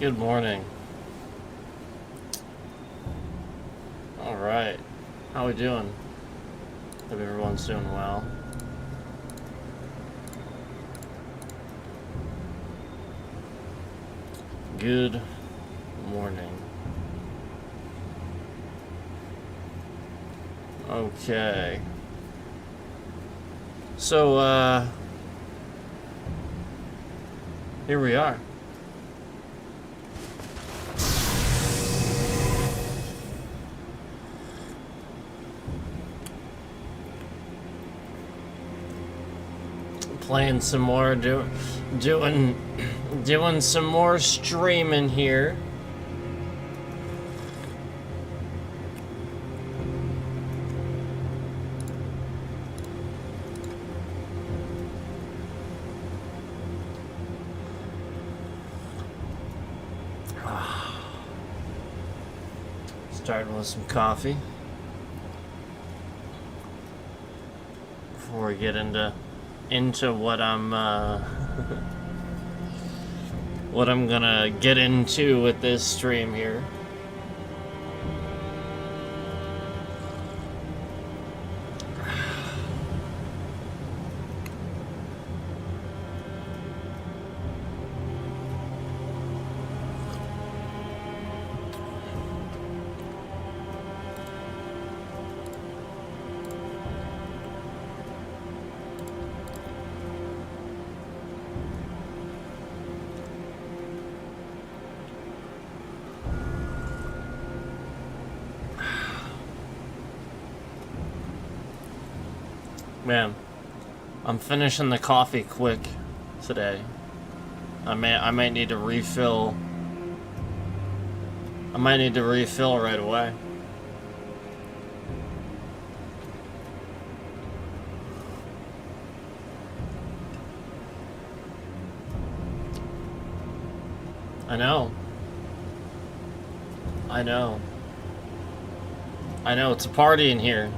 Good morning. Alright. How we doing? Hope everyone's doing well. Good morning. Okay. So, here we are. Playing some more, doing some more streaming here. Starting with some coffee before we get into what I'm what I'm gonna get into with this stream here. Man, I'm finishing the coffee quick today. I might need to refill. I might need to refill right away. I know. I know. I know, it's a party in here.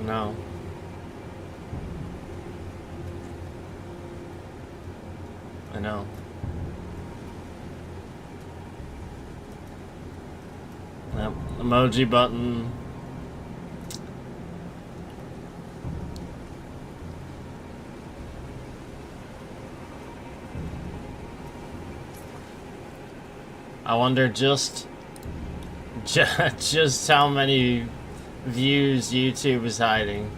No. I know. Yep. Emoji button. I wonder just how many views YouTube is hiding.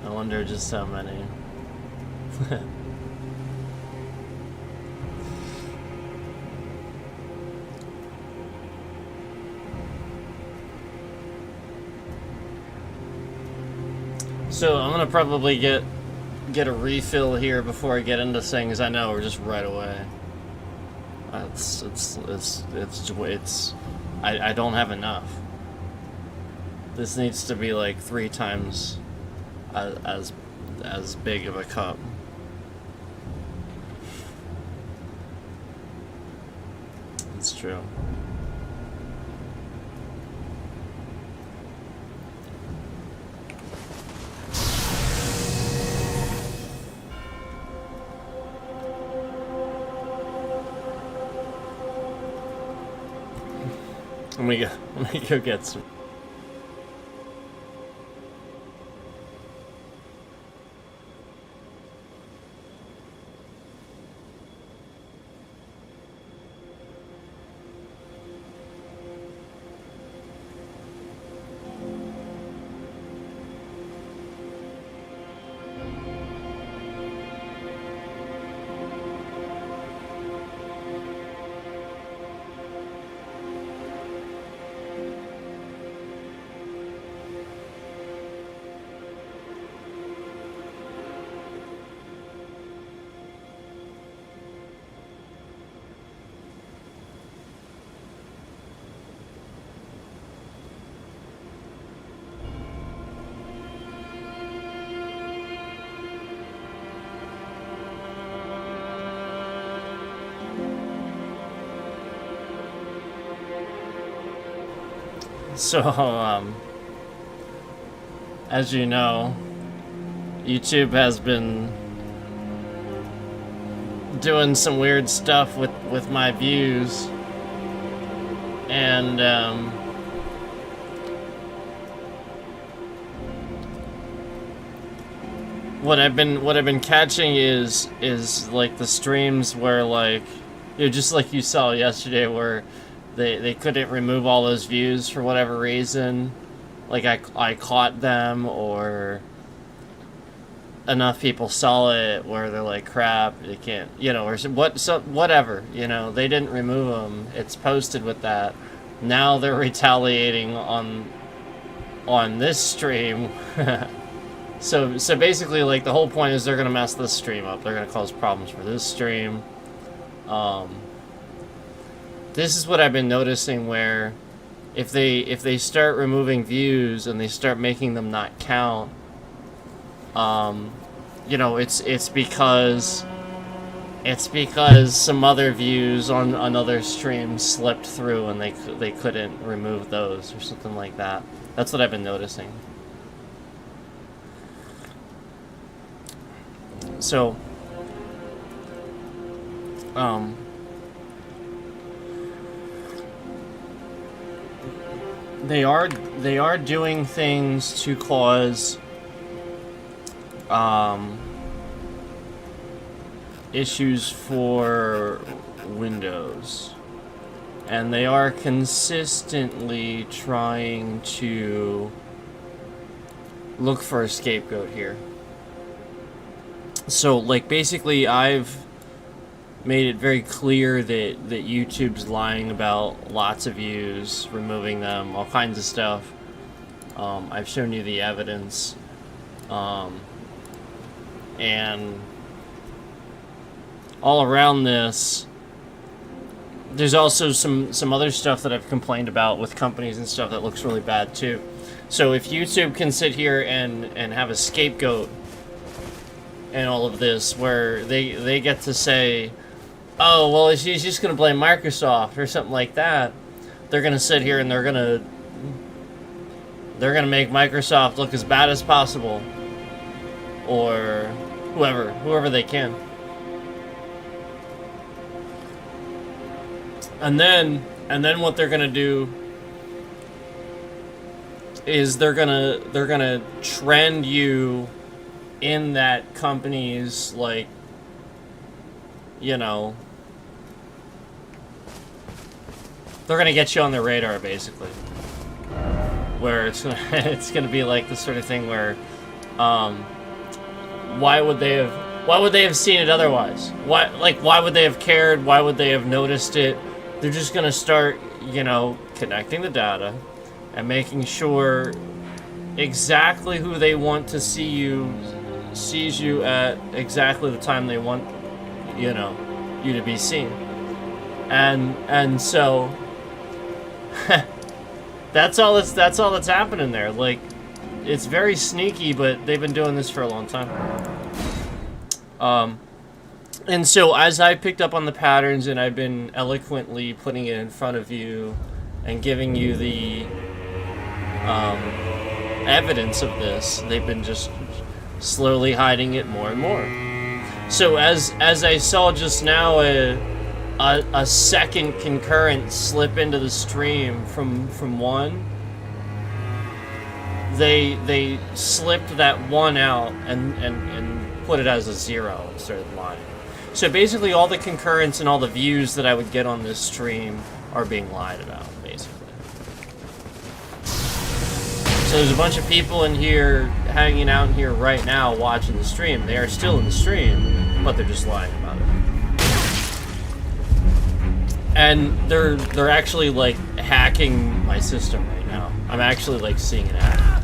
I wonder just how many. So I'm gonna probably get a refill here before I get into things. I know we're just right away. I don't have enough. This needs to be like 3 times as big of a cup. It's true. Let me go get some. So, as you know, YouTube has been doing some weird stuff with my views, and what I've been catching is like the streams where, like, just like you saw yesterday, where they couldn't remove all those views for whatever reason. Like I caught them, or enough people saw it where they're like, crap, they can't, or whatever, they didn't remove them. It's posted with that. Now they're retaliating on this stream. So basically, like, the whole point is they're gonna mess this stream up. They're gonna cause problems for this stream. This is what I've been noticing, where if they start removing views and they start making them not count, it's because some other views on another stream slipped through and they couldn't remove those or something like that. That's what I've been noticing. So, they are doing things to cause issues for Windows, and they are consistently trying to look for a scapegoat here. So, like, basically, I've made it very clear that YouTube's lying about lots of views, removing them, all kinds of stuff. I've shown you the evidence. And all around this, there's also some other stuff that I've complained about with companies and stuff that looks really bad too. So if YouTube can sit here and have a scapegoat and all of this, where they get to say, oh, well, she's just going to blame Microsoft or something like that, they're going to sit here and they're going to make Microsoft look as bad as possible, or whoever they can. And then what they're going to do is they're going to trend you in that company's, like, they're gonna get you on their radar, basically. Where it's gonna be like this sort of thing where, why would they have seen it otherwise? Why would they have cared? Why would they have noticed it? They're just gonna start, connecting the data and making sure exactly who they want to sees you at exactly the time they want, you to be seen. And so that's all that's happening there. Like, it's very sneaky, but they've been doing this for a long time. And so as I picked up on the patterns and I've been eloquently putting it in front of you and giving you the evidence of this, they've been just slowly hiding it more and more. So as I saw just now, a second concurrent slip into the stream from one, they slipped that one out and put it as a 0 and started lying. So basically all the concurrents and all the views that I would get on this stream are being lied about, basically. So there's a bunch of people in here, hanging out in here right now, watching the stream. They are still in the stream, but they're just lying about it. And they're actually, like, hacking my system right now. I'm actually, like, seeing it happen.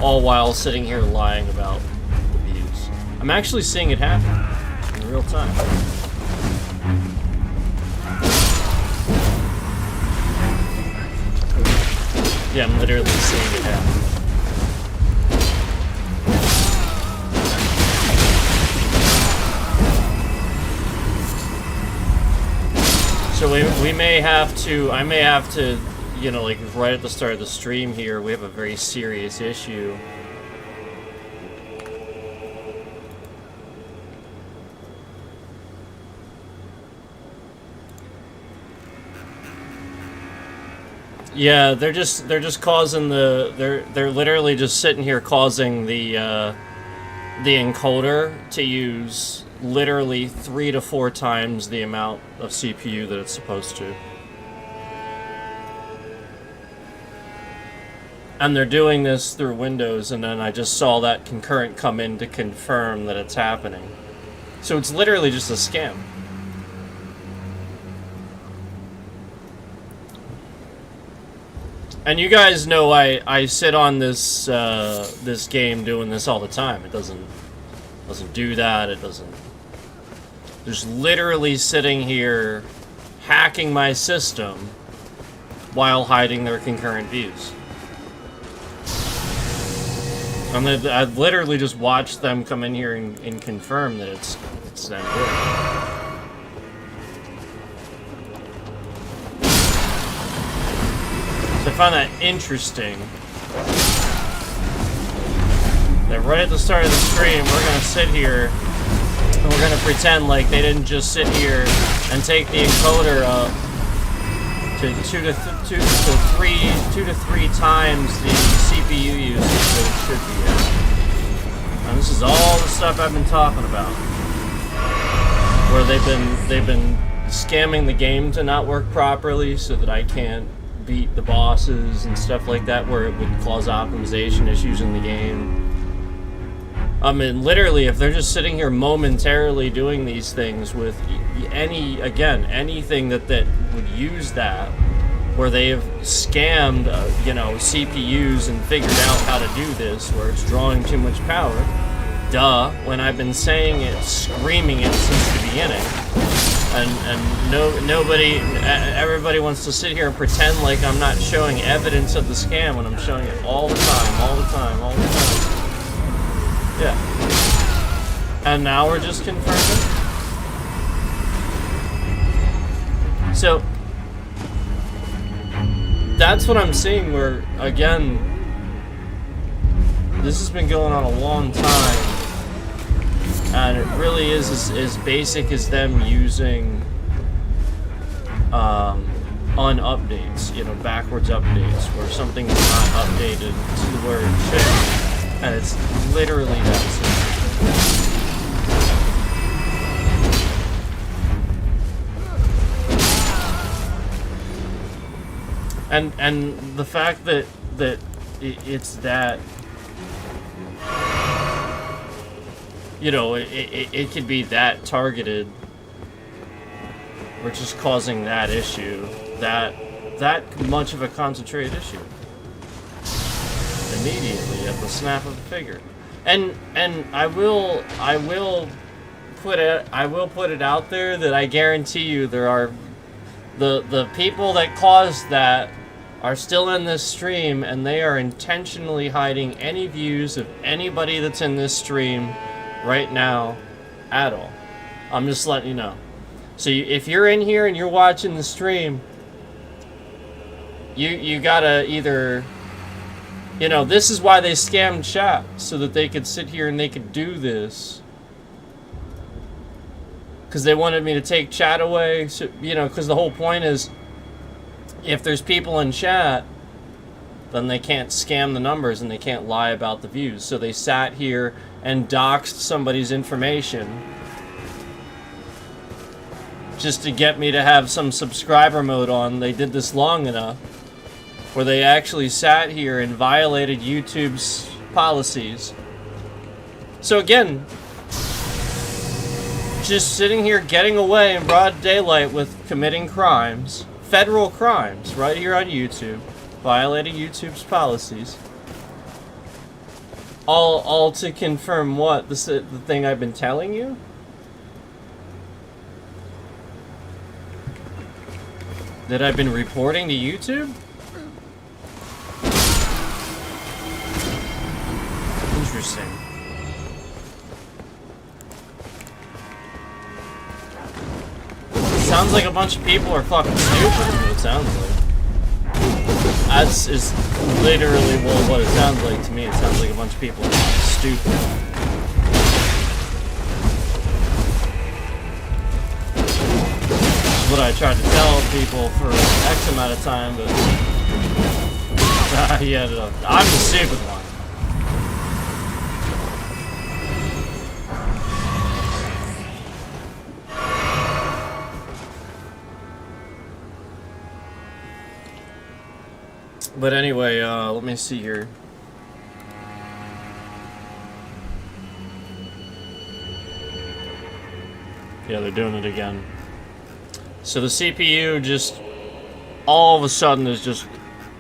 All while sitting here lying about the views. I'm actually seeing it happen in real time. Yeah, I'm literally seeing it happen. So we may have to, I may have to, like right at the start of the stream here, we have a very serious issue Yeah, they're just causing they're literally just sitting here causing the encoder to use literally 3 to 4 times the amount of CPU that it's supposed to. And they're doing this through Windows, and then I just saw that concurrent come in to confirm that it's happening. So it's literally just a scam. And you guys know I sit on this this game doing this all the time. It doesn't do that. It doesn't. Just literally sitting here hacking my system while hiding their concurrent views. And I've literally just watched them come in here and confirm that it's them doing it. So I find that interesting. That right at the start of the stream, we're gonna sit here and we're gonna pretend like they didn't just sit here and take the encoder up to 2 to 3 times the CPU usage that it should be at. And this is all the stuff I've been talking about, where they've been scamming the game to not work properly so that I can't beat the bosses and stuff like that, where it would cause optimization issues in the game. I mean, literally, if they're just sitting here momentarily doing these things with anything that would use that, where they've scammed, CPUs and figured out how to do this, where it's drawing too much power. Duh, when I've been saying it, screaming it since the beginning. And everybody wants to sit here and pretend like I'm not showing evidence of the scam when I'm showing it all the time. Yeah. And now we're just confirming. So, that's what I'm seeing, where, again, this has been going on a long time. And it really is as basic as them using unupdates, backwards updates, where something is not updated to where it should be. And it's literally that simple. And the fact that it's that, it could be that targeted, or just causing that issue, that much of a concentrated issue, immediately at the snap of a finger. And I will put it out there that I guarantee you there are the people that caused that are still in this stream, and they are intentionally hiding any views of anybody that's in this stream right now at all. I'm just letting you know. So if you're in here and you're watching the stream, you gotta either, this is why they scammed chat, so that they could sit here and they could do this, because they wanted me to take chat away. So, because the whole point is, if there's people in chat, then they can't scam the numbers and they can't lie about the views. So they sat here and doxed somebody's information just to get me to have some subscriber mode on. They did this long enough where they actually sat here and violated YouTube's policies. So again, just sitting here getting away in broad daylight with committing crimes, federal crimes, right here on YouTube, violating YouTube's policies. All to confirm what? The thing I've been telling you? That I've been reporting to YouTube? Interesting. Sounds like a bunch of people are fucking stupid, is what it sounds like. That's is literally what it sounds like to me. It sounds like a bunch of people are stupid. What I tried to tell people for X amount of time, but Yeah, no, I'm the stupid one. But anyway, let me see here. Yeah, they're doing it again. So the CPU just all of a sudden is just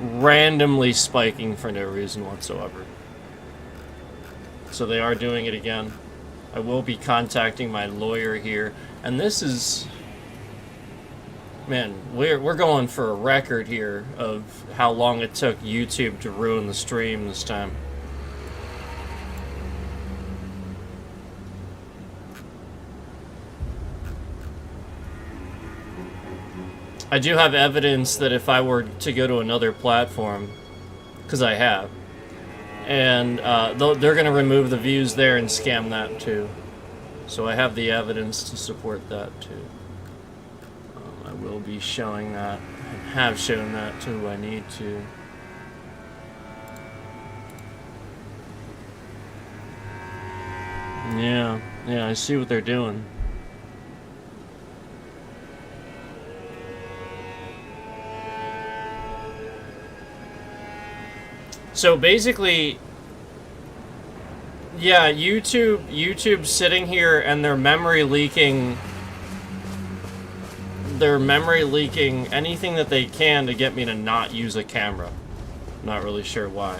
randomly spiking for no reason whatsoever. So they are doing it again. I will be contacting my lawyer here, and this is, man, we're going for a record here of how long it took YouTube to ruin the stream this time. I do have evidence that if I were to go to another platform, because I have, and they're going to remove the views there and scam that too. So I have the evidence to support that too. I will be showing that, and have shown that to who I need to. Yeah, I see what they're doing. So basically, yeah, YouTube's sitting here and they're memory leaking anything that they can to get me to not use a camera. Not really sure why.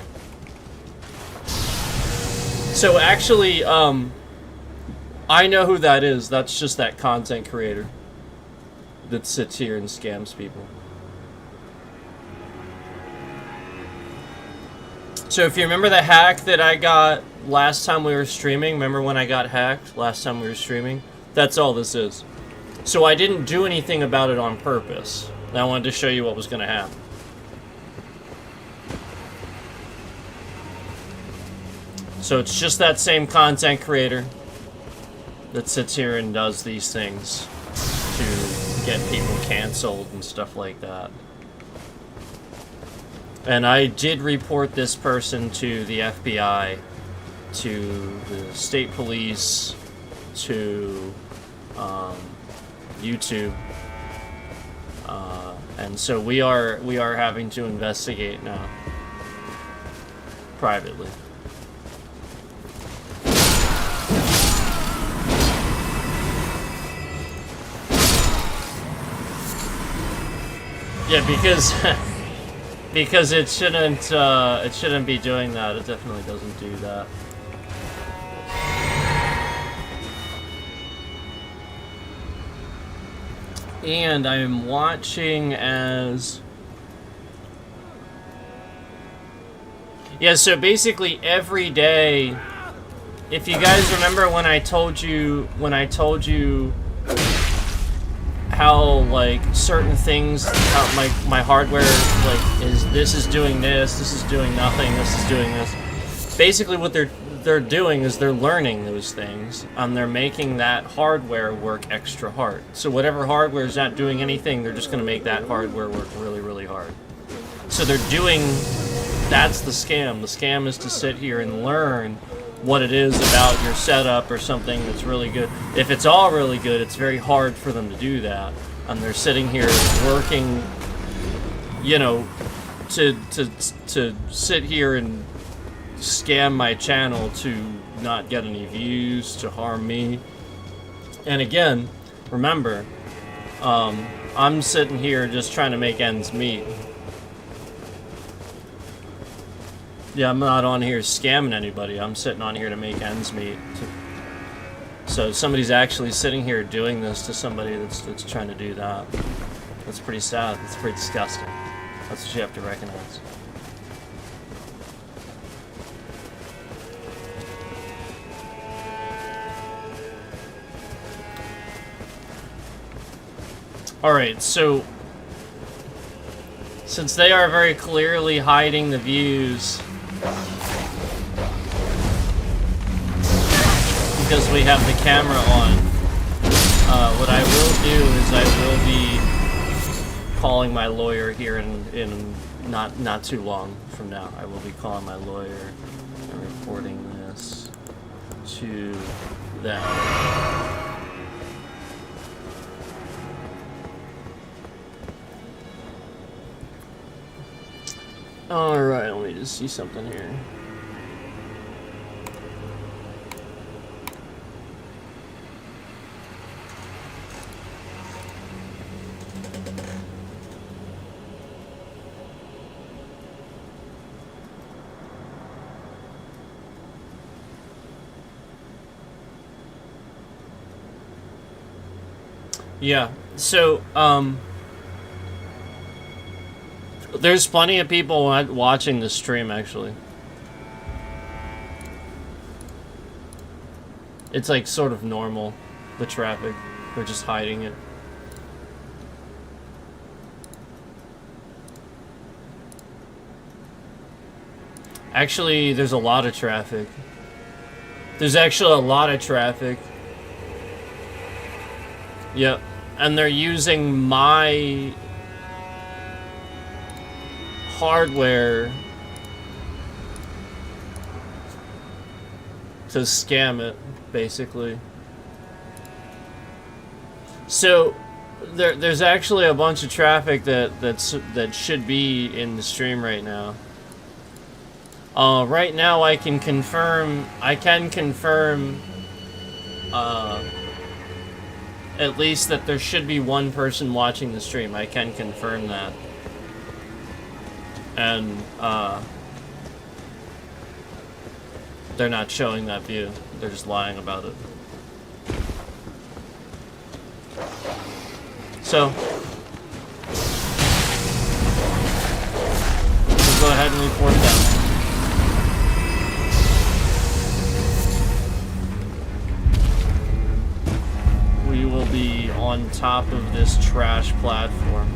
So actually, I know who that is. That's just that content creator that sits here and scams people. So if you remember the hack that I got last time we were streaming, remember when I got hacked last time we were streaming? That's all this is. So I didn't do anything about it on purpose. I wanted to show you what was going to happen. So it's just that same content creator that sits here and does these things to get people canceled and stuff like that. And I did report this person to the FBI, to the state police, to YouTube, and so we are having to investigate now privately. Yeah, because it shouldn't be doing that. It definitely doesn't do that. And I'm watching as... Yeah, so basically every day, if you guys remember when I told you how, like, certain things, how my hardware, like, this is doing this is doing nothing, this is doing this. Basically what they're doing is they're learning those things, and they're making that hardware work extra hard. So whatever hardware is not doing anything, they're just going to make that hardware work really, really hard. So they're doing, that's the scam. The scam is to sit here and learn what it is about your setup or something that's really good. If it's all really good, it's very hard for them to do that. And they're sitting here working, you know, to sit here and scam my channel to not get any views, to harm me. And again, remember, I'm sitting here just trying to make ends meet. Yeah, I'm not on here scamming anybody. I'm sitting on here to make ends meet. So somebody's actually sitting here doing this to somebody that's trying to do that. That's pretty sad. That's pretty disgusting. That's what you have to recognize. Alright, so since they are very clearly hiding the views, because we have the camera on, what I will do is I will be calling my lawyer here in not too long from now. I will be calling my lawyer and reporting this to them. Alright, let me just see something here. Yeah, so, there's plenty of people watching this stream, actually. It's like sort of normal, the traffic. They're just hiding it. Actually, there's a lot of traffic. There's actually a lot of traffic. Yep. And they're using my hardware to scam it, basically. So there's actually a bunch of traffic that should be in the stream right now. Right now I can confirm at least that there should be one person watching the stream. I can confirm that. And, they're not showing that view. They're just lying about it. So, we'll go ahead and report that. We will be on top of this trash platform.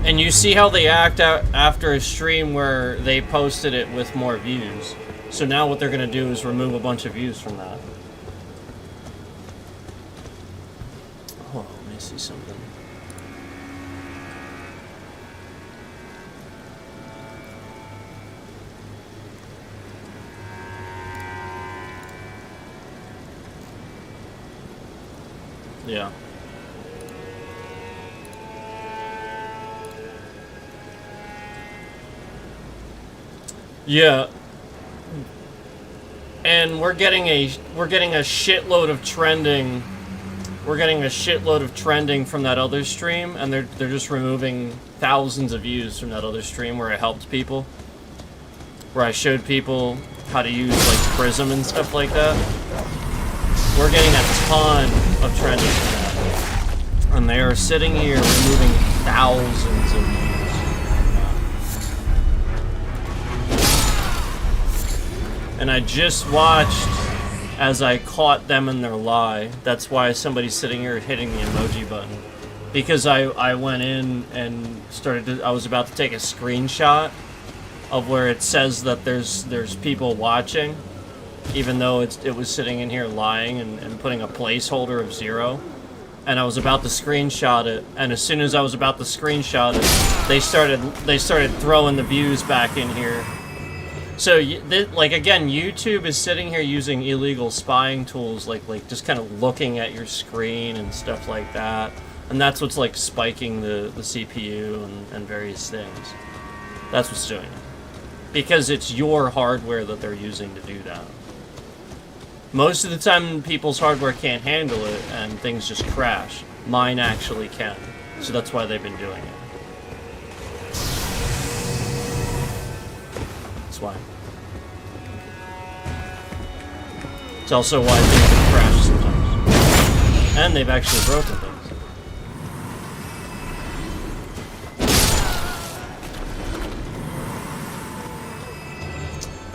And you see how they act out after a stream where they posted it with more views. So now what they're going to do is remove a bunch of views from that. Oh, let me see something. Yeah. Yeah. And we're getting a shitload of trending. We're getting a shitload of trending from that other stream, and they're just removing thousands of views from that other stream where I helped people. Where I showed people how to use like Prism and stuff like that. We're getting a ton of trending from that. And they are sitting here removing thousands of views. And I just watched as I caught them in their lie. That's why somebody's sitting here hitting the emoji button. Because I went in and I was about to take a screenshot of where it says that there's people watching, even though it was sitting in here lying and putting a placeholder of 0. And I was about to screenshot it, and as soon as I was about to screenshot it, they started throwing the views back in here. So, like, again, YouTube is sitting here using illegal spying tools, like just kind of looking at your screen and stuff like that. And that's what's, like, spiking the CPU and various things. That's what's doing it. Because it's your hardware that they're using to do that. Most of the time, people's hardware can't handle it, and things just crash. Mine actually can. So that's why they've been doing it. That's why. It's also why things can crash sometimes. And they've actually broken things.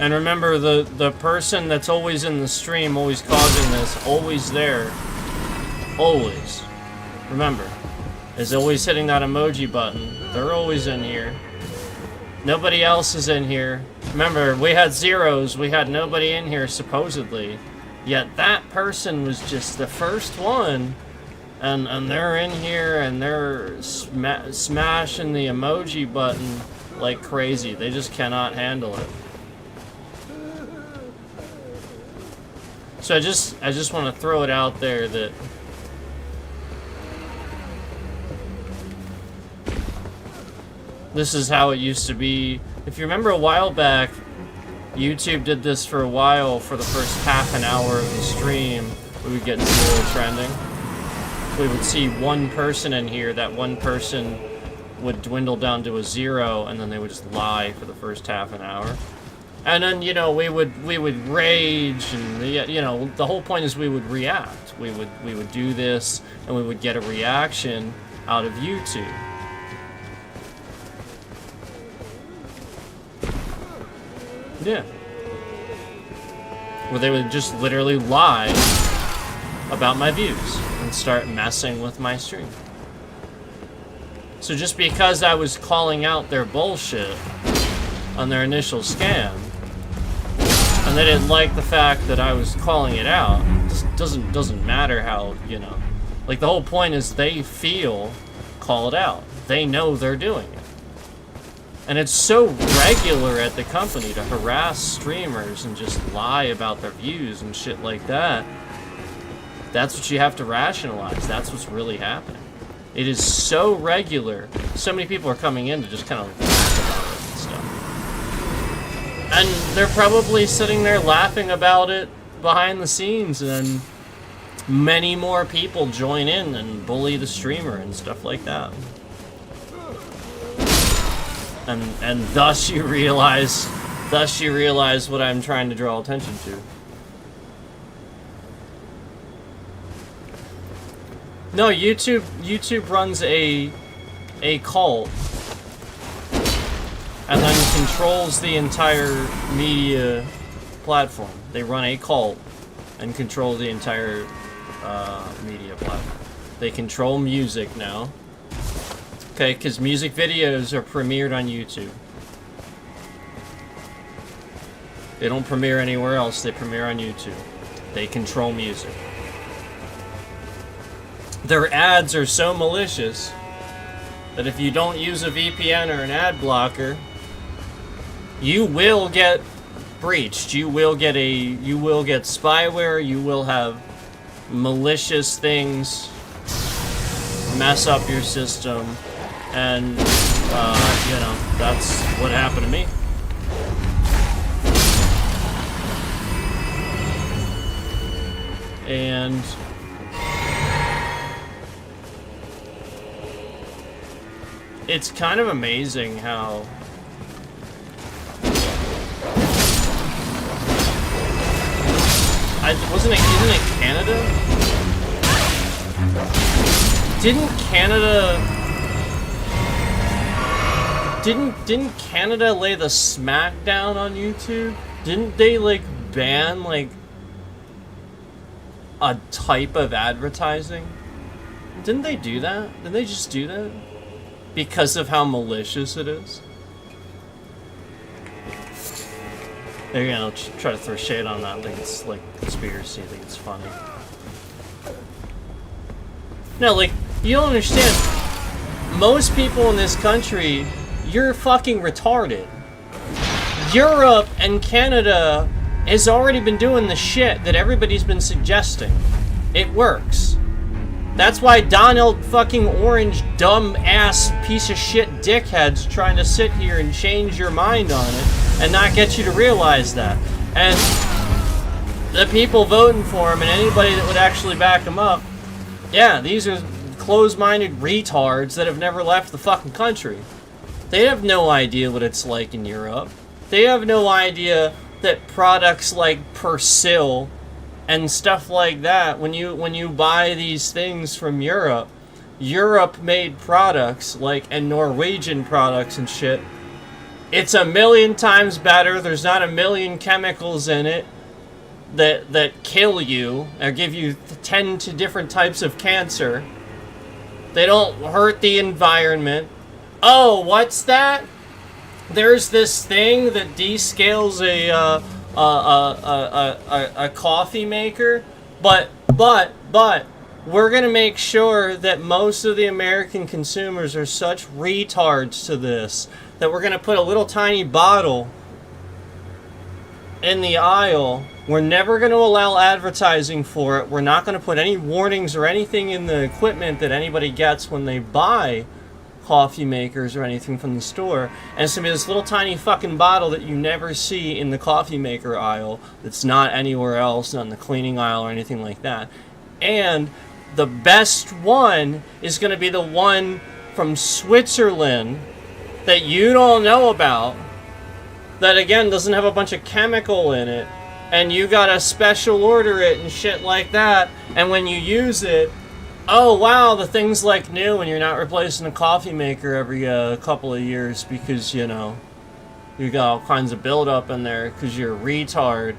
And remember, the person that's always in the stream, always causing this, always there, always, remember, is always hitting that emoji button. They're always in here. Nobody else is in here. Remember, we had zeros, we had nobody in here, supposedly. Yet that person was just the first one and they're in here and they're smashing the emoji button like crazy. They just cannot handle it. So I just want to throw it out there that this is how it used to be. If you remember a while back, YouTube did this for a while. For the first half an hour of the stream, we would get 0 trending. We would see one person in here. That one person would dwindle down to a 0, and then they would just lie for the first half an hour. And then, you know, we would rage, and you know, the whole point is we would react. We would do this, and we would get a reaction out of YouTube. Yeah. Where they would just literally lie about my views and start messing with my stream. So just because I was calling out their bullshit on their initial scam, and they didn't like the fact that I was calling it out, it doesn't matter how, you know. Like, the whole point is they feel called out. They know they're doing it. And it's so regular at the company to harass streamers and just lie about their views and shit like that. That's what you have to rationalize. That's what's really happening. It is so regular. So many people are coming in to just kind of laugh about it and stuff. And they're probably sitting there laughing about it behind the scenes, and many more people join in and bully the streamer and stuff like that. And thus you realize what I'm trying to draw attention to. No, YouTube runs a cult and then controls the entire media platform. They run a cult and control the entire media platform. They control music now. Okay, because music videos are premiered on YouTube. They don't premiere anywhere else, they premiere on YouTube. They control music. Their ads are so malicious that if you don't use a VPN or an ad blocker, you will get breached. You will get spyware, you will have malicious things mess up your system. And, you know, that's what happened to me. And it's kind of amazing how isn't it Canada? Didn't Canada lay the smackdown on YouTube? Didn't they, like, ban, like, a type of advertising? Didn't they do that? Didn't they just do that? Because of how malicious it is? Again, I'll try to throw shade on that. I think it's, like, conspiracy. I think it's funny. No, like, you don't understand. Most people in this country, you're fucking retarded. Europe and Canada has already been doing the shit that everybody's been suggesting. It works. That's why Donald fucking Orange, dumb ass piece of shit dickhead's trying to sit here and change your mind on it and not get you to realize that. And the people voting for him and anybody that would actually back him up, yeah, these are closed-minded retards that have never left the fucking country. They have no idea what it's like in Europe. They have no idea that products like Persil and stuff like that, when you buy these things from Europe, Europe-made products, like, and Norwegian products and shit, it's 1,000,000 times better. There's not 1,000,000 chemicals in it that kill you or give you 10 different types of cancer. They don't hurt the environment. Oh, what's that? There's this thing that descales a coffee maker, but we're going to make sure that most of the American consumers are such retards to this that we're going to put a little tiny bottle in the aisle. We're never going to allow advertising for it. We're not going to put any warnings or anything in the equipment that anybody gets when they buy coffee makers or anything from the store. And it's going to be this little tiny fucking bottle that you never see in the coffee maker aisle. That's not anywhere else, not in the cleaning aisle or anything like that. And the best one is going to be the one from Switzerland that you don't know about, that again doesn't have a bunch of chemical in it, and you gotta special order it and shit like that, and when you use it, oh wow, the thing's like new, and you're not replacing a coffee maker every couple of years because, you know, you got all kinds of buildup in there because you're a retard.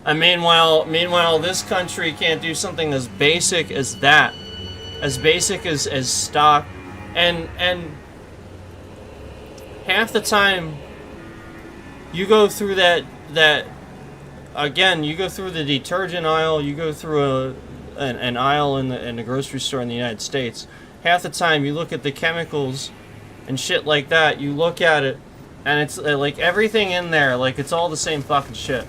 And meanwhile, this country can't do something as basic as that. As basic as stock. And half the time, you go through that again, you go through the detergent aisle, you go through an aisle in the grocery store in the United States. Half the time, you look at the chemicals and shit like that, you look at it, and it's like everything in there, like it's all the same fucking shit.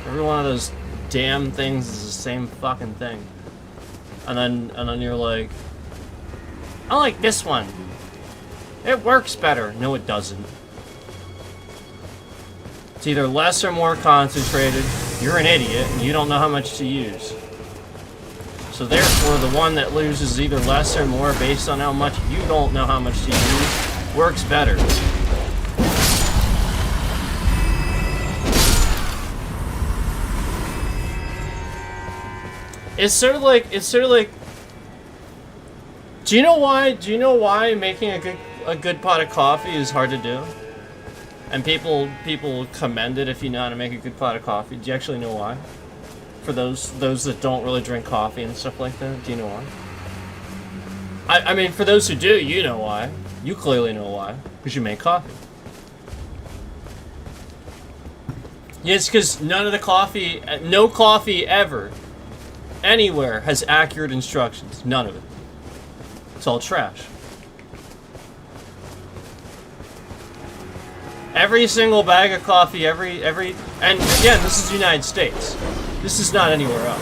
Every one of those damn things is the same fucking thing. And then you're like, I like this one. It works better. No, it doesn't. It's either less or more concentrated. You're an idiot and you don't know how much to use. So therefore, the one that loses either less or more based on how much you don't know how much to use works better. It's sort of like do you know why making a good pot of coffee is hard to do? And people commend it if you know how to make a good pot of coffee. Do you actually know why? For those that don't really drink coffee and stuff like that, do you know why? I mean, for those who do, you know why. You clearly know why. Because you make coffee. Yeah, it's because no coffee ever anywhere has accurate instructions. None of it. It's all trash. Every single bag of coffee, and again, this is the United States. This is not anywhere else.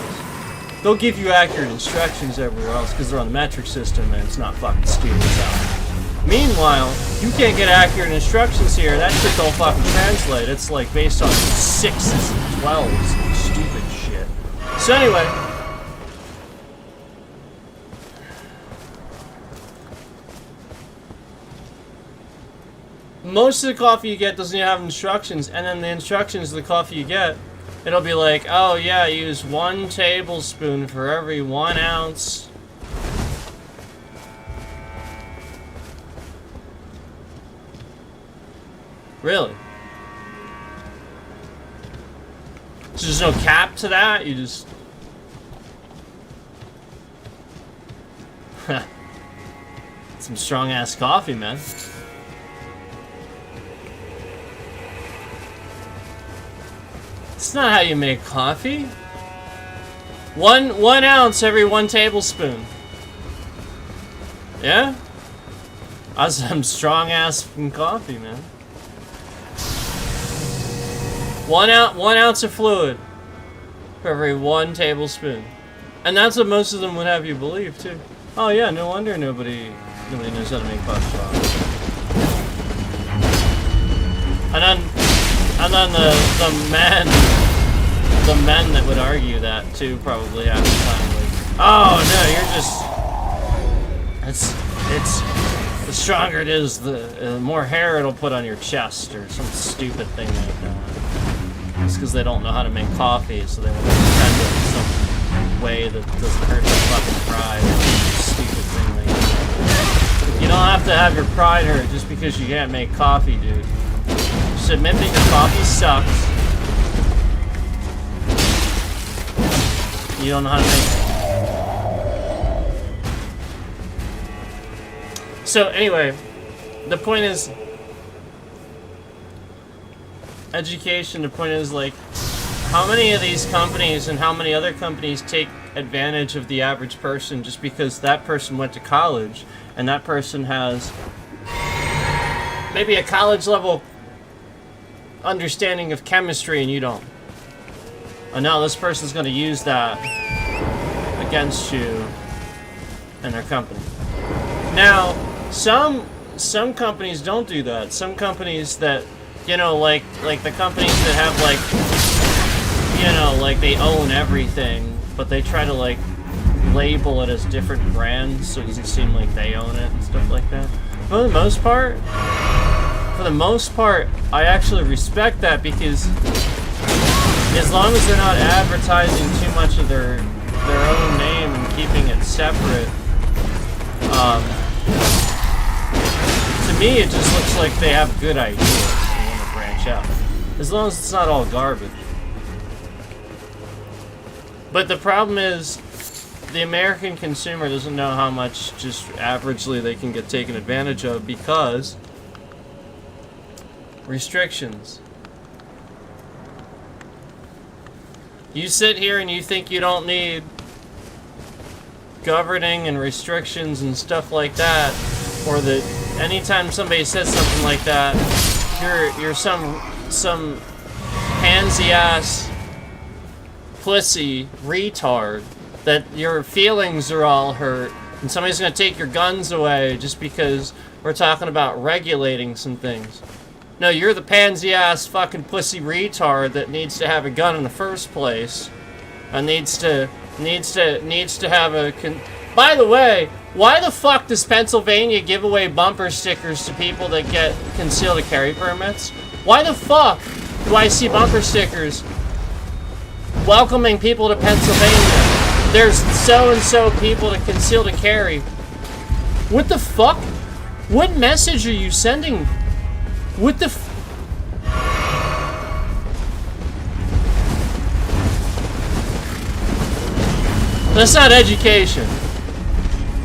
They'll give you accurate instructions everywhere else because they're on the metric system and it's not fucking stupid out. Meanwhile, you can't get accurate instructions here. That shit don't fucking translate. It's like based on 6s and 12s and stupid shit. So anyway, most of the coffee you get doesn't even have instructions, and then the instructions of the coffee you get, it'll be like, oh yeah, use 1 tablespoon for every 1 ounce. Really? So there's no cap to that? You just... Some strong-ass coffee, man. It's not how you make coffee. One ounce every 1 tablespoon. Yeah? That's some strong-ass coffee, man. 1 ounce of fluid for every 1 tablespoon. And that's what most of them would have you believe, too. Oh yeah, no wonder nobody knows how to make coffee. And then the men that would argue that too probably have to kind of like, oh no, you're just, it's the stronger it is, the more hair it'll put on your chest or some stupid thing like that. It's because they don't know how to make coffee, so they want to pretend it in some way that doesn't hurt their fucking pride or some stupid thing like that. You don't have to have your pride hurt just because you can't make coffee, dude. Just admit that your coffee sucks. You don't know how to make it. So anyway, the point is, education. The point is, like, how many of these companies and how many other companies take advantage of the average person just because that person went to college and that person has maybe a college level understanding of chemistry and you don't. And now this person's going to use that against you and their company. Now, some companies don't do that. Some companies that, you know, like the companies that have, like, you know, like they own everything, but they try to, like, label it as different brands so it doesn't seem like they own it and stuff like that. For the most part, I actually respect that, because as long as they're not advertising too much of their own name and keeping it separate, to me it just looks like they have good ideas and want to branch out. As long as it's not all garbage. But the problem is, the American consumer doesn't know how much just averagely they can get taken advantage of because restrictions. You sit here and you think you don't need governing and restrictions and stuff like that, or that anytime somebody says something like that, you're some pansy ass pussy retard, that your feelings are all hurt and somebody's gonna take your guns away just because we're talking about regulating some things. No, you're the pansy ass fucking pussy retard that needs to have a gun in the first place and needs to have a By the way, why the fuck does Pennsylvania give away bumper stickers to people that get concealed carry permits? Why the fuck do I see bumper stickers welcoming people to Pennsylvania? There's so-and-so people to conceal carry. What the fuck? What message are you sending? What the That's not education.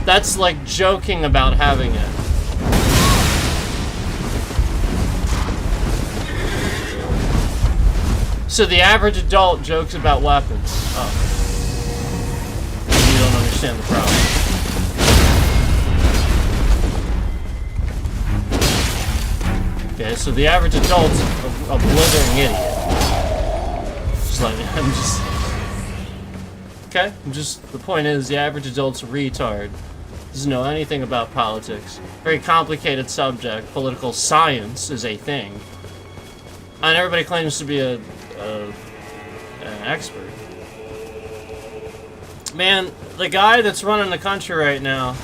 That's like joking about having it. So the average adult jokes about weapons. Oh. You don't understand the problem. Okay, so the average adult's a blithering idiot. The point is, the average adult's a retard. Doesn't know anything about politics. Very complicated subject. Political science is a thing. And everybody claims to be an expert. Man, the guy that's running the country right now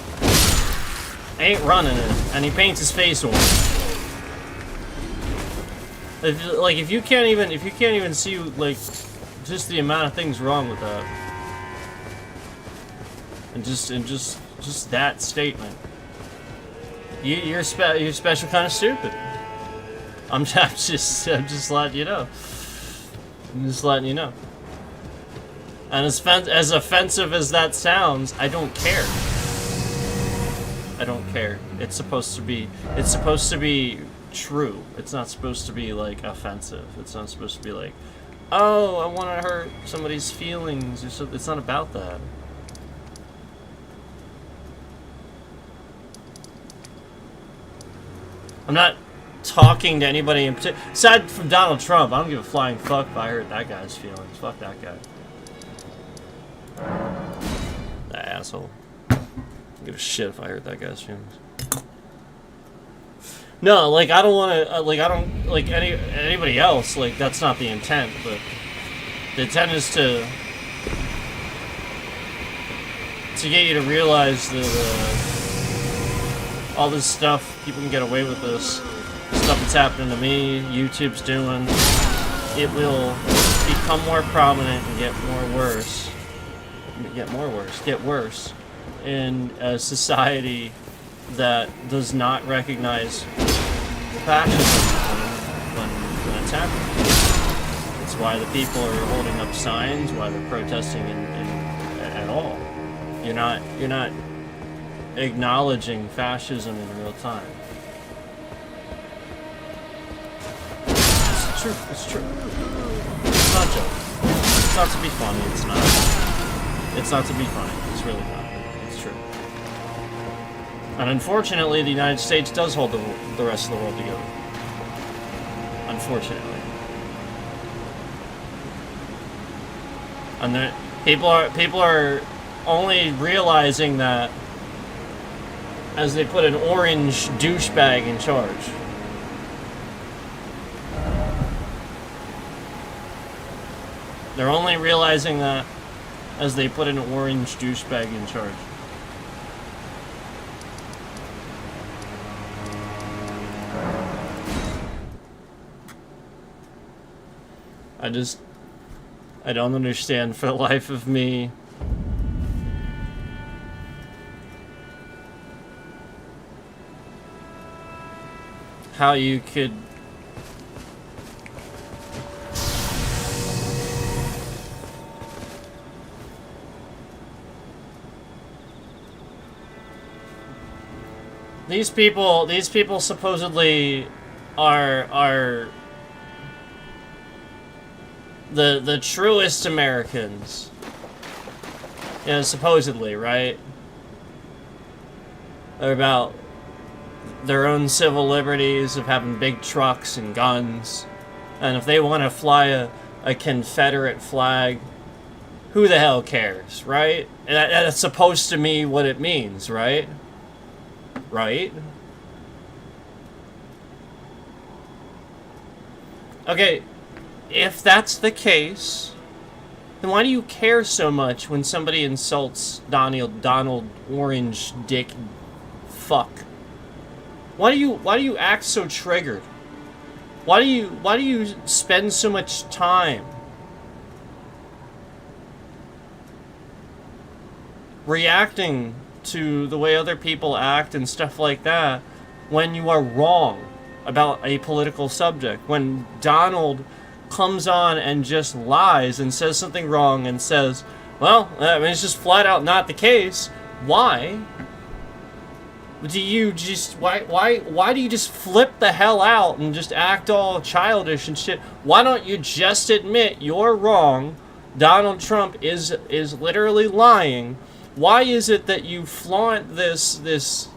ain't running it, and he paints his face orange. If you can't even see, like, just the amount of things wrong with that, and just that statement, you're special kind of stupid. I'm just letting you know. I'm just letting you know. And as offensive as that sounds, I don't care. I don't care. It's supposed to be true. It's not supposed to be, like, offensive. It's not supposed to be like, oh, I want to hurt somebody's feelings or something. It's not about that. I'm not talking to anybody in particular. Aside from Donald Trump, I don't give a flying fuck if I hurt that guy's feelings. Fuck that guy. That asshole. I don't give a shit if I hurt that guy's feelings. No, like, I don't want to, like, anybody else, like, that's not the intent, but the intent is to get you to realize that, all this stuff, people can get away with this. Stuff that's happening to me, YouTube's doing, it will become more prominent and get worse in a society that does not recognize fascism when it's happening. It's why the people are holding up signs, why they're protesting at all. You're not acknowledging fascism in real time. It's the true. It's true. It's not joke. It's not to be funny. It's not. It's not to be funny. It's really not. It's true. And unfortunately, the United States does hold the rest of the world together. Unfortunately. And people are only realizing that as they put an orange douchebag in charge. They're only realizing that as they put an orange douchebag in charge. I don't understand for the life of me how you could these people supposedly are the truest Americans. You know, supposedly, right? They're about their own civil liberties of having big trucks and guns. And if they want to fly a Confederate flag, who the hell cares, right? And that's supposed to mean what it means, right? Right? Okay, if that's the case, then why do you care so much when somebody insults Donald Orange Dick Fuck? Why do you act so triggered? Why do you spend so much time reacting to the way other people act and stuff like that when you are wrong about a political subject? When Donald comes on and just lies and says something wrong and says, well, I mean, it's just flat out not the case. Why? Do you just why do you just flip the hell out and just act all childish and shit? Why don't you just admit you're wrong? Donald Trump is literally lying. Why is it that you flaunt this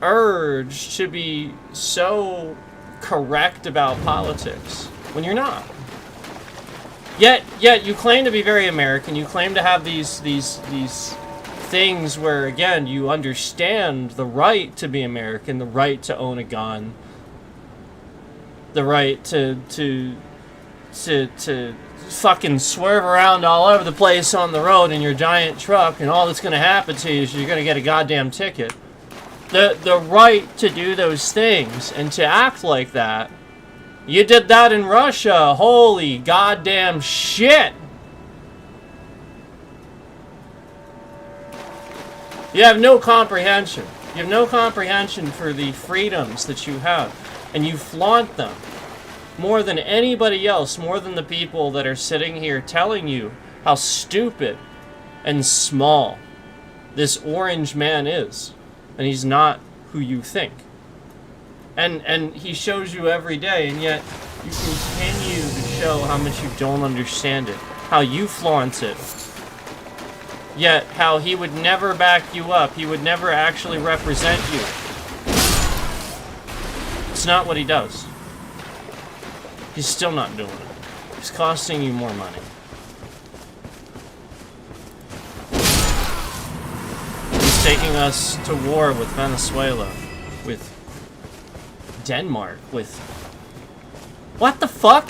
urge to be so correct about politics when you're not? Yet you claim to be very American. You claim to have these things where, again, you understand the right to be American, the right to own a gun, the right to fucking swerve around all over the place on the road in your giant truck, and all that's going to happen to you is you're going to get a goddamn ticket. The right to do those things and to act like that. You did that in Russia. Holy goddamn shit. You have no comprehension. You have no comprehension for the freedoms that you have. And you flaunt them more than anybody else, more than the people that are sitting here telling you how stupid and small this orange man is. And he's not who you think. And he shows you every day, and yet you continue to show how much you don't understand it. How you flaunt it. Yet, how he would never back you up. He would never actually represent you. It's not what he does. He's still not doing it. He's costing you more money. He's taking us to war with Venezuela. With Denmark. With... What the fuck?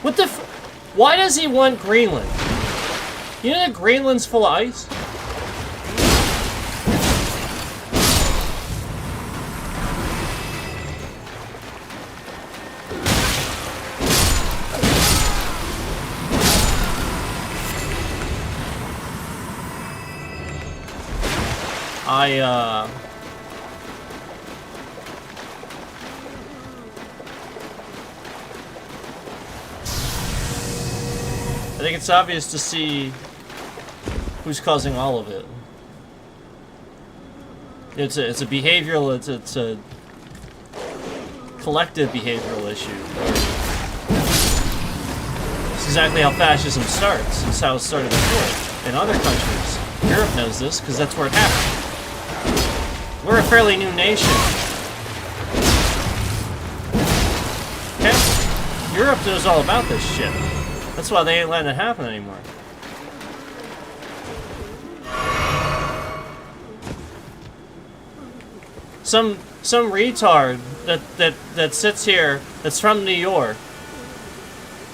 What the f... Why does he want Greenland? You know that Greenland's full of ice? I think it's obvious to see who's causing all of it. It's a behavioral, collective behavioral issue. It's exactly how fascism starts. It's how it started before in other countries. Europe knows this because that's where it happened. We're a fairly new nation. Okay? Europe knows all about this shit. That's why they ain't letting it happen anymore. Some retard that sits here that's from New York,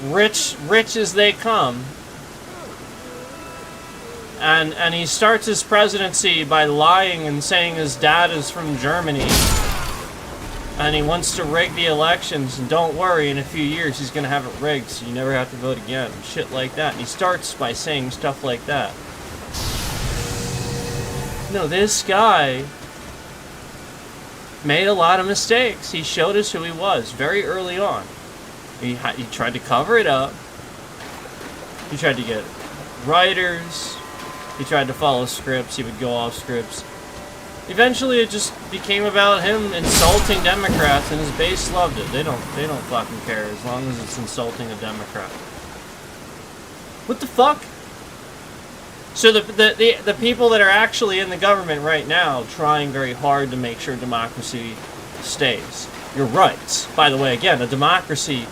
rich as they come, and he starts his presidency by lying and saying his dad is from Germany, and he wants to rig the elections, and don't worry, in a few years he's gonna have it rigged so you never have to vote again, shit like that. And he starts by saying stuff like that. No, this guy made a lot of mistakes. He showed us who he was very early on. He tried to cover it up. He tried to get writers. He tried to follow scripts. He would go off scripts. Eventually, it just became about him insulting Democrats, and his base loved it. They don't fucking care as long as it's insulting a Democrat. What the fuck? So the people that are actually in the government right now trying very hard to make sure democracy stays. Your rights. By the way, again, a democracy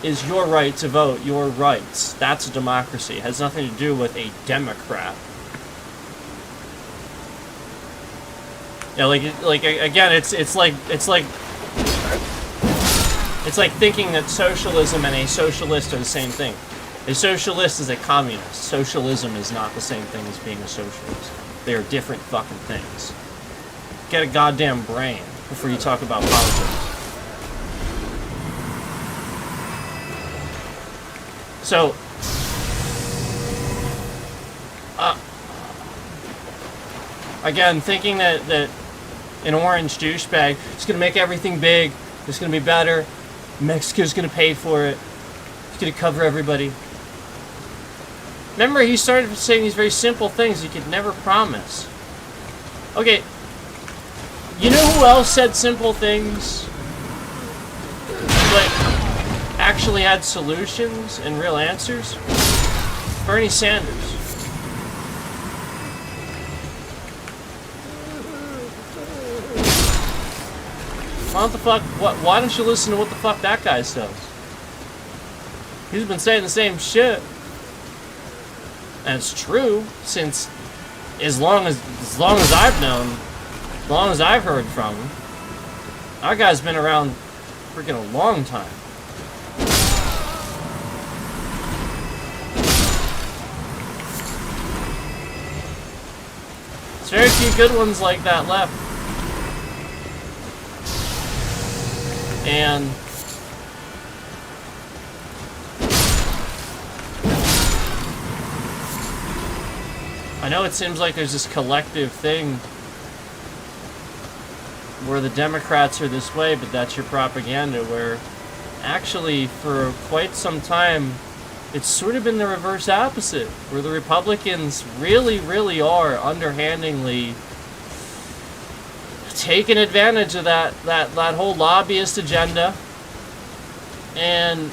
is your right to vote, your rights. That's a democracy. It has nothing to do with a Democrat. Yeah, like again, it's like thinking that socialism and a socialist are the same thing. A socialist is a communist. Socialism is not the same thing as being a socialist. They are different fucking things. Get a goddamn brain before you talk about politics. So, again, thinking that an orange douchebag is going to make everything big, it's going to be better, Mexico's going to pay for it, it's going to cover everybody. Remember, he started saying these very simple things he could never promise. Okay, you know who else said simple things, but actually had solutions and real answers? Bernie Sanders. Why don't you listen to what the fuck that guy says? He's been saying the same shit. And it's true, since as long as I've known, as long as I've heard from him, our guy's been around freaking a long time. There's very few good ones like that left. And I know it seems like there's this collective thing where the Democrats are this way, but that's your propaganda, where actually for quite some time it's sort of been the reverse opposite, where the Republicans really, really are underhandingly taking advantage of that whole lobbyist agenda, and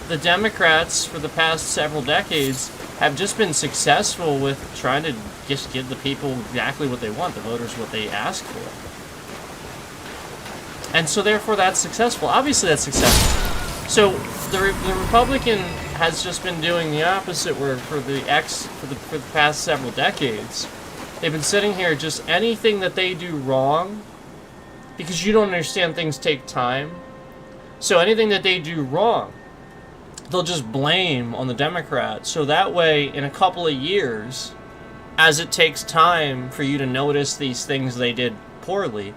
the Democrats for the past several decades have just been successful with trying to just give the people exactly what they want, the voters what they ask for. And so therefore that's successful. Obviously that's successful. So the Republican has just been doing the opposite, where for the past several decades, they've been sitting here, just anything that they do wrong, because you don't understand things take time. So anything that they do wrong, they'll just blame on the Democrats. So that way, in a couple of years, as it takes time for you to notice these things they did poorly,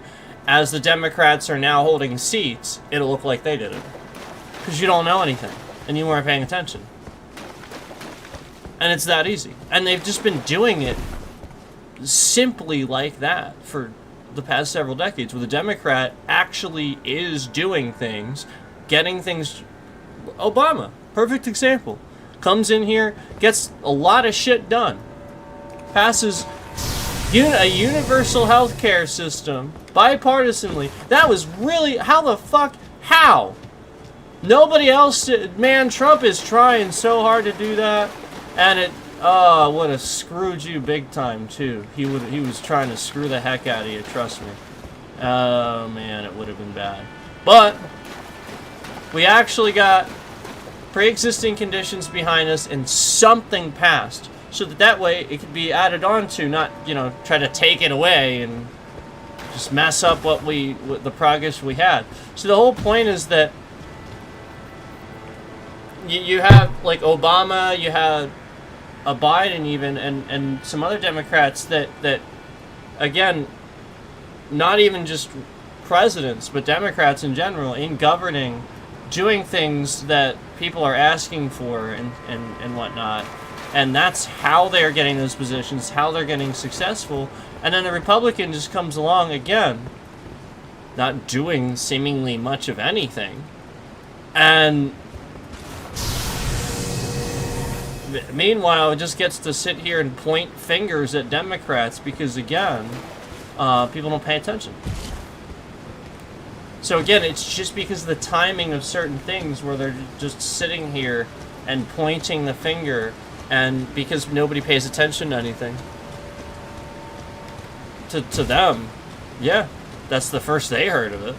as the Democrats are now holding seats, it'll look like they did it. Because you don't know anything, and you weren't paying attention. And it's that easy. And they've just been doing it simply like that for the past several decades, where the Democrat actually is doing things, getting things... Obama, perfect example. Comes in here, gets a lot of shit done. Passes a universal health care system, bipartisanly. That was really... How How? Nobody else did. Man, Trump is trying so hard to do that, and it would have screwed you big time too. He was trying to screw the heck out of you, trust me. Oh man, it would have been bad. But we actually got pre-existing conditions behind us and something passed, so that way it could be added on to, not, you know, try to take it away and just mess up what the progress we had. So the whole point is that you have like Obama, you had a Biden even, and some other Democrats that again, not even just presidents, but Democrats in general, in governing, doing things that people are asking for and whatnot. And that's how they're getting those positions, how they're getting successful. And then the Republican just comes along again, not doing seemingly much of anything. And meanwhile, it just gets to sit here and point fingers at Democrats because, again, people don't pay attention. So again, it's just because of the timing of certain things where they're just sitting here and pointing the finger, and because nobody pays attention to anything. To them, yeah, that's the first they heard of it.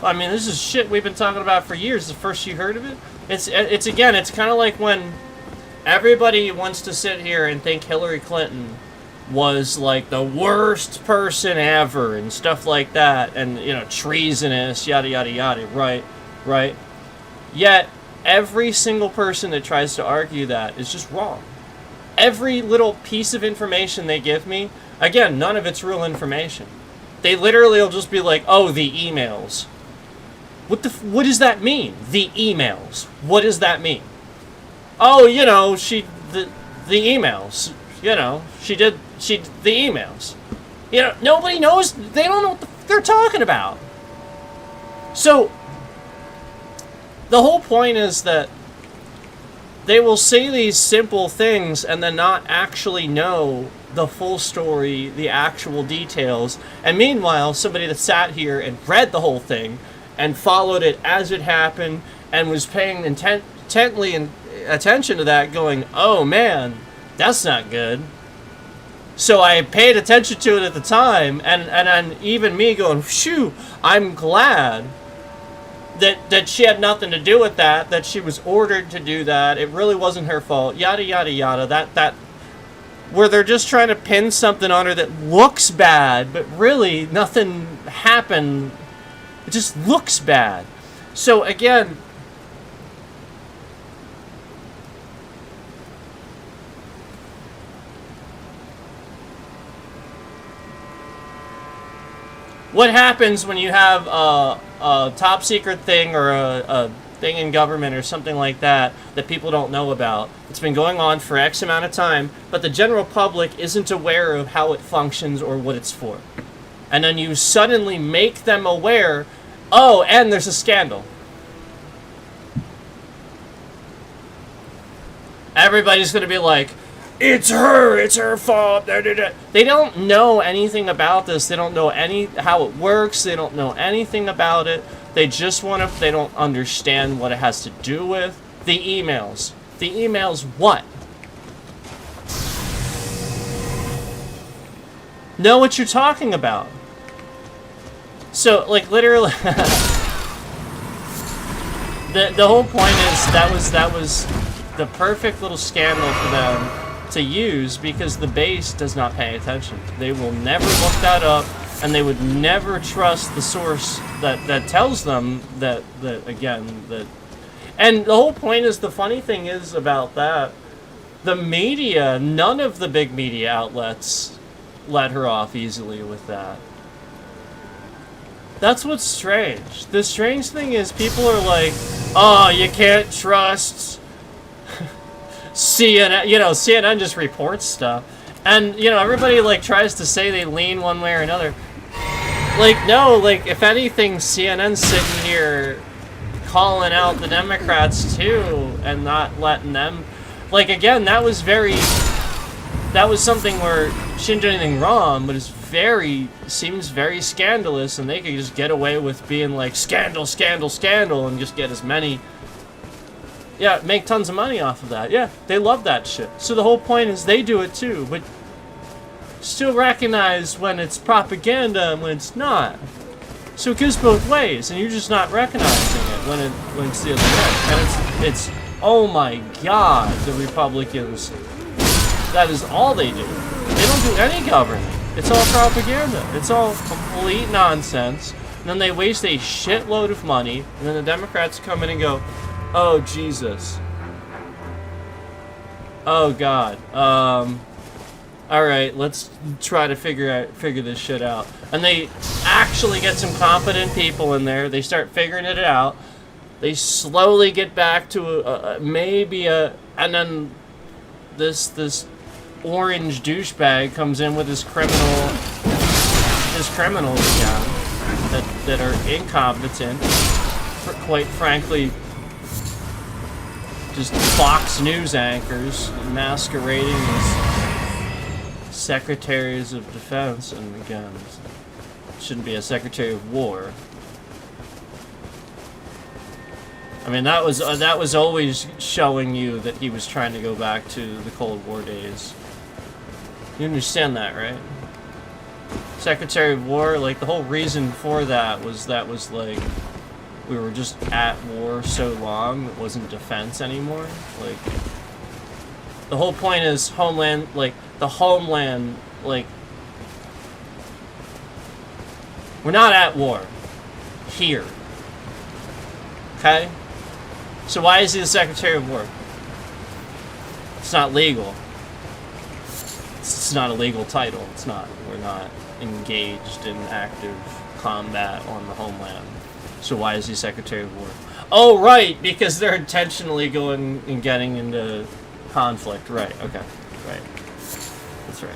I mean, this is shit we've been talking about for years. The first you heard of it? It's again, it's kind of like when everybody wants to sit here and think Hillary Clinton was like the worst person ever and stuff like that, and, you know, treasonous, yada yada yada, right? Yet every single person that tries to argue that is just wrong. Every little piece of information they give me, again, none of it's real information. They literally will just be like, oh, the emails. What does that mean? The emails. What does that mean? Oh, you know, the emails. You know, the emails. You know, nobody knows, they don't know what they're talking about. So, the whole point is that they will say these simple things and then not actually know the full story, the actual details. And meanwhile, somebody that sat here and read the whole thing and followed it as it happened and was paying intently attention to that, going, oh man, that's not good. So I paid attention to it at the time, and even me going, phew, I'm glad that she had nothing to do with that she was ordered to do that, it really wasn't her fault, yada yada yada, that where they're just trying to pin something on her that looks bad, but really nothing happened, it just looks bad. So again, what happens when you have a top secret thing or a thing in government or something like that people don't know about? It's been going on for X amount of time, but the general public isn't aware of how it functions or what it's for. And then you suddenly make them aware, oh, and there's a scandal. Everybody's going to be like, it's her fault. They don't know anything about this. They don't know how it works. They don't know anything about it. They just they don't understand what it has to do with. The emails. The emails what? Know what you're talking about. So, like, literally, the whole point is that was the perfect little scandal for them to use, because the base does not pay attention. They will never look that up, and they would never trust the source that tells them that and the whole point is, the funny thing is about that, the media, none of the big media outlets let her off easily with that. That's what's strange. The strange thing is, people are like, oh, you can't trust CNN, you know, CNN just reports stuff. And, you know, everybody, like, tries to say they lean one way or another. Like, no, like, if anything, CNN's sitting here calling out the Democrats, too, and not letting them... Like, again, that was very... that was something where she didn't do anything wrong, but seems very scandalous, and they could just get away with being like, scandal, scandal, scandal, and just get as many... Yeah, make tons of money off of that. Yeah, they love that shit. So the whole point is they do it too, but still recognize when it's propaganda and when it's not. So it goes both ways, and you're just not recognizing it when it's the other way. And it's oh my god, the Republicans, that is all they do. They don't do any governing. It's all propaganda. It's all complete nonsense. And then they waste a shitload of money, and then the Democrats come in and go, oh Jesus. Oh god. Alright, let's try to figure this shit out. And they actually get some competent people in there. They start figuring it out. They slowly get back to and then this orange douchebag comes in with his criminals again that are incompetent, quite frankly, just Fox News anchors masquerading as secretaries of defense, and again, shouldn't be a secretary of war. I mean, that was always showing you that he was trying to go back to the Cold War days. You understand that, right? Secretary of War, like, the whole reason for that was like, we were just at war so long, it wasn't defense anymore. Like, the whole point is homeland, like, we're not at war. Here. Okay? So why is he the Secretary of War? It's not legal. It's not a legal title. It's not. We're not engaged in active combat on the homeland. So why is he Secretary of War? Oh, right, because they're intentionally going and getting into conflict. Right, okay. Right. That's right.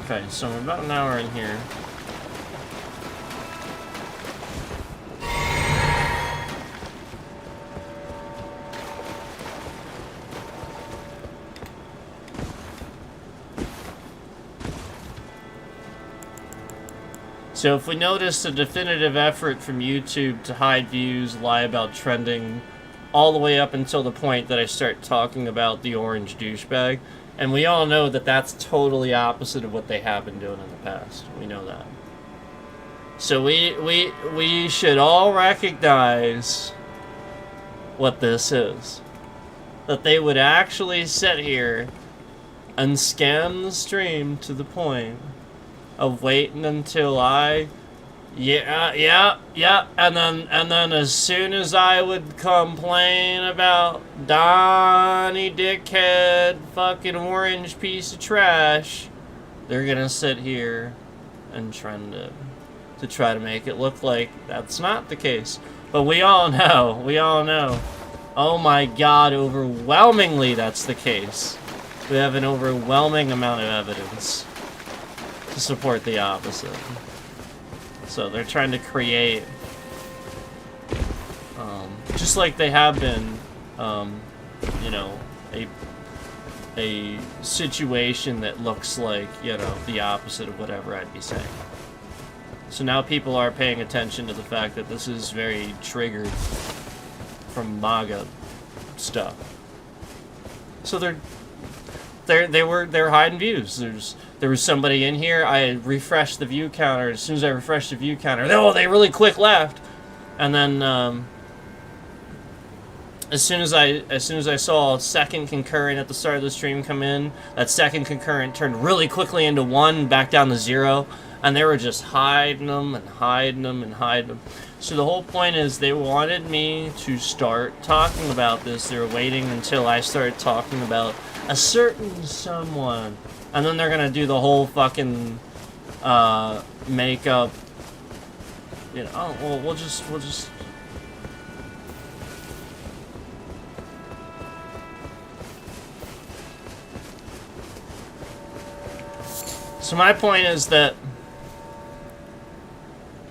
Okay, so we're about an hour in here. So if we notice a definitive effort from YouTube to hide views, lie about trending, all the way up until the point that I start talking about the orange douchebag, and we all know that that's totally opposite of what they have been doing in the past. We know that. So we should all recognize what this is. That they would actually sit here and scan the stream to the point of waiting until and then as soon as I would complain about Donnie dickhead fucking orange piece of trash, they're gonna sit here and trend it to try to make it look like that's not the case. But we all know, oh my god, overwhelmingly that's the case. We have an overwhelming amount of evidence to support the opposite. So they're trying to create, just like they have been, you know, a situation that looks like, you know, the opposite of whatever I'd be saying. So now people are paying attention to the fact that this is very triggered from MAGA stuff. So they're hiding views. There was somebody in here. I refreshed the view counter. As soon as I refreshed the view counter, they really quick left. And then as soon as I saw a second concurrent at the start of the stream come in, that second concurrent turned really quickly into 1, back down to 0, and they were just hiding them and hiding them and hiding them. So the whole point is they wanted me to start talking about this. They were waiting until I started talking about a certain someone, and then they're gonna do the whole fucking makeup. You know, oh well, we'll just. So my point is that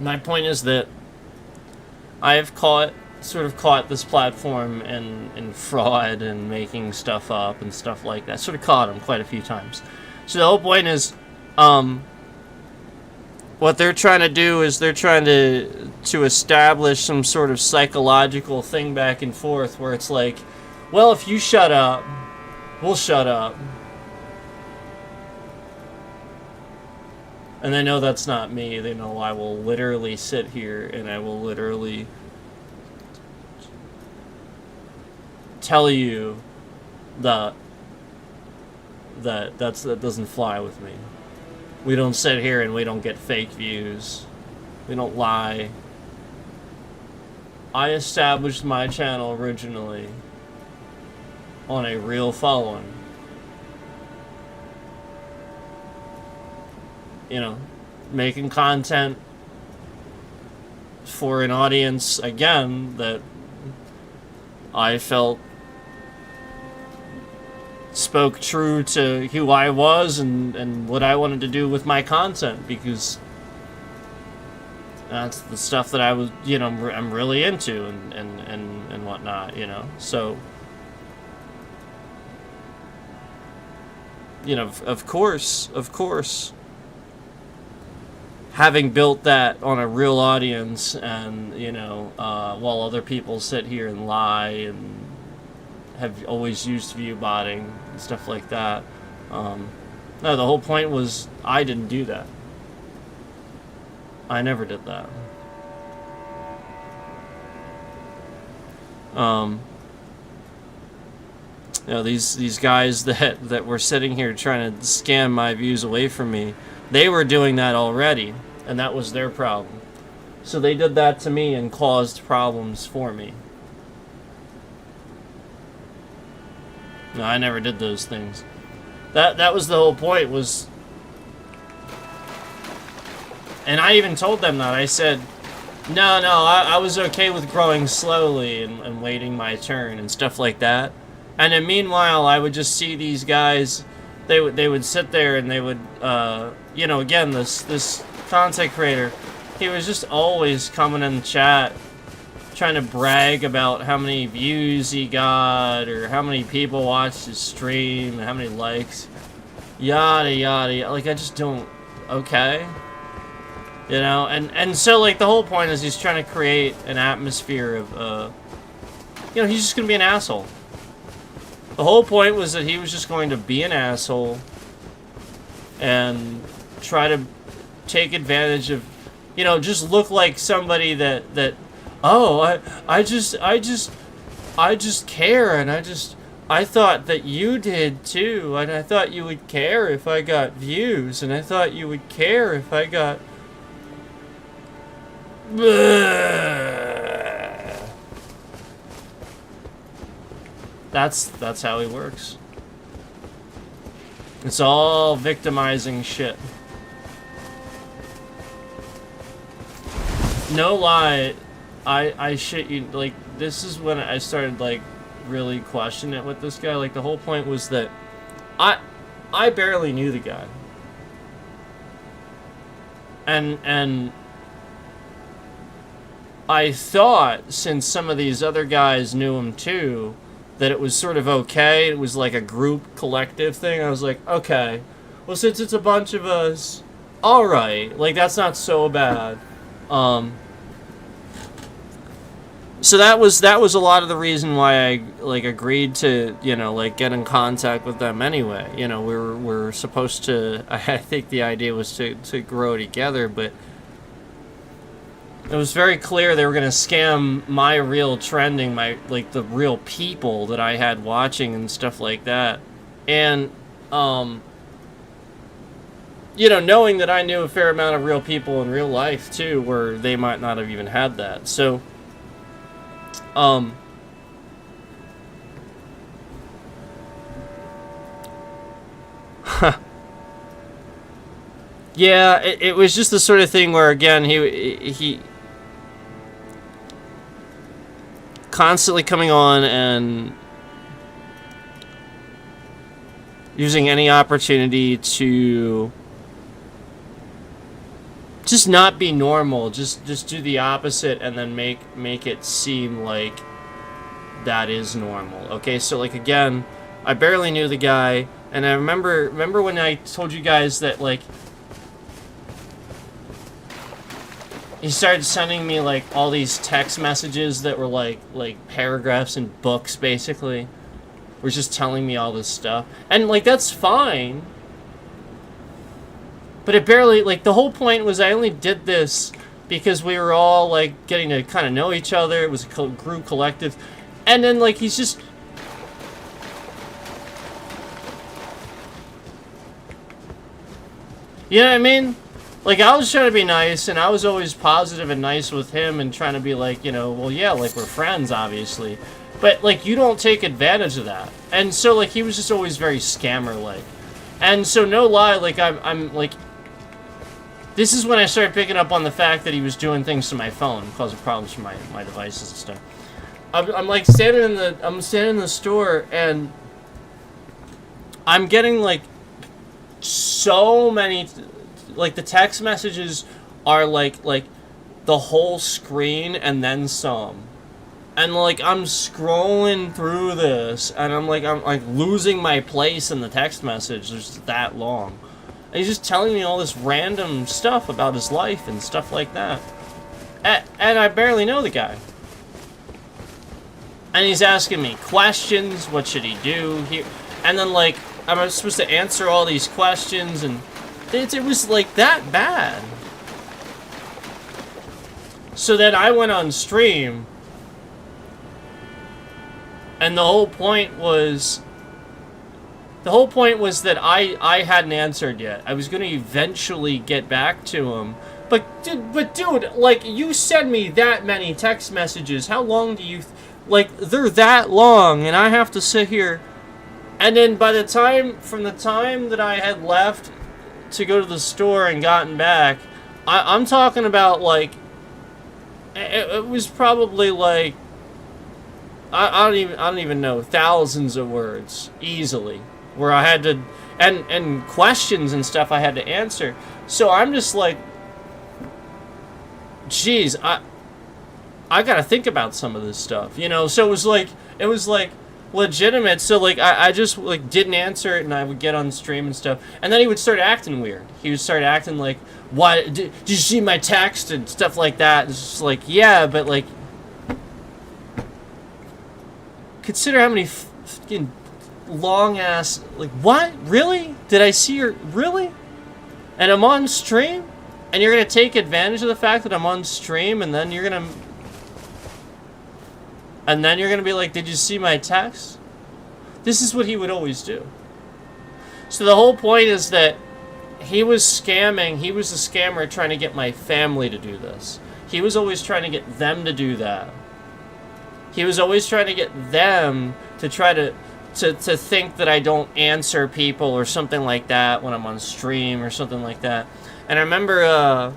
My point is that I have sort of caught this platform in fraud and making stuff up and stuff like that. Sort of caught them quite a few times. So the whole point is, what they're trying to do is they're trying to establish some sort of psychological thing back and forth where it's like, well, if you shut up, we'll shut up. And they know that's not me. They know I will literally sit here and I will literally tell you that doesn't fly with me. We don't sit here and we don't get fake views. We don't lie. I established my channel originally on a real following. You know, making content for an audience, again, that I felt spoke true to who I was and what I wanted to do with my content, because that's the stuff that I was, you know, I'm really into and whatnot, you know. So, you know, of course, having built that on a real audience, and, you know, while other people sit here and lie and have always used view botting and stuff like that, no, the whole point was I didn't do that. I never did that. You know, these guys that were sitting here trying to scam my views away from me, they were doing that already, and that was their problem. So they did that to me and caused problems for me. No, I never did those things. That was the whole point, was... And I even told them that. I said, no, I was okay with growing slowly and waiting my turn and stuff like that. And then meanwhile, I would just see these guys, they would sit there and they would, you know, again, this content creator, he was just always coming in the chat, trying to brag about how many views he got, or how many people watched his stream, and how many likes, yada, yada. Like, I just don't, okay. You know, and so, like, the whole point is he's trying to create an atmosphere of, you know, he's just going to be an asshole. The whole point was that he was just going to be an asshole and try to take advantage of, you know, just look like somebody that oh, I just care, and I thought that you did too, and I thought you would care if I got views, and I thought you would care if I got... That's how he works. It's all victimizing shit. No lie, I shit you, like, this is when I started, like, really questioning it with this guy. Like, the whole point was that I barely knew the guy. And I thought, since some of these other guys knew him too, that it was sort of okay. It was like a group collective thing. I was like, okay, well, since it's a bunch of us, alright, like, that's not so bad. So that was a lot of the reason why I, like, agreed to, you know, like, get in contact with them anyway. You know, we're supposed to, I think the idea was to grow together, but it was very clear they were going to scam my real trending, my, like, the real people that I had watching and stuff like that. And, you know, knowing that I knew a fair amount of real people in real life, too, where they might not have even had that. So, yeah, it was just the sort of thing where, again, he constantly coming on and using any opportunity to just not be normal. Just do the opposite, and then make it seem like that is normal. Okay, so like again, I barely knew the guy, and I remember when I told you guys that like he started sending me like all these text messages that were like paragraphs in books, basically. Were just telling me all this stuff, and like that's fine. But it barely, like, the whole point was I only did this because we were all, like, getting to kind of know each other. It was a group collective. And then, like, he's just... You know what I mean? Like, I was trying to be nice, and I was always positive and nice with him and trying to be like, you know, well, yeah, like, we're friends, obviously. But, like, you don't take advantage of that. And so, like, he was just always very scammer-like. And so, no lie, like, I'm like... This is when I started picking up on the fact that he was doing things to my phone, causing problems for my devices and stuff. I'm like standing in the store, and I'm getting like so many, like the text messages are like the whole screen and then some, and like I'm scrolling through this, and I'm like losing my place in the text message. There's that long. And he's just telling me all this random stuff about his life and stuff like that. And I barely know the guy. And he's asking me questions, what should he do here? And then, like, I'm supposed to answer all these questions, and it was, like, that bad. So then I went on stream, and the whole point was that I hadn't answered yet. I was going to eventually get back to him. But dude, like, you send me that many text messages. How long do you... Like, they're that long, and I have to sit here. And then from the time that I had left to go to the store and gotten back, I'm talking about, like... It was probably, like... I don't even know. Thousands of words. Easily. Where I had to, and questions and stuff I had to answer. So I'm just like, geez, I gotta think about some of this stuff, you know. So it was like legitimate. So like I just like didn't answer it, and I would get on stream and stuff, and then he would start acting weird. He would start acting like, "Why did you see my text?" and stuff like that. It's just like, yeah, but like, consider how many fucking long ass, like, what? Really? Did I see her? Really? And I'm on stream? And you're gonna take advantage of the fact that I'm on stream, and then you're gonna be like, did you see my text? This is what he would always do. So the whole point is that he was scamming. He was a scammer trying to get my family to do this. He was always trying to get them to do that. He was always trying to get them to try to think that I don't answer people or something like that when I'm on stream or something like that. And I remember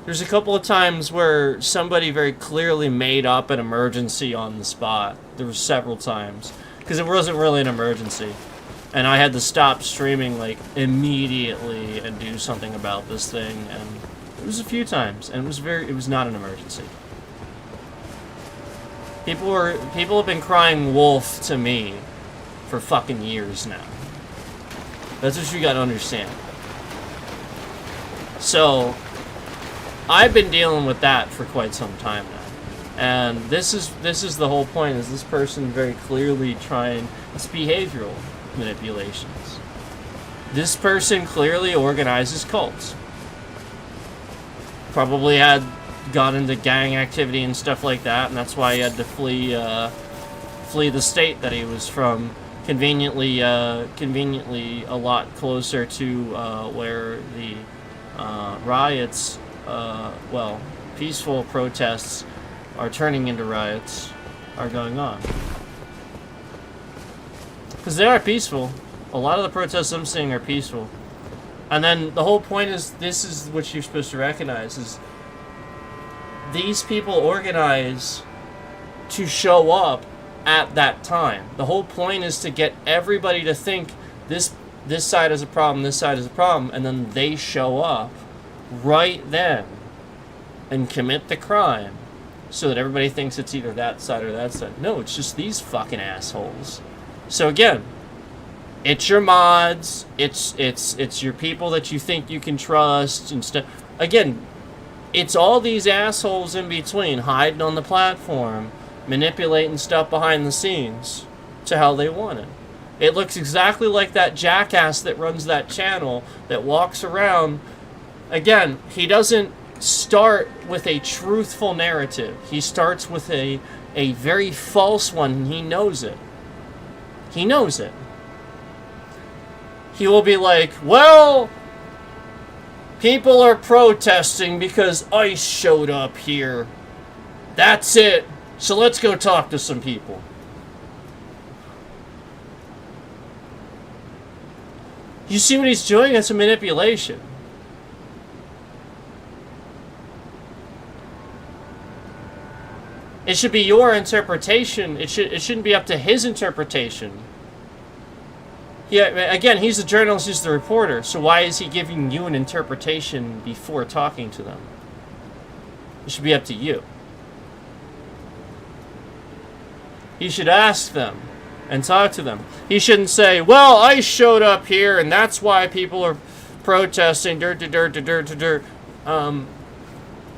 there's a couple of times where somebody very clearly made up an emergency on the spot. There were several times. Because it wasn't really an emergency. And I had to stop streaming, like, immediately and do something about this thing. And it was a few times. And it was not an emergency. People have been crying wolf to me for fucking years now. That's what you gotta understand. So, I've been dealing with that for quite some time now. And this is the whole point, is this person very clearly trying, it's behavioral manipulations. This person clearly organizes cults. Probably had got into gang activity and stuff like that, and that's why he had to flee the state that he was from, conveniently a lot closer to where the riots, well, peaceful protests are turning into riots, are going on. Because they are peaceful. A lot of the protests I'm seeing are peaceful. And then the whole point is, this is what you're supposed to recognize, is these people organize to show up at that time. The whole point is to get everybody to think this side is a problem, this side is a problem, and then they show up. right then and commit the crime so that everybody thinks it's either that side or that side. No, it's just these fucking assholes. So again, it's your mods, it's your people that you think you can trust and stuff. Again, it's all these assholes in between hiding on the platform, manipulating stuff behind the scenes to how they want it. It looks exactly like that jackass that runs that channel that walks around. Again, he doesn't start with a truthful narrative. He starts with a very false one, and he knows it. He knows it. He will be like, well, people are protesting because ICE showed up here. That's it. So let's go talk to some people. You see what he's doing? It's a manipulation. It should be your interpretation. It shouldn't be up to his interpretation. Yeah, again, he's the journalist, he's the reporter. So why is he giving you an interpretation before talking to them? It should be up to you. He should ask them and talk to them. He shouldn't say, well, I showed up here and that's why people are protesting.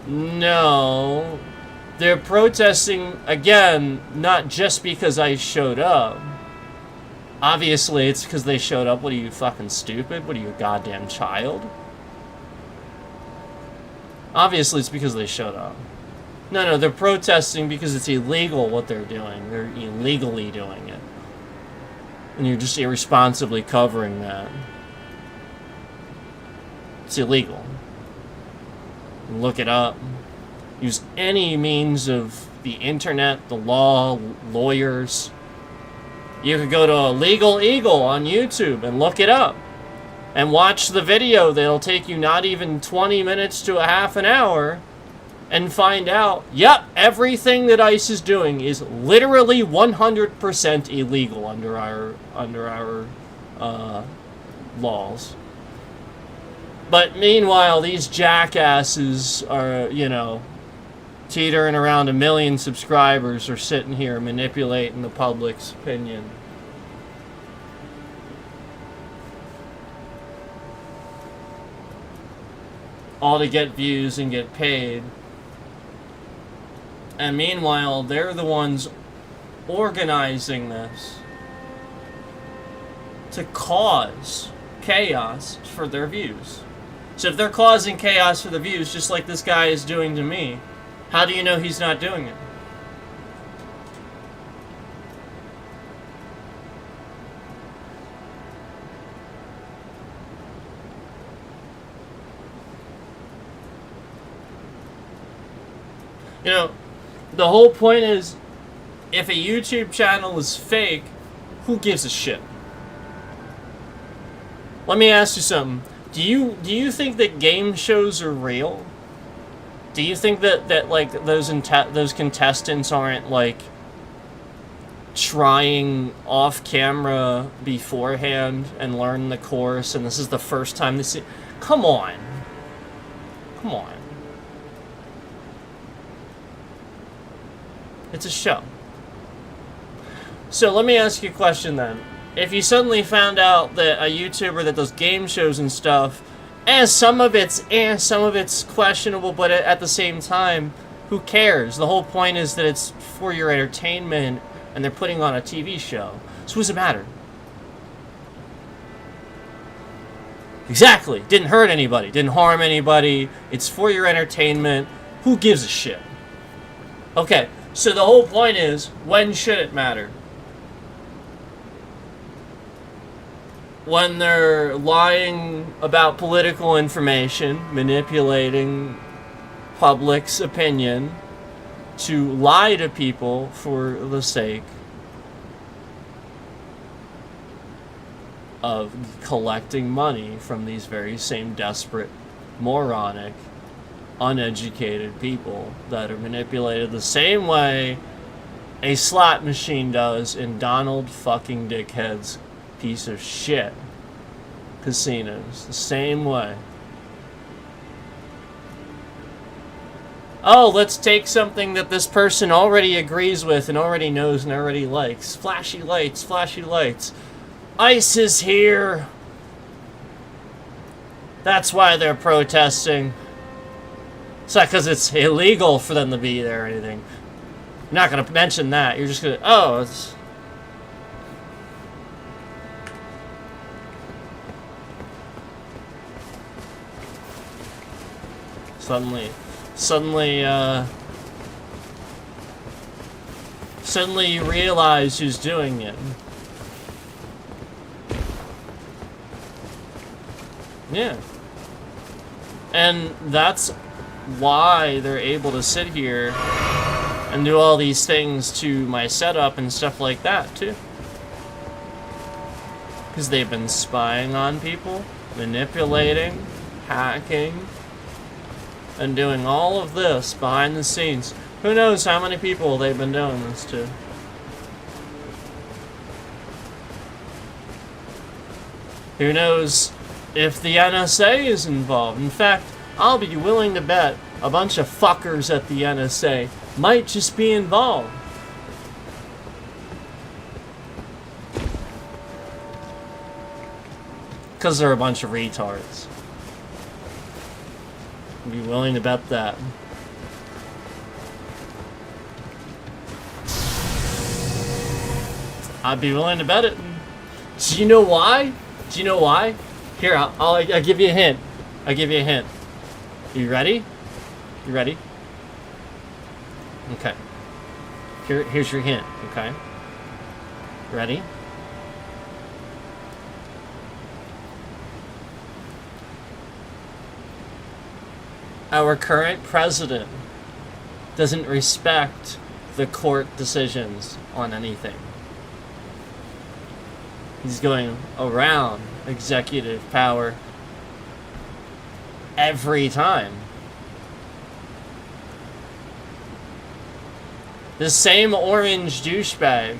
No. They're protesting, again, not just because I showed up. Obviously, it's because they showed up. What are you, fucking stupid? What are you, a goddamn child? Obviously, it's because they showed up. No, they're protesting because it's illegal what they're doing. They're illegally doing it. And you're just irresponsibly covering that. It's illegal. Look it up. Use any means of the internet, the law, lawyers. You could go to Legal Eagle on YouTube and look it up. And watch the video that'll take you not even 20 minutes to a half an hour. And find out, yep, everything that ICE is doing is literally 100% illegal under our laws. But meanwhile, these jackasses are, teetering around 1 million subscribers are sitting here manipulating the public's opinion. All to get views and get paid. And meanwhile, they're the ones organizing this to cause chaos for their views. So if they're causing chaos for the views, just like this guy is doing to me, how do you know he's not doing it? The whole point is, if a YouTube channel is fake, who gives a shit? Let me ask you something. Do you think that game shows are real? Do you think that like those contestants aren't like trying off camera beforehand and learn the course, and this is the first time they see? Come on. It's a show. So let me ask you a question then. If you suddenly found out that a YouTuber that does game shows and stuff, some of it's questionable, but at the same time, who cares? The whole point is that it's for your entertainment, and they're putting on a TV show. So what does it matter? Exactly. Didn't hurt anybody. Didn't harm anybody. It's for your entertainment. Who gives a shit? Okay. So the whole point is, when should it matter? When they're lying about political information, manipulating public's opinion to lie to people for the sake of collecting money from these very same desperate, moronic, uneducated people that are manipulated the same way a slot machine does in Donald fucking Dickhead's piece of shit casinos. The same way. oh, let's take something that this person already agrees with and already knows and already likes. Flashy lights, flashy lights. ICE is here. That's why they're protesting. It's not because it's illegal for them to be there or anything. You're not going to mention that. You're just going to, oh, it's... Suddenly you realize who's doing it. Yeah. And that's why they're able to sit here and do all these things to my setup and stuff like that, too. Because they've been spying on people, manipulating, hacking, and doing all of this behind the scenes. Who knows how many people they've been doing this to. Who knows if the NSA is involved. In fact, I'll be willing to bet a bunch of fuckers at the NSA might just be involved. Because they're a bunch of retards. I'd be willing to bet that. I'd be willing to bet it. Do you know why? Do you know why? Here, I'll give you a hint. I'll give you a hint. You ready? You ready? Okay. Here's your hint, okay? Ready? Our current president doesn't respect the court decisions on anything. He's going around executive power every time. The same orange douchebag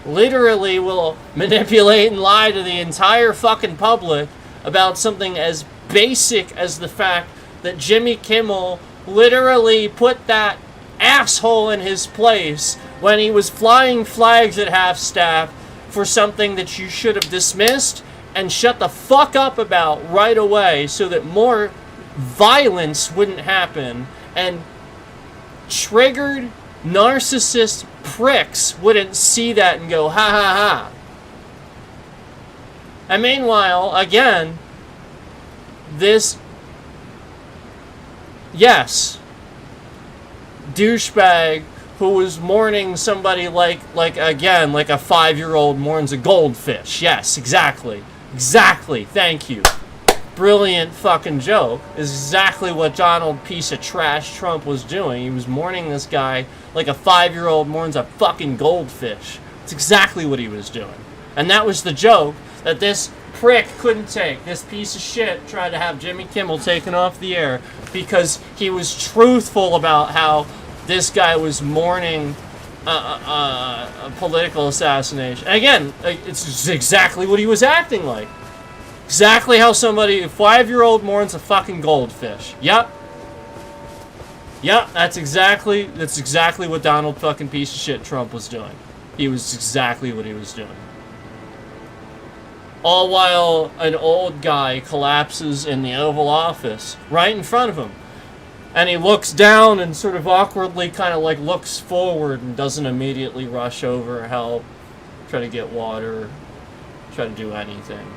literally will manipulate and lie to the entire fucking public about something as basic as the fact that Jimmy Kimmel literally put that asshole in his place when he was flying flags at half-staff for something that you should have dismissed and shut the fuck up about right away so that more violence wouldn't happen and triggered narcissist pricks wouldn't see that and go, ha ha ha. And meanwhile, again, this, yes, douchebag who was mourning somebody like again, like a 5-year-old mourns a goldfish. Yes, exactly. Exactly. Thank you. Brilliant fucking joke. Is exactly what Donald piece of trash Trump was doing. He was mourning this guy like a 5-year-old mourns a fucking goldfish. It's exactly what he was doing. And that was the joke that this prick couldn't take. This piece of shit tried to have Jimmy Kimmel taken off the air because he was truthful about how this guy was mourning a political assassination. And again, it's exactly what he was acting like. Exactly how somebody, a 5-year-old mourns a fucking goldfish. Yep. Yep, that's exactly what Donald fucking piece of shit Trump was doing. He was exactly what he was doing. All while an old guy collapses in the Oval Office right in front of him. And he looks down and sort of awkwardly kind of like looks forward and doesn't immediately rush over, help, try to get water, try to do anything.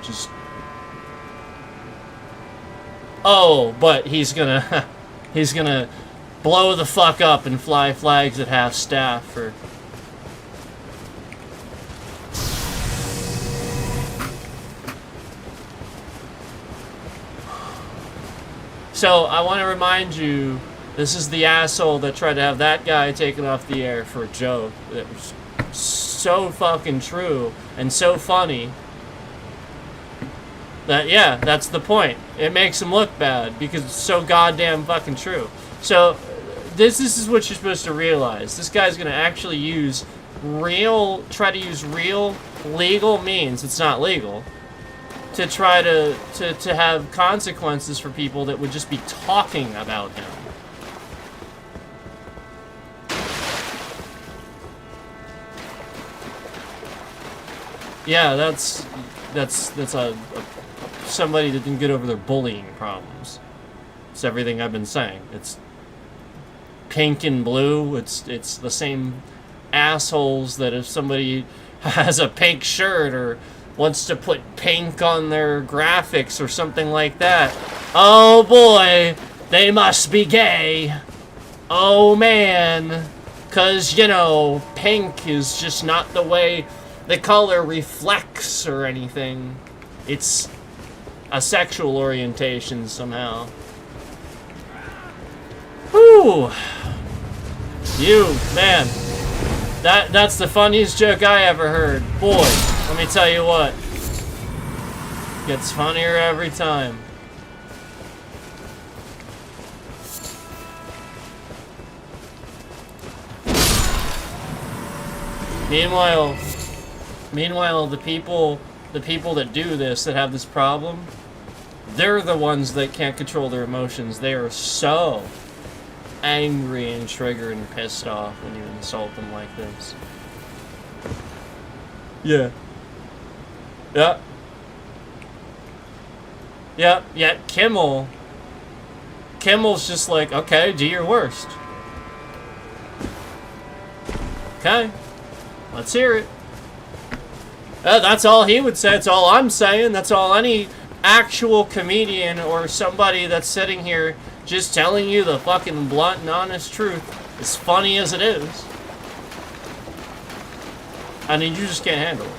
Just... oh, but he's gonna blow the fuck up and fly flags at half-staff for... So, I want to remind you, this is the asshole that tried to have that guy taken off the air for a joke. That was so fucking true and so funny that, yeah, that's the point. It makes him look bad because it's so goddamn fucking true. So, this is what you're supposed to realize. This guy's going to actually try to use real legal means. It's not legal. To try to have consequences for people that would just be talking about him. Yeah, that's somebody that didn't get over their bullying problems. It's everything I've been saying. It's pink and blue. It's the same assholes that if somebody has a pink shirt or wants to put pink on their graphics or something like that, oh boy, they must be gay. Oh man, 'cause you know, pink is just not the way the color reflects or anything. It's a sexual orientation somehow. Whew. You, man. That's the funniest joke I ever heard. Boy, let me tell you what. Gets funnier every time. Meanwhile, the people that do this, that have this problem, they're the ones that can't control their emotions. They are so angry and triggered and pissed off when you insult them like this. Yeah. Yeah. Yeah, Kimmel's just like, okay, do your worst. Okay. Let's hear it. That's all he would say. That's all I'm saying. That's all any actual comedian or somebody that's sitting here just telling you the fucking blunt and honest truth, as funny as it is. I mean, you just can't handle it.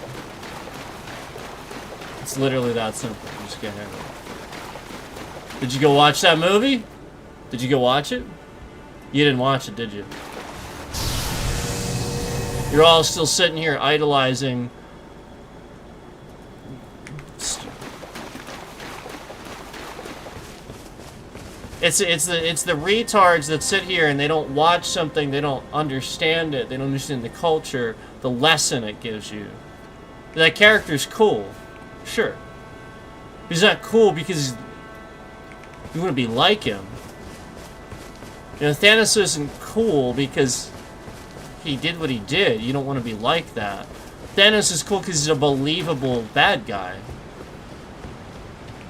It's literally that simple. You just can't handle it. Did you go watch that movie? Did you go watch it? You didn't watch it, did you? You're all still sitting here idolizing. It's the retards that sit here and they don't watch something, they don't understand it, they don't understand the culture, the lesson it gives you. That character's cool, sure. He's not cool because you want to be like him. You know, Thanos isn't cool because he did what he did. You don't want to be like that. Thanos is cool because he's a believable bad guy.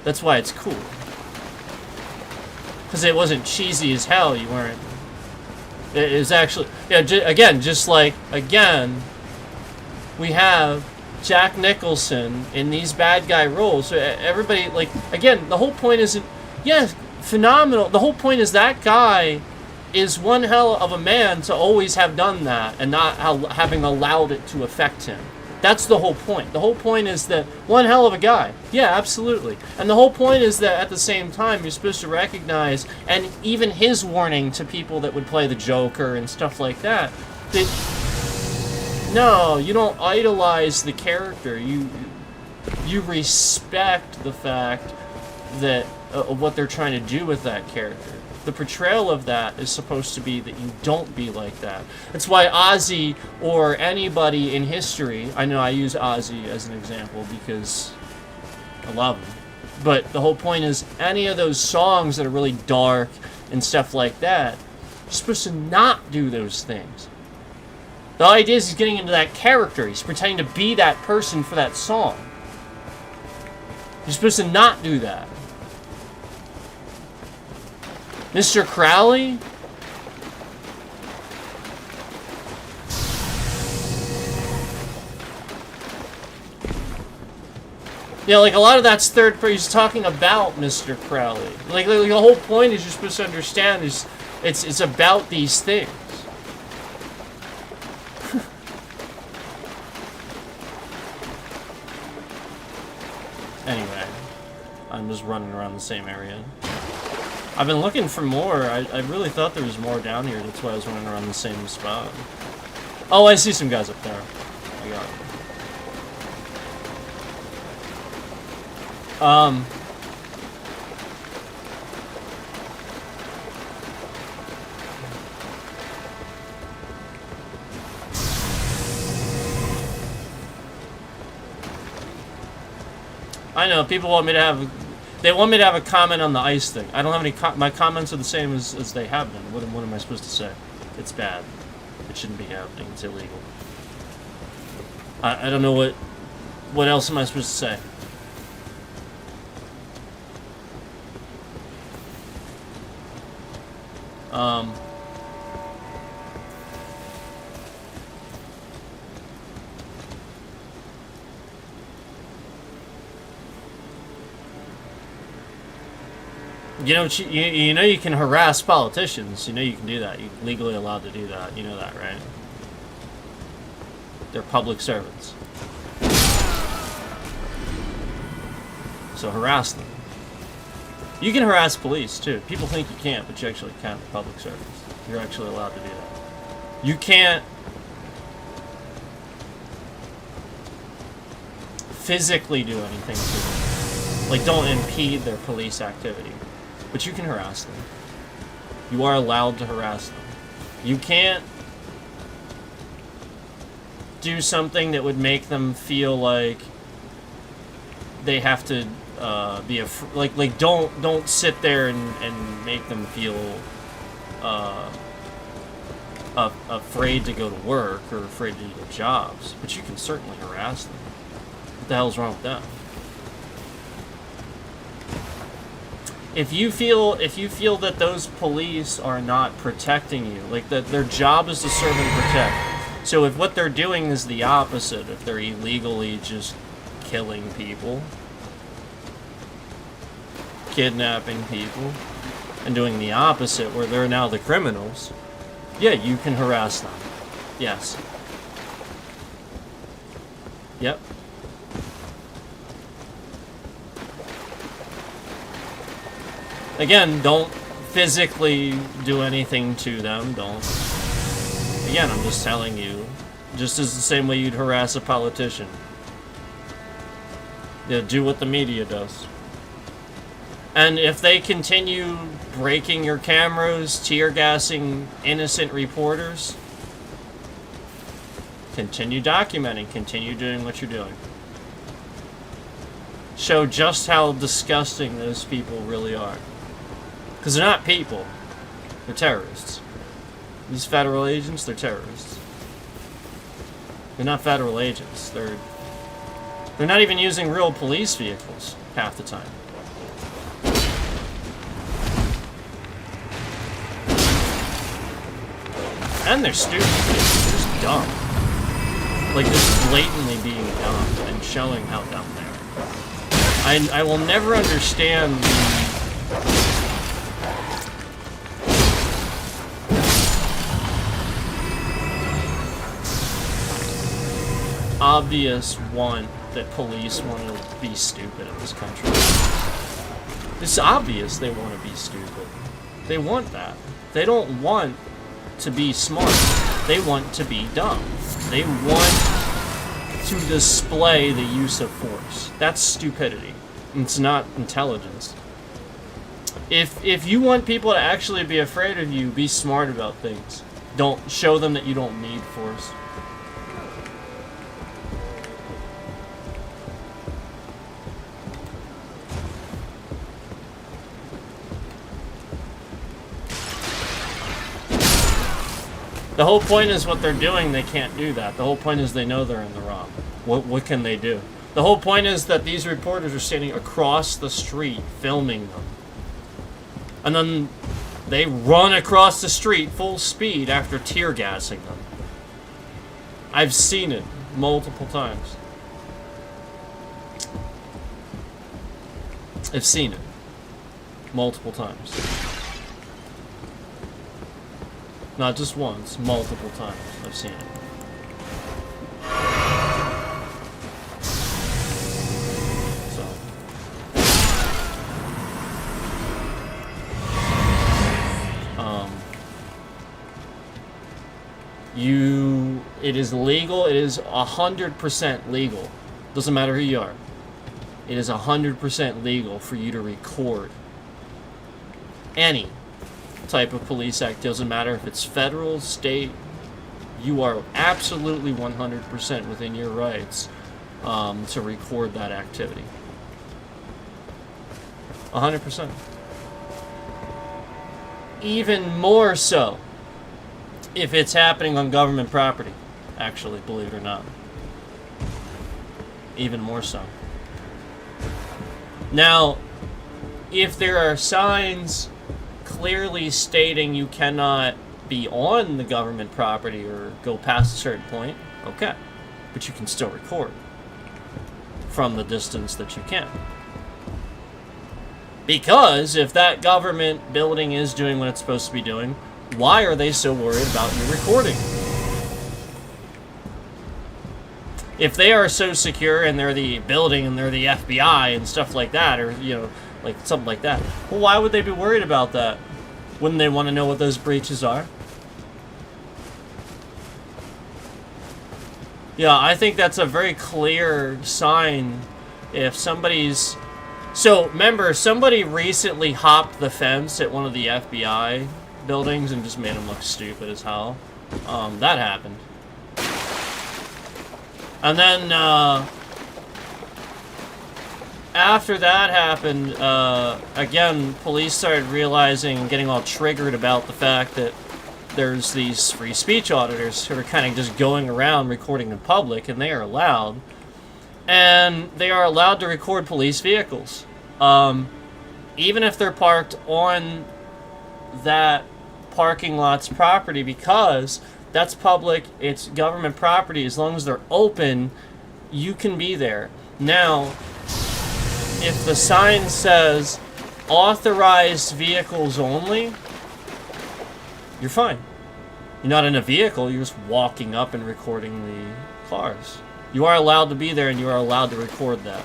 That's why it's cool. Because it wasn't cheesy as hell. You weren't. It is actually, yeah. Again, just like again, we have Jack Nicholson in these bad guy roles. So everybody, like, again, the whole point isn't, yeah, phenomenal. The whole point is that guy is one hell of a man to always have done that and not having allowed it to affect him. That's the whole point. The whole point is that one hell of a guy. Yeah, absolutely. And the whole point is that at the same time, you're supposed to recognize, and even his warning to people that would play the Joker and stuff like that, that no, you don't idolize the character. You respect the fact that what they're trying to do with that character. The portrayal of that is supposed to be that you don't be like that. That's why Ozzy or anybody in history, I know I use Ozzy as an example because I love him, but the whole point is any of those songs that are really dark and stuff like that, you're supposed to not do those things. The idea is he's getting into that character. He's pretending to be that person for that song. You're supposed to not do that. Mr. Crowley? Yeah, like a lot of that's third person. He's talking about Mr. Crowley. Like the whole point is you're supposed to understand is it's about these things. Anyway, I'm just running around the same area. I've been looking for more. I really thought there was more down here. That's why I was running around the same spot. Oh, I see some guys up there. I got them. I know, people want me to have... They want me to have a comment on the ice thing. I don't have any... my comments are the same as they have been. What am I supposed to say? It's bad. It shouldn't be happening. It's illegal. I don't know what... What else am I supposed to say? You know, you know you can harass politicians. You know you can do that. You're legally allowed to do that. You know that, right? They're public servants. So harass them. You can harass police, too. People think you can't, but you actually can with public servants. You're actually allowed to do that. You can't physically do anything to them. Like, don't impede their police activity. But you can harass them. You are allowed to harass them. You can't do something that would make them feel like they have to be like don't sit there and make them feel afraid to go to work or afraid to do their jobs. But you can certainly harass them. What the hell's wrong with that? If you feel that those police are not protecting you, like that their job is to serve and protect. So if what they're doing is the opposite, if they're illegally just killing people, kidnapping people, and doing the opposite where they're now the criminals, yeah, you can harass them. Yes. Yep. Again, don't physically do anything to them. Don't. Again, I'm just telling you. Just as the same way you'd harass a politician. Yeah, do what the media does. And if they continue breaking your cameras, tear gassing innocent reporters, continue documenting, continue doing what you're doing. Show just how disgusting those people really are. Because they're not people. They're terrorists. These federal agents, they're terrorists. They're not federal agents. They're not even using real police vehicles half the time. And they're stupid. They're just dumb. Like, just blatantly being dumb and showing how dumb they are. I will never understand the obvious want that police want to be stupid in this country. It's obvious they want to be stupid. They want that. They don't want to be smart. They want to be dumb. They want to display the use of force. That's stupidity. It's not intelligence. If you want people to actually be afraid of you, be smart about things. Don't show them that you don't need force. The whole point is what they're doing, they can't do that. The whole point is they know they're in the wrong. What can they do? The whole point is that these reporters are standing across the street filming them. And then they run across the street full speed after tear gassing them. I've seen it multiple times. I've seen it multiple times. Not just once, multiple times I've seen it. So. It is legal, it is 100% legal. Doesn't matter who you are. It is 100% legal for you to record any type of police act. Doesn't matter if it's federal, state. You are absolutely 100% within your rights to record that activity. 100%. Even more so if it's happening on government property, actually, believe it or not. even more so. Now, if there are signs clearly stating you cannot be on the government property or go past a certain point, okay. But you can still record from the distance that you can. Because if that government building is doing what it's supposed to be doing, why are they so worried about you recording? If they are so secure and they're the building and they're the FBI and stuff like that, or, you know, like something like that, well, why would they be worried about that? Wouldn't they want to know what those breaches are? Yeah, I think that's a very clear sign if somebody's... So, remember, somebody recently hopped the fence at one of the FBI buildings and just made him look stupid as hell. That happened. And then, after that happened, again, police started realizing and getting all triggered about the fact that there's these free speech auditors who are kind of just going around recording in public, and they are allowed. And they are allowed to record police vehicles. Even if they're parked on that parking lot's property, because that's public, it's government property. As long as they're open, you can be there. Now, if the sign says authorized vehicles only, you're fine. You're not in a vehicle, you're just walking up and recording the cars. You are allowed to be there and you are allowed to record that.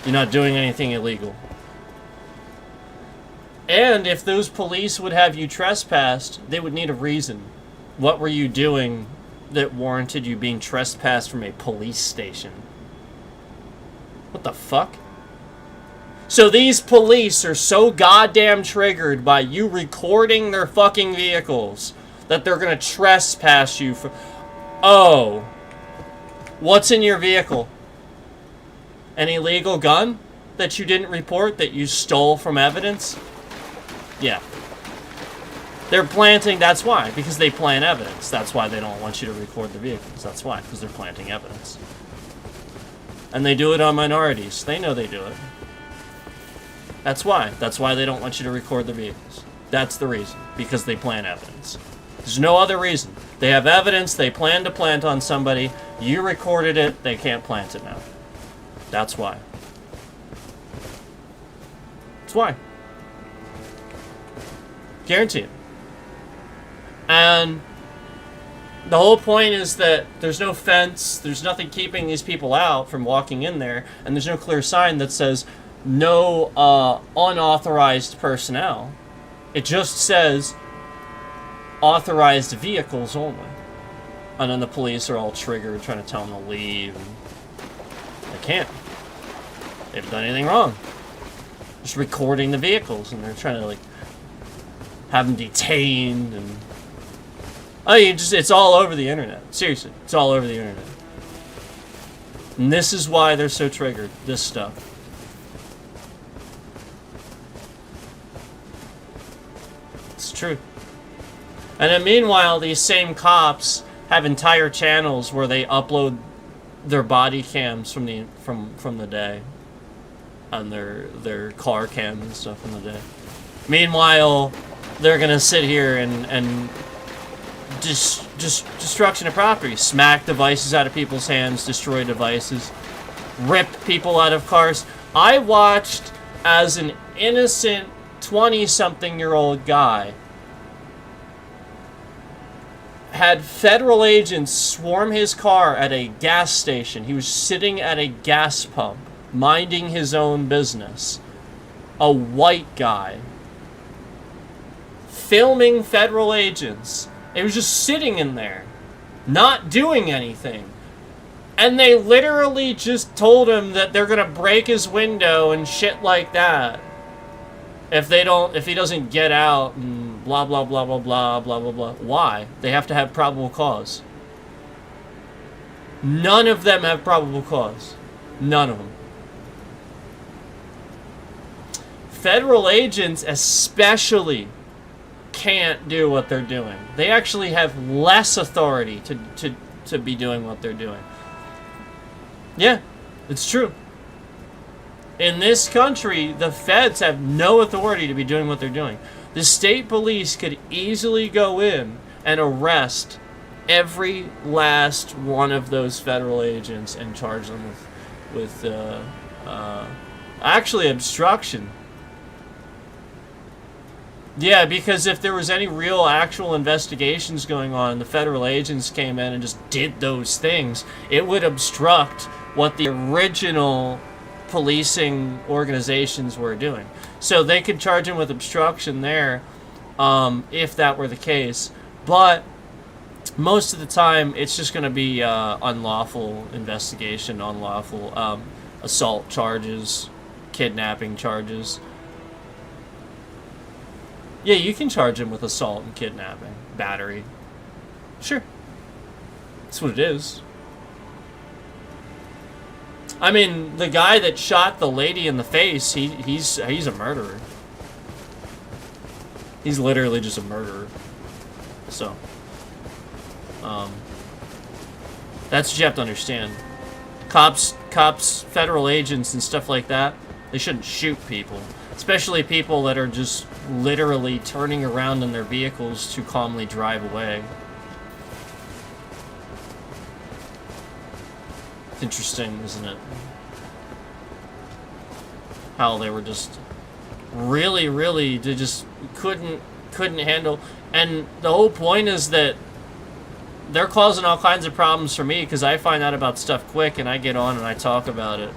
You're not doing anything illegal. And if those police would have you trespassed, they would need a reason. What were you doing that warranted you being trespassed from a police station? What the fuck? So these police are so goddamn triggered by you recording their fucking vehicles that they're gonna trespass you for... Oh. What's in your vehicle? An illegal gun that you didn't report, that you stole from evidence? Yeah. They're planting, that's why. Because they plant evidence. That's why they don't want you to record the vehicles. That's why, because they're planting evidence. And they do it on minorities. They know they do it. That's why. That's why they don't want you to record the vehicles. That's the reason. Because they plant evidence. There's no other reason. They have evidence they plan to plant on somebody. You recorded it. They can't plant it now. That's why. That's why. Guarantee it. And the whole point is that there's no fence, there's nothing keeping these people out from walking in there, and there's no clear sign that says no unauthorized personnel. It just says authorized vehicles only. And then the police are all triggered, trying to tell them to leave. And they can't. They haven't done anything wrong. Just recording the vehicles, and they're trying to, like, have them detained, and... I mean, it's all over the internet. Seriously, it's all over the internet. And this is why they're so triggered, this stuff. It's true. And then meanwhile, these same cops have entire channels where they upload their body cams from the day. And their car cams and stuff from the day. Meanwhile, they're gonna sit here and just destruction of property, smack devices out of people's hands, destroy devices, rip people out of cars. I watched as an innocent 20-something-year-old guy had federal agents swarm his car at a gas station. He was sitting at a gas pump, minding his own business. A white guy filming federal agents. He was just sitting in there, not doing anything. And they literally just told him that they're gonna break his window and shit like that if he doesn't get out and blah blah blah blah blah blah blah blah. Why? They have to have probable cause. None of them have probable cause. None of them. Federal agents especially can't do what they're doing. They actually have less authority to be doing what they're doing. Yeah, it's true. In this country, the feds have no authority to be doing what they're doing. The state police could easily go in and arrest every last one of those federal agents and charge them with actually obstruction. Yeah, because if there was any real actual investigations going on and the federal agents came in and just did those things, it would obstruct what the original policing organizations were doing. So they could charge him with obstruction there, if that were the case. But most of the time, it's just going to be unlawful investigation, unlawful assault charges, kidnapping charges. Yeah, you can charge him with assault and kidnapping, battery. Sure. That's what it is. I mean, the guy that shot the lady in the face, he's a murderer. He's literally just a murderer. So, that's what you have to understand. Cops, federal agents and stuff like that, they shouldn't shoot people. Especially people that are just literally turning around in their vehicles to calmly drive away. It's interesting, isn't it? How they were just really, they just couldn't handle. And the whole point is that they're causing all kinds of problems for me because I find out about stuff quick and I get on and I talk about it.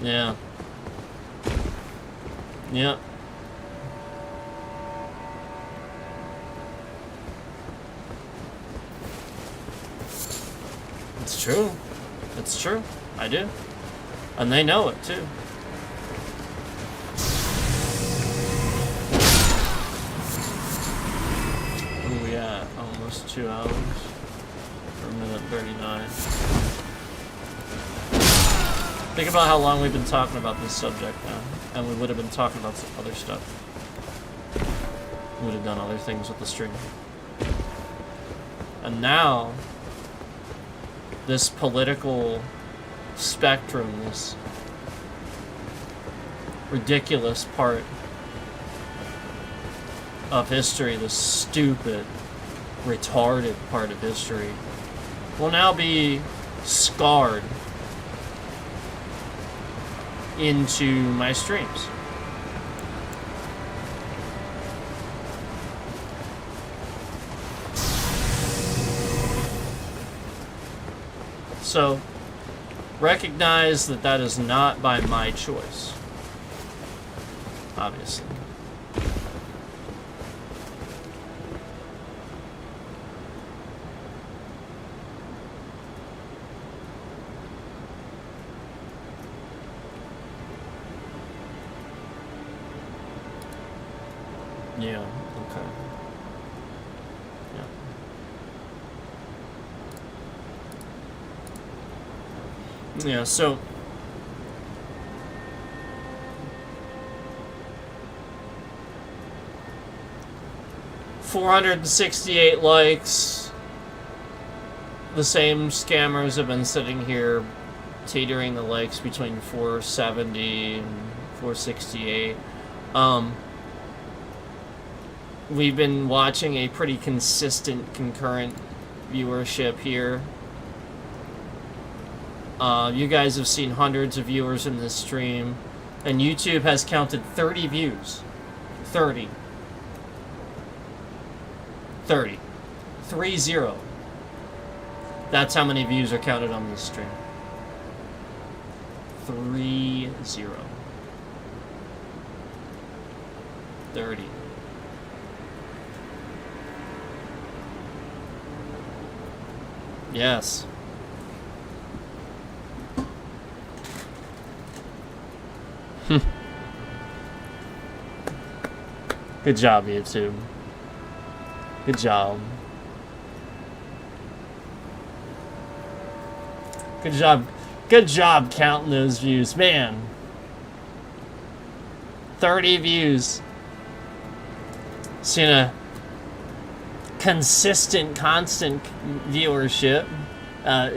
Yeah. Yeah. It's true. It's true. I do. And they know it, too. Oh, yeah. Almost 2 hours. For a minute 39. Think about how long we've been talking about this subject now. And we would have been talking about some other stuff. We would have done other things with the stream. And now, this political spectrum, this ridiculous part of history, this stupid, retarded part of history, will now be scarred into my streams. So, recognize that that is not by my choice. Obviously. Yeah, okay. Yeah, so 468 likes. The same scammers have been sitting here teetering the likes between 470 and 468. We've been watching a pretty consistent concurrent viewership here. You guys have seen hundreds of viewers in this stream, and YouTube has counted 30 views. 30. 30. 3-0. That's how many views are counted on this stream. 3-0. 30. Yes. Good job, YouTube. Good job. Good job. Good job counting those views, man. 30 views. Seen a consistent, constant viewership. Uh,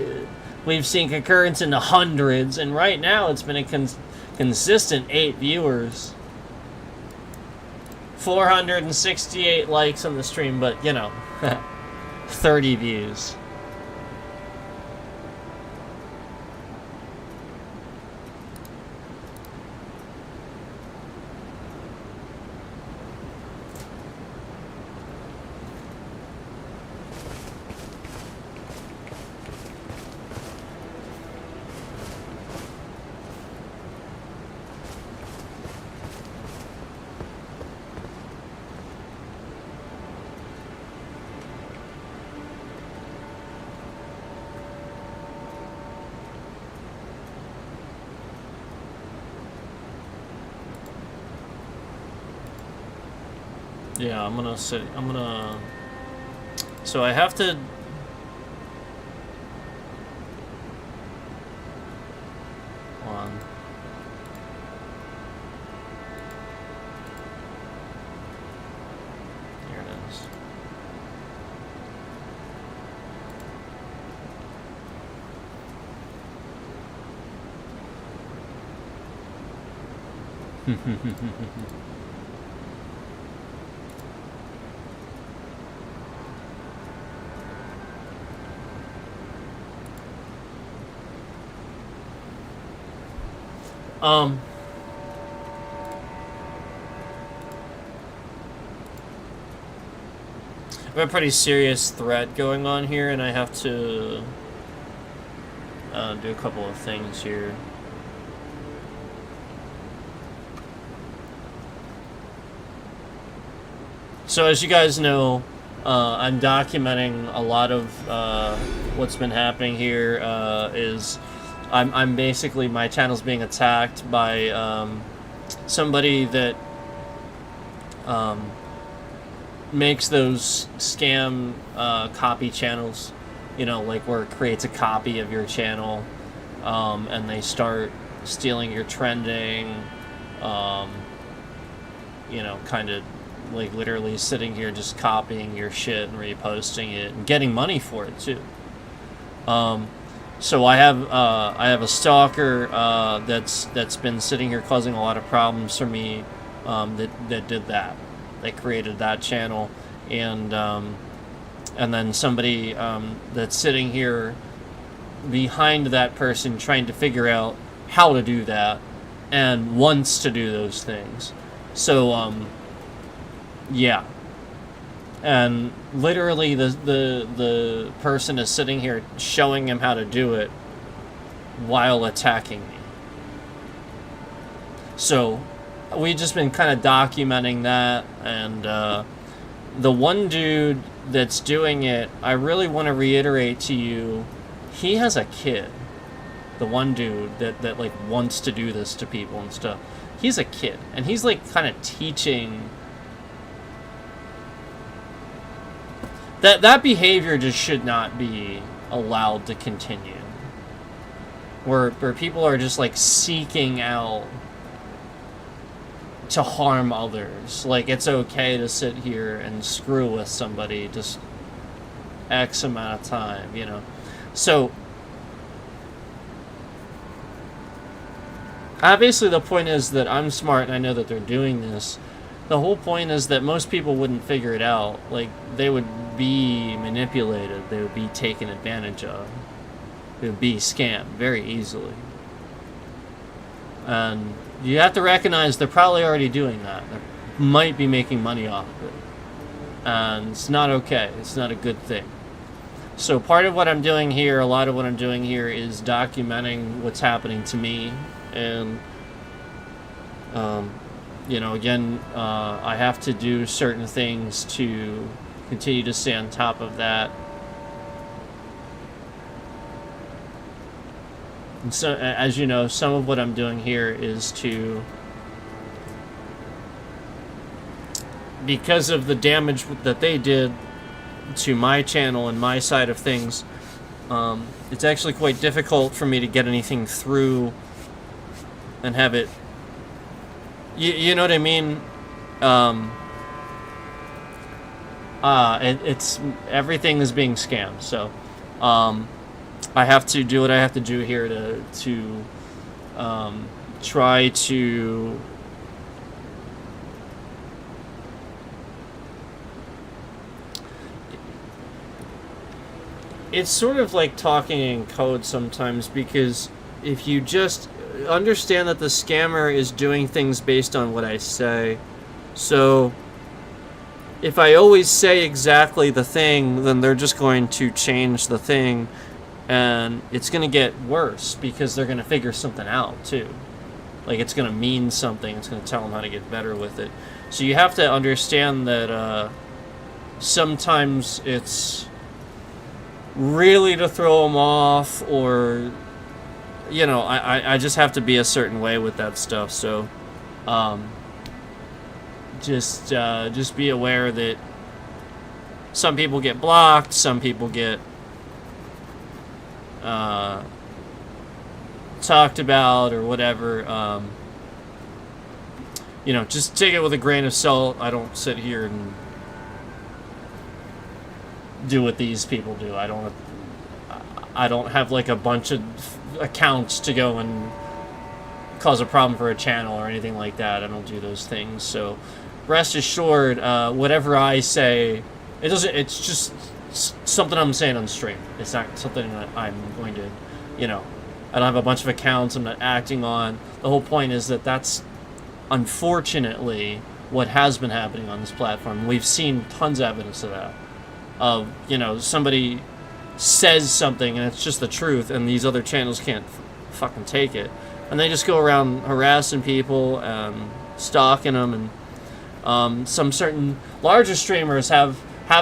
we've seen concurrence in the hundreds, and right now it's been a consistent 8 viewers. 468 likes on the stream, but, you know, 30 views. Yeah, I'm gonna so I have to, hold on. Here it is. I have a pretty serious threat going on here, and I have to do a couple of things here. So as you guys know, I'm documenting a lot of what's been happening here. I'm basically, my channel's being attacked by somebody that makes those scam copy channels, you know, like where it creates a copy of your channel, and they start stealing your trending, you know, kind of like literally sitting here just copying your shit and reposting it and getting money for it too. So I have a stalker that's been sitting here causing a lot of problems for me, that did that. They created that channel, and then somebody that's sitting here behind that person trying to figure out how to do that and wants to do those things. So yeah. And literally the person is sitting here showing him how to do it while attacking me. So we've just been kind of documenting that, and the one dude that's doing it, I really want to reiterate to you, he has a kid. The one dude that like wants to do this to people and stuff, he's a kid, and he's like kind of teaching. That behavior just should not be allowed to continue. Where people are just like seeking out to harm others. Like, it's okay to sit here and screw with somebody just X amount of time, you know. So obviously the point is that I'm smart and I know that they're doing this. The whole point is that most people wouldn't figure it out. Like, they would be manipulated. They would be taken advantage of. They would be scammed very easily. And you have to recognize they're probably already doing that. They might be making money off of it. And it's not okay. It's not a good thing. So part of what I'm doing here, a lot of what I'm doing here, is documenting what's happening to me. And you know, again, I have to do certain things to continue to stay on top of that. And so, as you know, some of what I'm doing here is to, because of the damage that they did to my channel and my side of things, it's actually quite difficult for me to get anything through and have it, you know what I mean? It's everything is being scammed. So I have to do what I have to do here to try to it's sort of like talking in code sometimes, because if you just understand that the scammer is doing things based on what I say, so if I always say exactly the thing, then they're just going to change the thing, and it's going to get worse because they're going to figure something out too. Like, it's going to mean something. It's going to tell them how to get better with it. So you have to understand that sometimes it's really to throw them off, or, you know, I just have to be a certain way with that stuff. So just be aware that some people get blocked, some people get talked about or whatever. You know, just take it with a grain of salt. I don't sit here and do what these people do. I don't have like a bunch of accounts to go and cause a problem for a channel or anything like that. I don't do those things. So rest assured, whatever I say, it's just something I'm saying on stream. It's not something that I'm going to, you know, I don't have a bunch of accounts I'm not acting on. The whole point is that that's unfortunately what has been happening on this platform. We've seen tons of evidence of that. Of, you know, somebody says something and it's just the truth, and these other channels can't fucking take it, and they just go around harassing people and stalking them. And some certain larger streamers have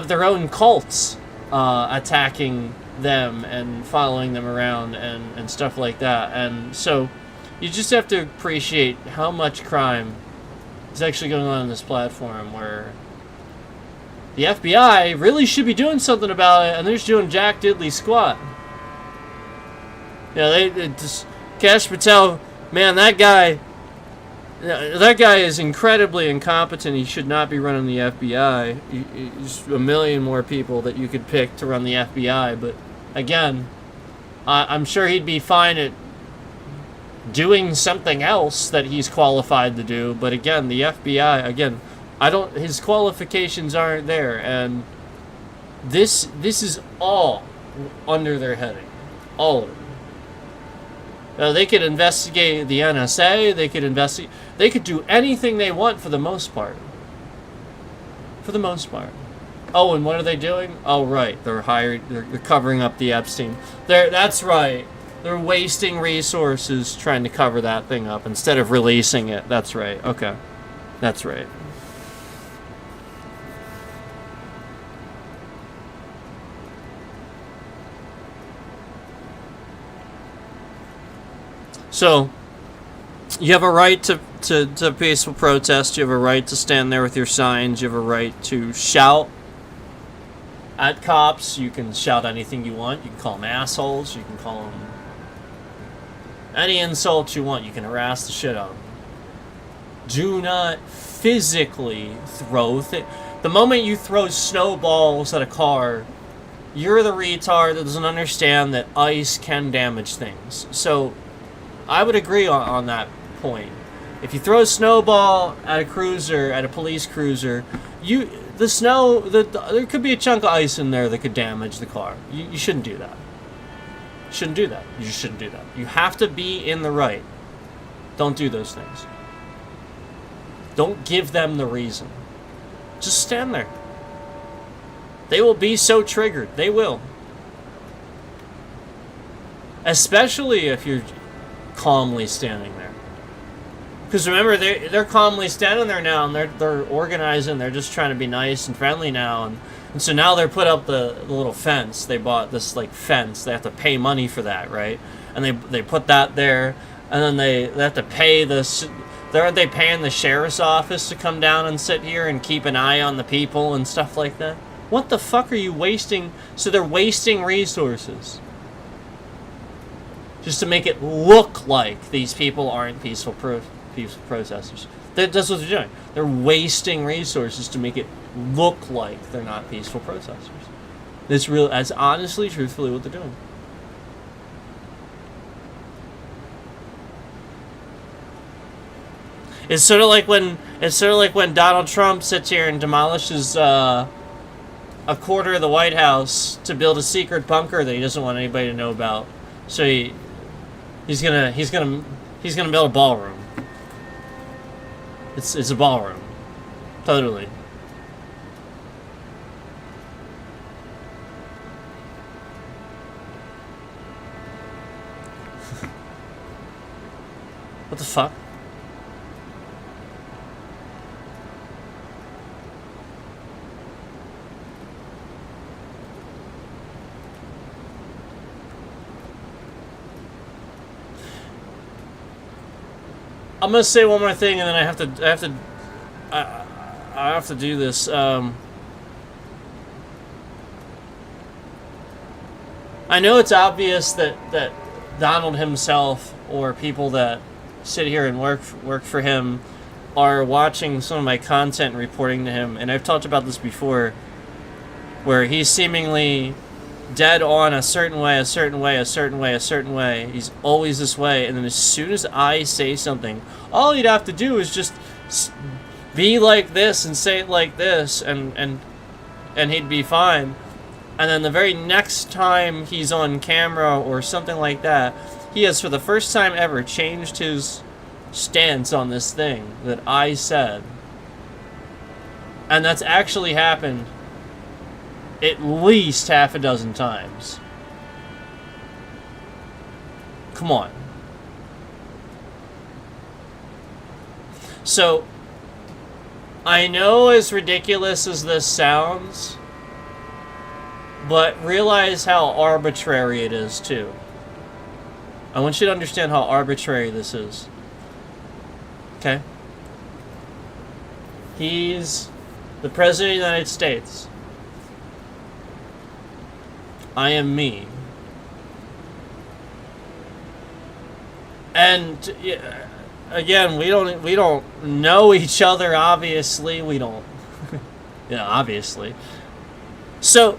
their own cults attacking them and following them around and stuff like that. And so you just have to appreciate how much crime is actually going on this platform, where the FBI really should be doing something about it, and they're just doing jack diddly squat. Yeah, they just, Cash Patel, man, that guy is incredibly incompetent. He should not be running the FBI. There's a million more people that you could pick to run the FBI, but again, I'm sure he'd be fine at doing something else that he's qualified to do. But again, the FBI, again, his qualifications aren't there, and this is all under their heading. All of it. They could investigate the NSA, they could do anything they want for the most part. For the most part. Oh, and what are they doing? Oh, right, they're covering up the Epstein. That's right. They're wasting resources trying to cover that thing up instead of releasing it. That's right. Okay. That's right. So, you have a right to peaceful protest. You have a right to stand there with your signs. You have a right to shout at cops. You can shout anything you want. You can call them assholes. You can call them any insult you want. You can harass the shit out of them. Do not physically throw things. The moment you throw snowballs at a car, you're the retard that doesn't understand that ice can damage things. So, I would agree on that point. If you throw a snowball at a cruiser, at a police cruiser, there could be a chunk of ice in there that could damage the car. You shouldn't do that. You shouldn't do that. You just shouldn't do that. You have to be in the right. Don't do those things. Don't give them the reason. Just stand there. They will be so triggered. They will. Especially if you're calmly standing there. Because remember, they're calmly standing there now, and they're organizing. They're just trying to be nice and friendly now, and so now they're put up the little fence. They bought this like fence. They have to pay money for that, right? And they put that there, and then they have to pay this. Aren't they paying the sheriff's office to come down and sit here and keep an eye on the people and stuff like that? What the fuck are you wasting? So they're wasting resources just to make it look like these people aren't peaceful protesters. That's what they're doing. They're wasting resources to make it look like they're not peaceful protesters. That's honestly, truthfully what they're doing. It's sort of like when Donald Trump sits here and demolishes a quarter of the White House to build a secret bunker that he doesn't want anybody to know about. So he's gonna build a ballroom. It's a ballroom, totally. What the fuck? I'm gonna say one more thing, and then I have to do this. I know it's obvious that Donald himself or people that sit here and work for him are watching some of my content and reporting to him, and I've talked about this before, where he's seemingly dead on a certain way, a certain way, a certain way, a certain way. He's always this way, and then as soon as I say something, all he'd have to do is just be like this and say it like this, and he'd be fine. And then the very next time he's on camera or something like that, he has, for the first time ever, changed his stance on this thing that I said. And that's actually happened at least half a dozen times. Come on. So, I know as ridiculous as this sounds, but realize how arbitrary it is, too. I want you to understand how arbitrary this is. Okay? He's the President of the United States. I am me. And again, we don't know each other, obviously. We don't obviously. So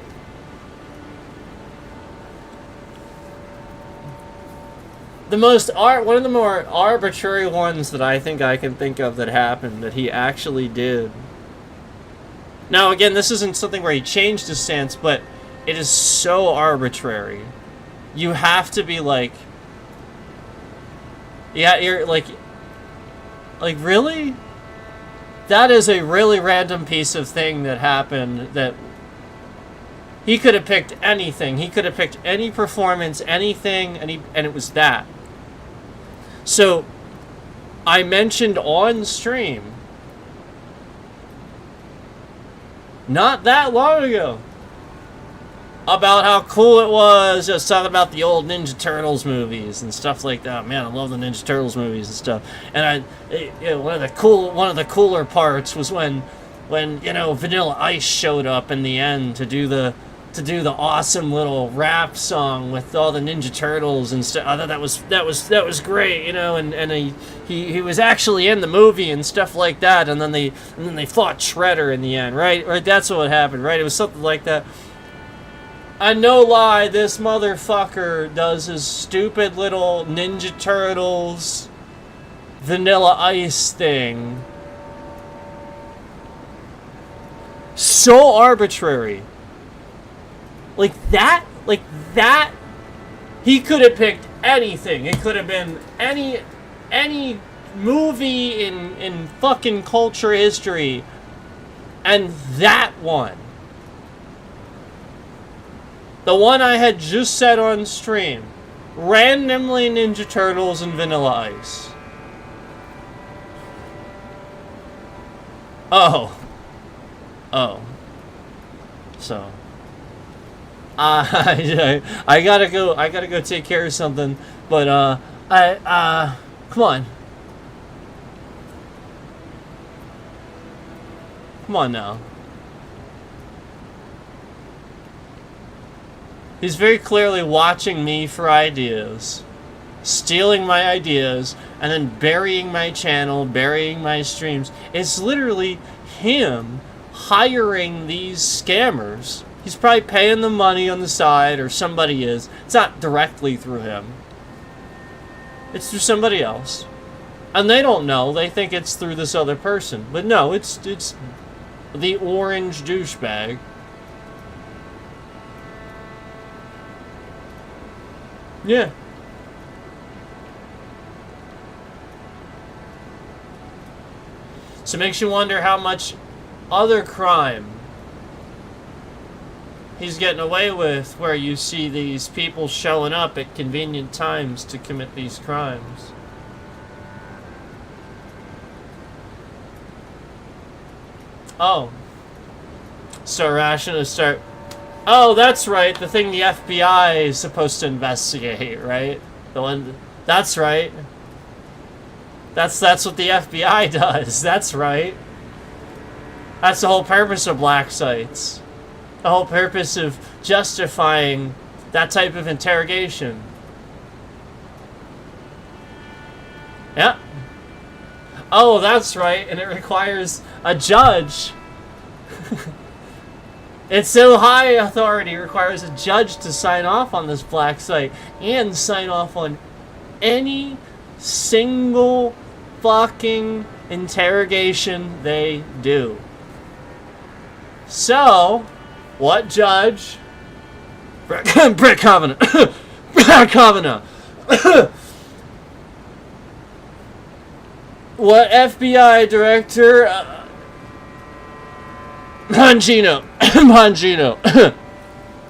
one of the more arbitrary ones that I can think of that happened, that he actually did. Now again, this isn't something where he changed his stance, but it is so arbitrary. You have to be like, yeah, you're like really? That is a really random piece of thing that happened. That he could have picked anything. He could have picked any performance, anything, and it was that. So, I mentioned on stream, not that long ago, about how cool it was. I was talking about the old Ninja Turtles movies and stuff like that. Man, I love the Ninja Turtles movies and stuff. And one of the cooler parts was when Vanilla Ice showed up in the end to do the awesome little rap song with all the Ninja Turtles and stuff. I thought that was great, and he was actually in the movie and stuff like that. And then they fought Shredder in the end, right? Right, that's what happened, right? It was something like that. And no lie, this motherfucker does his stupid little Ninja Turtles Vanilla Ice thing. So arbitrary. Like that, he could have picked anything. It could have been any movie in fucking culture history. And that one. The one I had just said on stream. Randomly Ninja Turtles and Vanilla Ice. Oh. So. I gotta go take care of something. But, come on. Come on now. He's very clearly watching me for ideas, stealing my ideas, and then burying my channel, burying my streams. It's literally him hiring these scammers. He's probably paying them money on the side, or somebody is. It's not directly through him. It's through somebody else. And they don't know. They think it's through this other person. But no, it's the orange douchebag. Yeah. So it makes you wonder how much other crime he's getting away with, where you see these people showing up at convenient times to commit these crimes. Oh. So Rational start... Oh, that's right, the thing the FBI is supposed to investigate, right? The one... That's right. That's what the FBI does. That's right. That's the whole purpose of black sites. The whole purpose of justifying that type of interrogation. Yeah. Oh, that's right, and it requires a judge. It's so high authority, it requires a judge to sign off on this black site and sign off on any single fucking interrogation they do. So, what judge? Brett Kavanaugh. Brett Kavanaugh. What FBI director? Bongino. Bongino.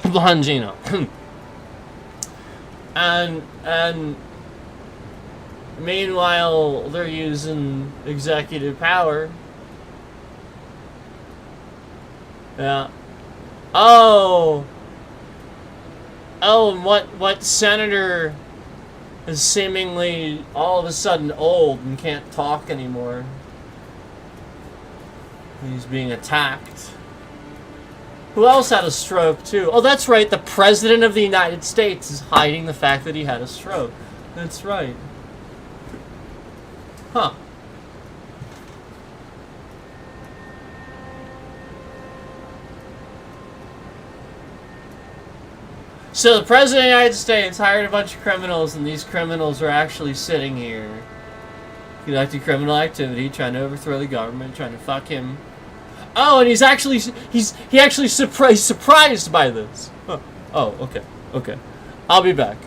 Bongino. And meanwhile, they're using executive power. Yeah. Oh, and what senator is seemingly all of a sudden old and can't talk anymore? He's being attacked. Who else had a stroke too? Oh, that's right, the President of the United States is hiding the fact that he had a stroke. That's right. Huh. So the President of the United States hired a bunch of criminals, and these criminals are actually sitting here conducting criminal activity, trying to overthrow the government, trying to fuck him. Oh, and he actually surprised by this. Huh. Oh, okay. I'll be back.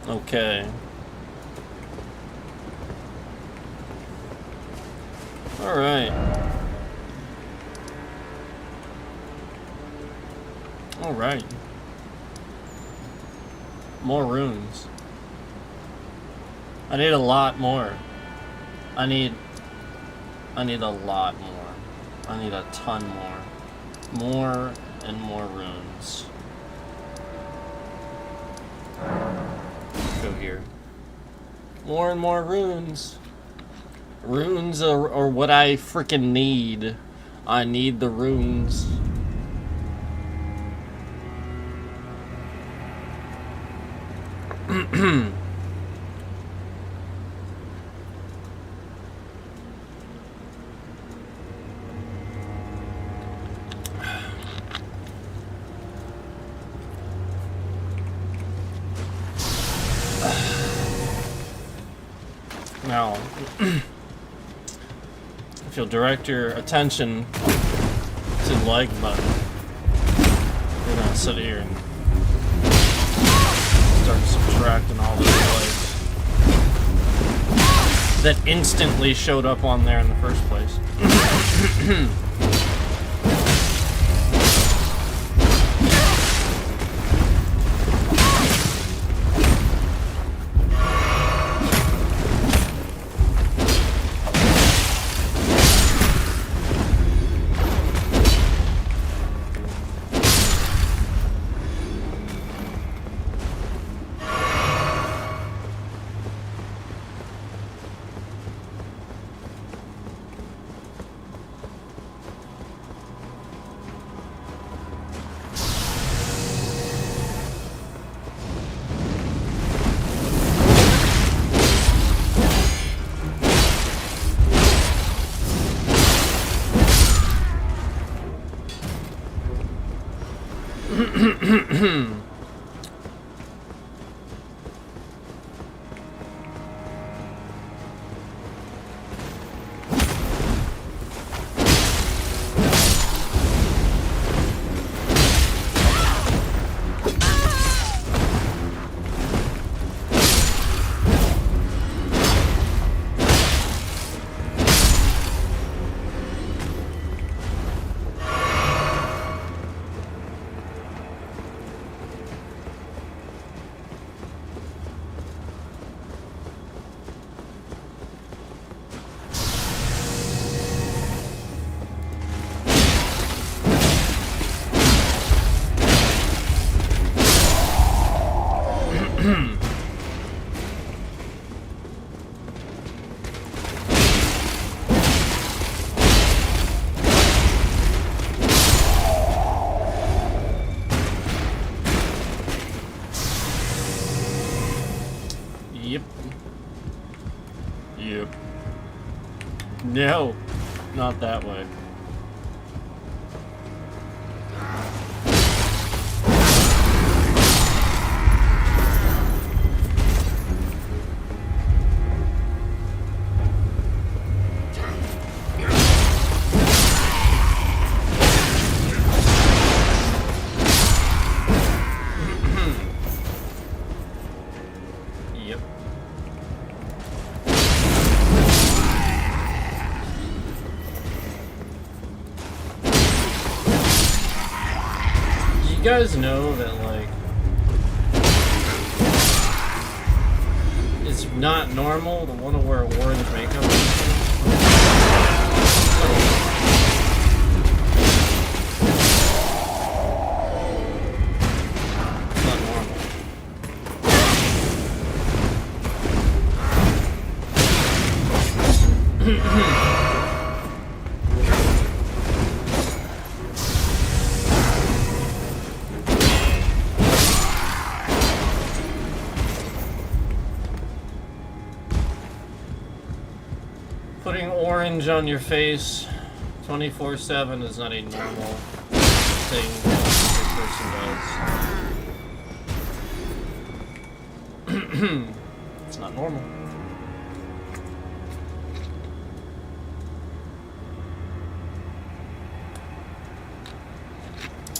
Okay. Alright. Alright. More runes. I need a lot more. I need a lot more. I need a ton more. More and more runes. Let's go here. More and more runes. Runes are what I freaking need. I need the runes. Now, if you'll direct your attention to the like button, we're gonna sit here and start subtracting all these likes that instantly showed up on there in the first place. No, not that way. Yep. You guys know that, like, it's not normal to want to wear orange makeup. It's not normal. Putting orange on your face 24/7 is not a normal thing a person does. It's not normal.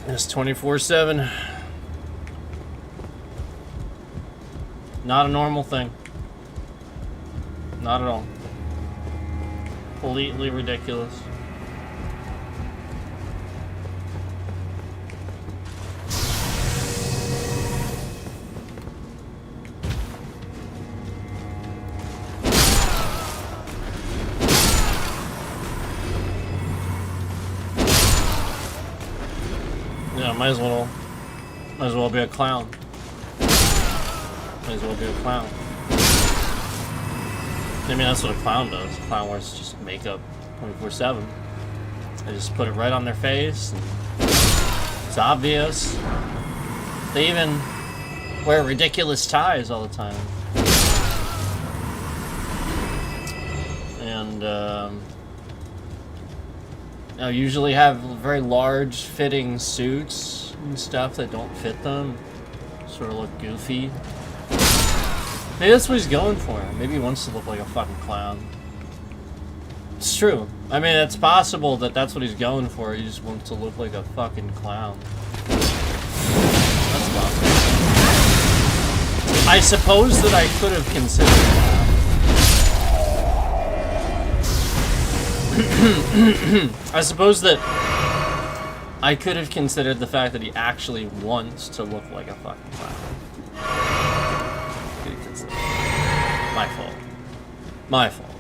It's 24/7. Not a normal thing. Not at all. Completely ridiculous. Yeah, might as well be a clown. Might as well be a clown. I mean, that's what a clown does. A clown wears just makeup 24/7. They just put it right on their face. And it's obvious. They even wear ridiculous ties all the time. And, usually have very large fitting suits and stuff that don't fit them. Sort of look goofy. Maybe that's what he's going for. Maybe he wants to look like a fucking clown. It's true. I mean, it's possible that that's what he's going for. He just wants to look like a fucking clown. That's possible. I suppose that I could have considered that. I suppose that I could have considered the fact that he actually wants to look like a fucking clown. My fault. My fault.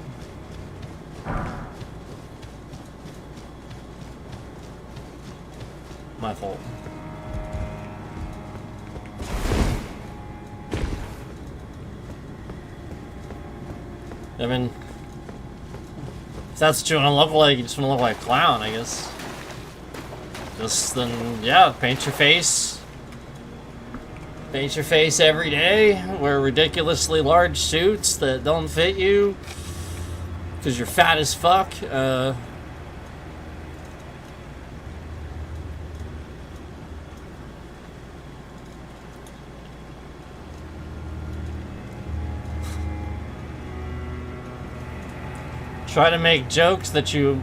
My fault. I mean, if that's what you want to look like, you just want to look like a clown, I guess. Just then, yeah, paint your face. Paint your face every day. Wear ridiculously large suits that don't fit you. Because you're fat as fuck. Try to make jokes that you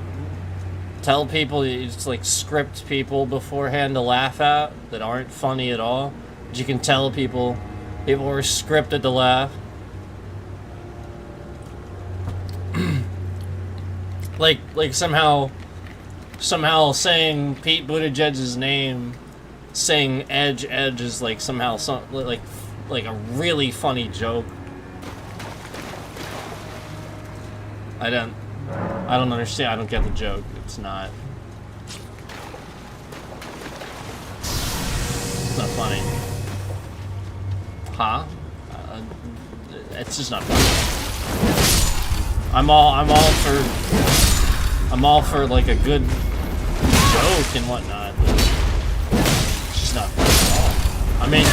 tell people, you just like script people beforehand to laugh at that aren't funny at all. But you can tell people were scripted to laugh. like somehow saying Pete Buttigieg's name, saying Edge is like somehow like a really funny joke. I don't understand. I don't get the joke. It's not funny. Huh? It's just not funny. I'm all for like a good joke and whatnot. But it's just not funny at all. I mean,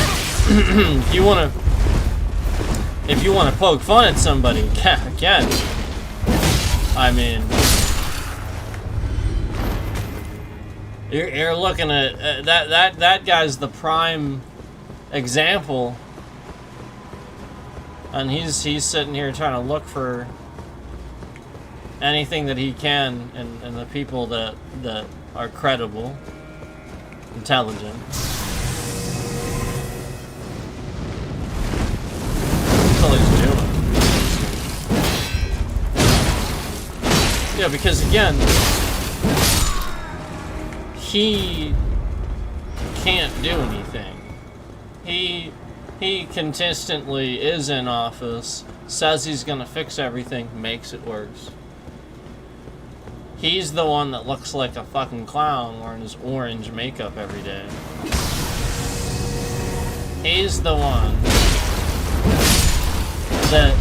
if you wanna poke fun at somebody, again. I mean, you're looking at that guy's the prime example, and he's sitting here trying to look for anything that he can in the people that are credible, intelligent. That's all he's doing. Yeah, because again, he can't do anything. He consistently is in office, says he's gonna fix everything, makes it worse. He's the one that looks like a fucking clown wearing his orange makeup every day. He's the one that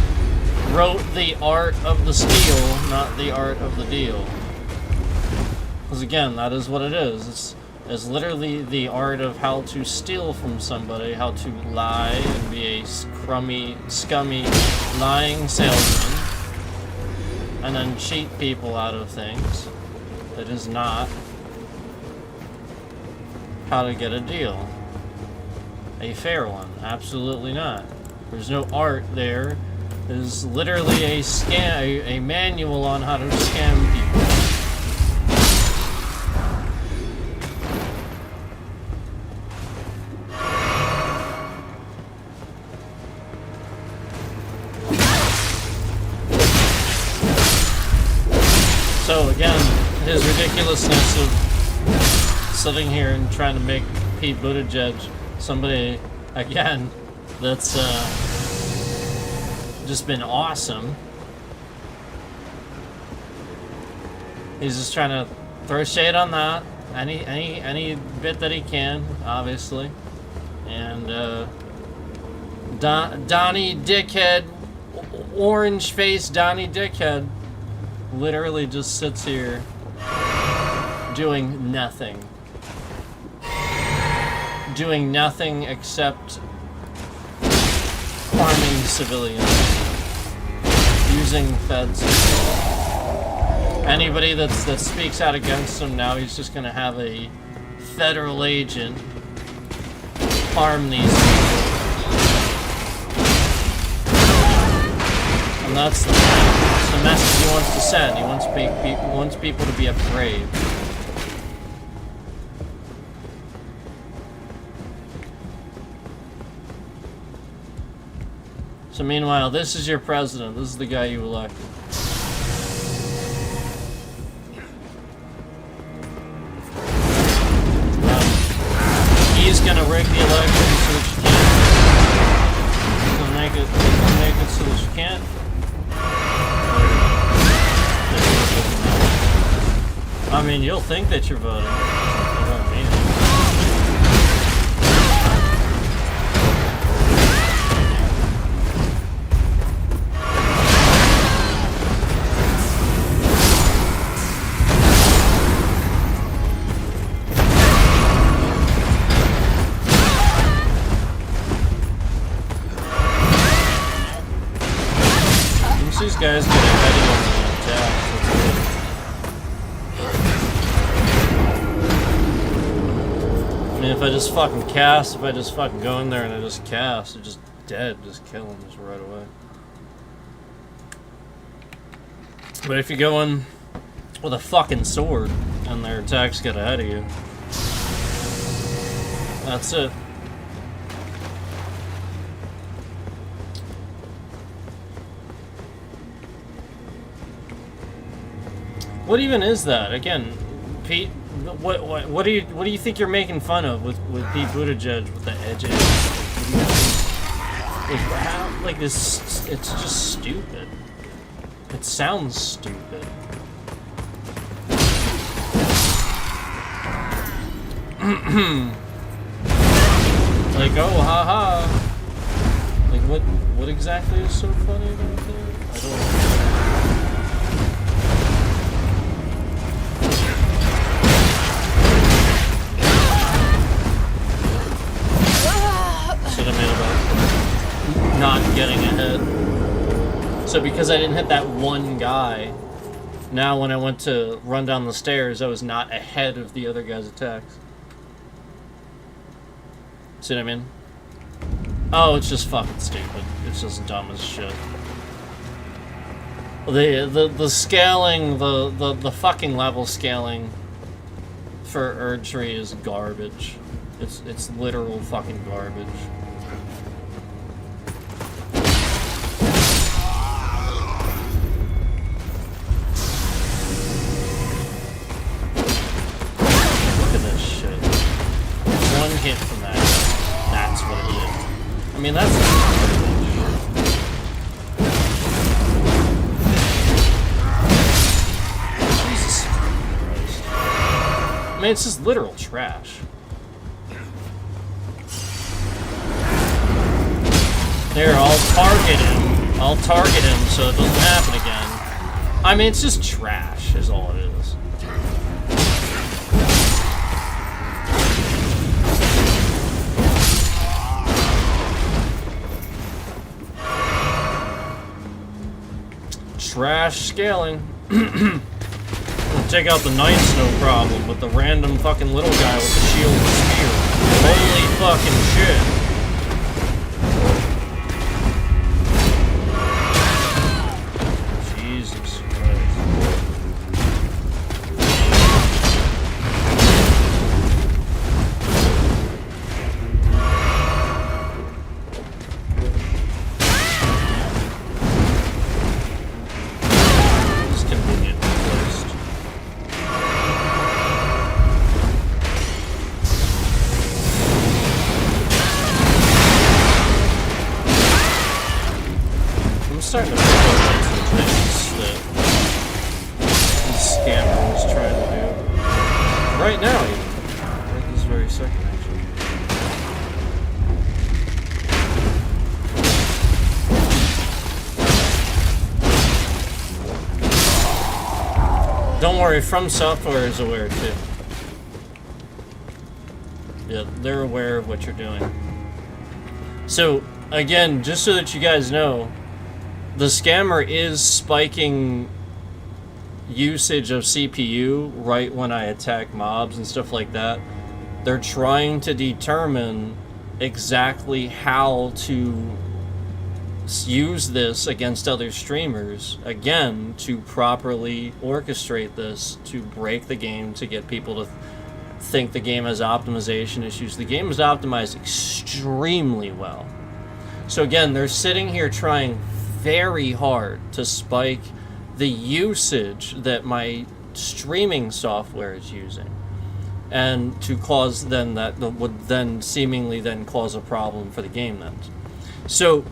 wrote the art of the steal, not the art of the deal. Because again, that is what it is. It's literally the art of how to steal from somebody, how to lie and be a scummy, lying salesman, and then cheat people out of things. That is not how to get a deal. A fair one. Absolutely not. There's no art there. Is literally a manual on how to scam people. So again, his ridiculousness of sitting here and trying to make Pete Buttigieg somebody, again, that's just been awesome. He's just trying to throw shade on that, any bit that he can, obviously. And Donnie Dickhead, orange face Donnie Dickhead, literally just sits here doing nothing. Doing nothing except harming civilians. Using feds. Anybody that speaks out against him now, he's just gonna have a federal agent harm these people. And that's the message he wants to send. He wants people to be afraid. So meanwhile, this is your president. This is the guy you elected. He's gonna rig the election so that you can't. He's gonna make it so that you can't. I mean, you'll think that you're voting. You don't mean it. These guys get ahead of you on the attack. I mean, if I just fucking cast, if I just fucking go in there and I just cast, they're just dead. Just kill them just right away. But if you go in with a fucking sword and their attacks get ahead of you, that's it. What even is that? Again, Pete. What do you think you're making fun of with Pete Buttigieg with the edges? Like this, it's just stupid. It sounds stupid. Like, oh, haha. Like, what exactly is so funny about that? I don't know. Not getting a hit. So because I didn't hit that one guy, now when I went to run down the stairs, I was not ahead of the other guy's attacks. See what I mean? Oh, it's just fucking stupid. It's just dumb as shit. The scaling, the fucking level scaling for Erdtree is garbage. It's literal fucking garbage. Hit from that. That's what it is. I mean, that's Jesus Christ. I mean, it's just literal trash. There, I'll target him so it doesn't happen again. I mean, it's just trash is all it is. Trash scaling. Take out the knights, no problem, but the random fucking little guy with the shield and spear. Holy fucking shit. Jesus Christ. starting to pick up on some things that this scammer was trying to do. Right now, even. Right this very second, actually. Don't worry, From Software is aware too. Yeah, they're aware of what you're doing. So, again, just so that you guys know, the scammer is spiking usage of CPU right when I attack mobs and stuff like that. They're trying to determine exactly how to use this against other streamers, again, to properly orchestrate this, to break the game, to get people to think the game has optimization issues. The game is optimized extremely well. So again, they're sitting here trying very hard to spike the usage that my streaming software is using, and to cause then that would then seemingly then cause a problem for the game then. So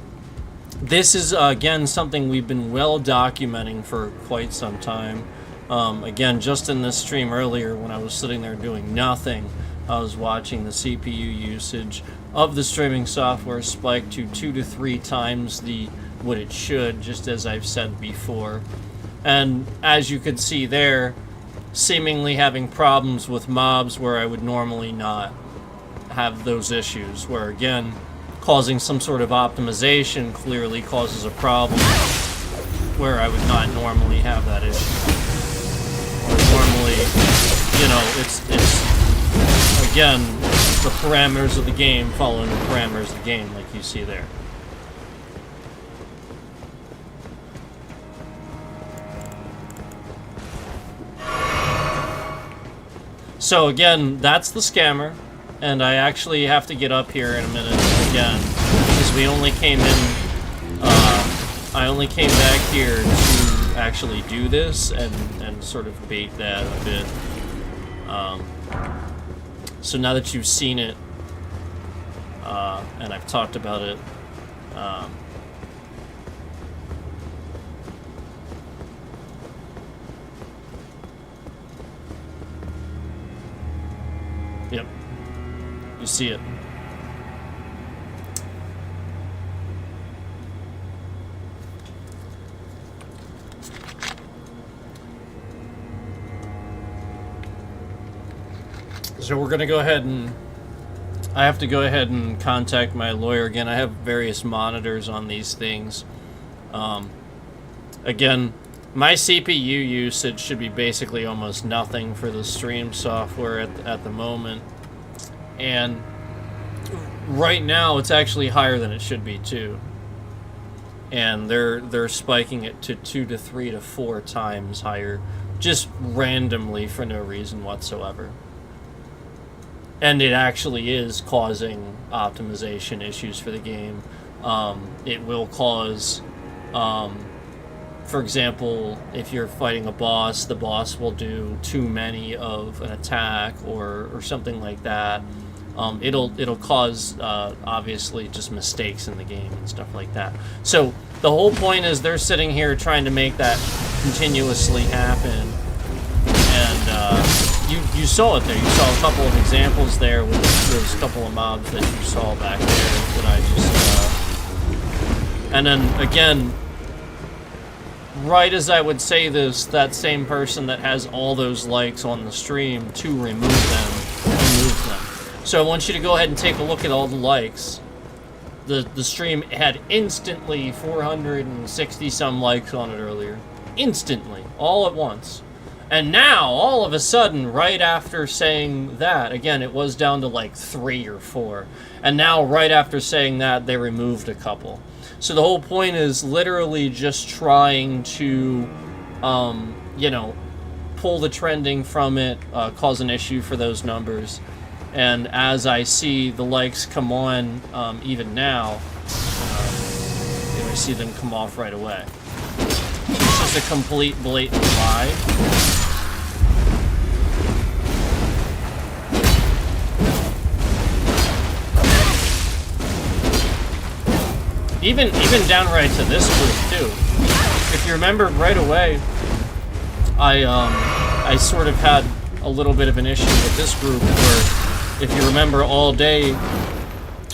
this is again something we've been well documenting for quite some time. Again, just in this stream earlier, when I was sitting there doing nothing, I was watching the CPU usage of the streaming software spike to 2 to 3 times what it should, just as I've said before. And as you could see there, seemingly having problems with mobs where I would normally not have those issues, where again, causing some sort of optimization clearly causes a problem where I would not normally have that issue. Normally, you know, it's again, the parameters of the game following the parameters of the game, like you see there. So again, that's the scammer, and I actually have to get up here in a minute again, because we only came in, I only came back here to actually do this and sort of bait that a bit. So now that you've seen it, and I've talked about it, yep, you see it. So we're going to go ahead and... I have to go ahead and contact my lawyer again. I have various monitors on these things. Again, my CPU usage should be basically almost nothing for the stream software at the moment. And right now it's actually higher than it should be too. And they're spiking it to 2 to 3 to 4 times higher, just randomly for no reason whatsoever. And it actually is causing optimization issues for the game. It will cause, for example, if you're fighting a boss, the boss will do too many of an attack or something like that. It'll cause, obviously, just mistakes in the game and stuff like that. So the whole point is they're sitting here trying to make that continuously happen. And you saw it there. You saw a couple of examples there with those couple of mobs that you saw back there that I just... And then, again, right as I would say this, that same person that has all those likes on the stream to remove them, removed them. So I want you to go ahead and take a look at all the likes. The stream had instantly 460 some likes on it earlier. Instantly. All at once. And now, all of a sudden, right after saying that, again, it was down to like 3 or 4. And now, right after saying that, they removed a couple. So the whole point is literally just trying to, you know, pull the trending from it, cause an issue for those numbers. And as I see the likes come on, even now, I see them come off right away. It's just a complete blatant lie. even downright to this group too. If you remember right away, I sort of had a little bit of an issue with this group where, if you remember, all day,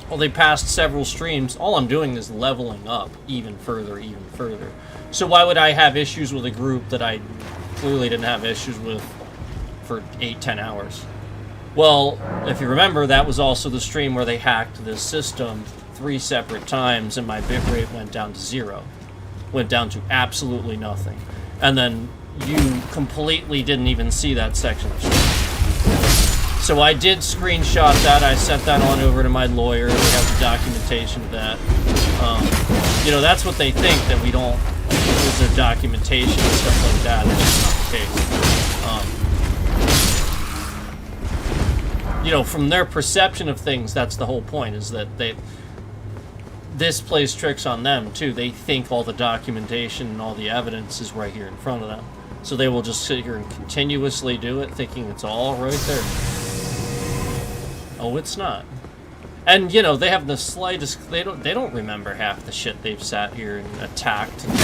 well, they passed several streams. All I'm doing is leveling up even further, even further. So why would I have issues with a group that I clearly didn't have issues with for 8-10 hours? Well, if you remember, that was also the stream where they hacked this system 3 separate times, and my bitrate went down to 0. Went down to absolutely nothing. And then you completely didn't even see that section of the stream. So I did screenshot that. I sent that on over to my lawyer. We have the documentation of that. You know, that's what they think, that we don't use their documentation and stuff like that. That's not the case. You know, from their perception of things, that's the whole point, is that this plays tricks on them, too. They think all the documentation and all the evidence is right here in front of them. So they will just sit here and continuously do it, thinking it's all right there. Oh, it's not. And, you know, they have the slightest... They don't remember half the shit they've sat here and attacked and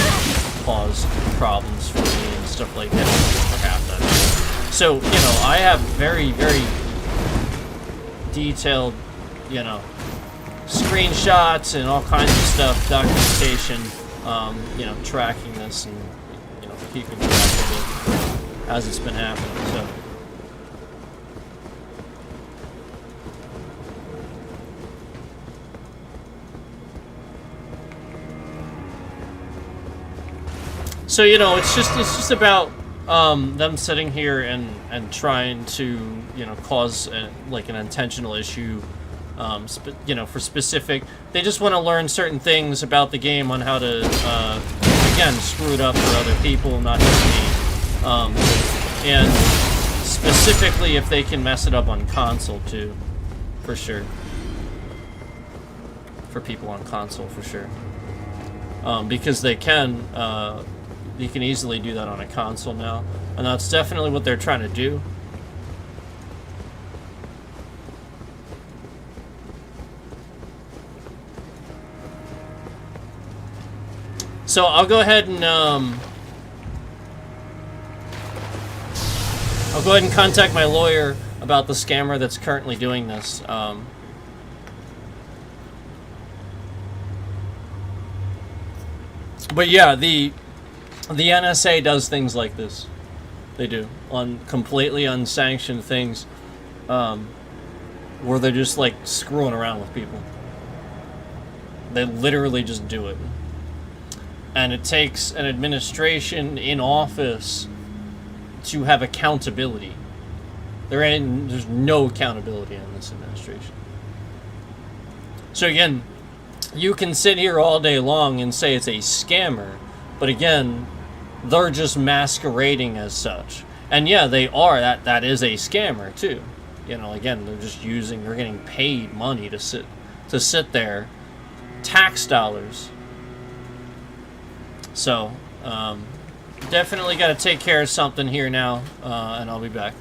caused problems for me and stuff like that for half that. So, you know, I have very, very detailed, you know, screenshots and all kinds of stuff, documentation, you know, tracking this and, you know, keeping track of it as it's been happening, so. So, you know, it's just about them sitting here and trying to, you know, cause like an intentional issue, you know, for specific. They just want to learn certain things about the game on how to, again, screw it up for other people, not just me. And specifically if they can mess it up on console too, for sure. For people on console, for sure. Because they can. You can easily do that on a console now, and that's definitely what they're trying to do. So I'll go ahead and contact my lawyer about the scammer that's currently doing this. But yeah, the NSA does things like this. They do. On completely unsanctioned things, where they're just like screwing around with people. They literally just do it. And it takes an administration in office to have accountability. There's no accountability in this administration. So again, you can sit here all day long and say it's a scammer, but again, they're just masquerading as such. And yeah, they are. That is a scammer too. You know, again, they're getting paid money to sit there, tax dollars. So, definitely got to take care of something here now, and I'll be back.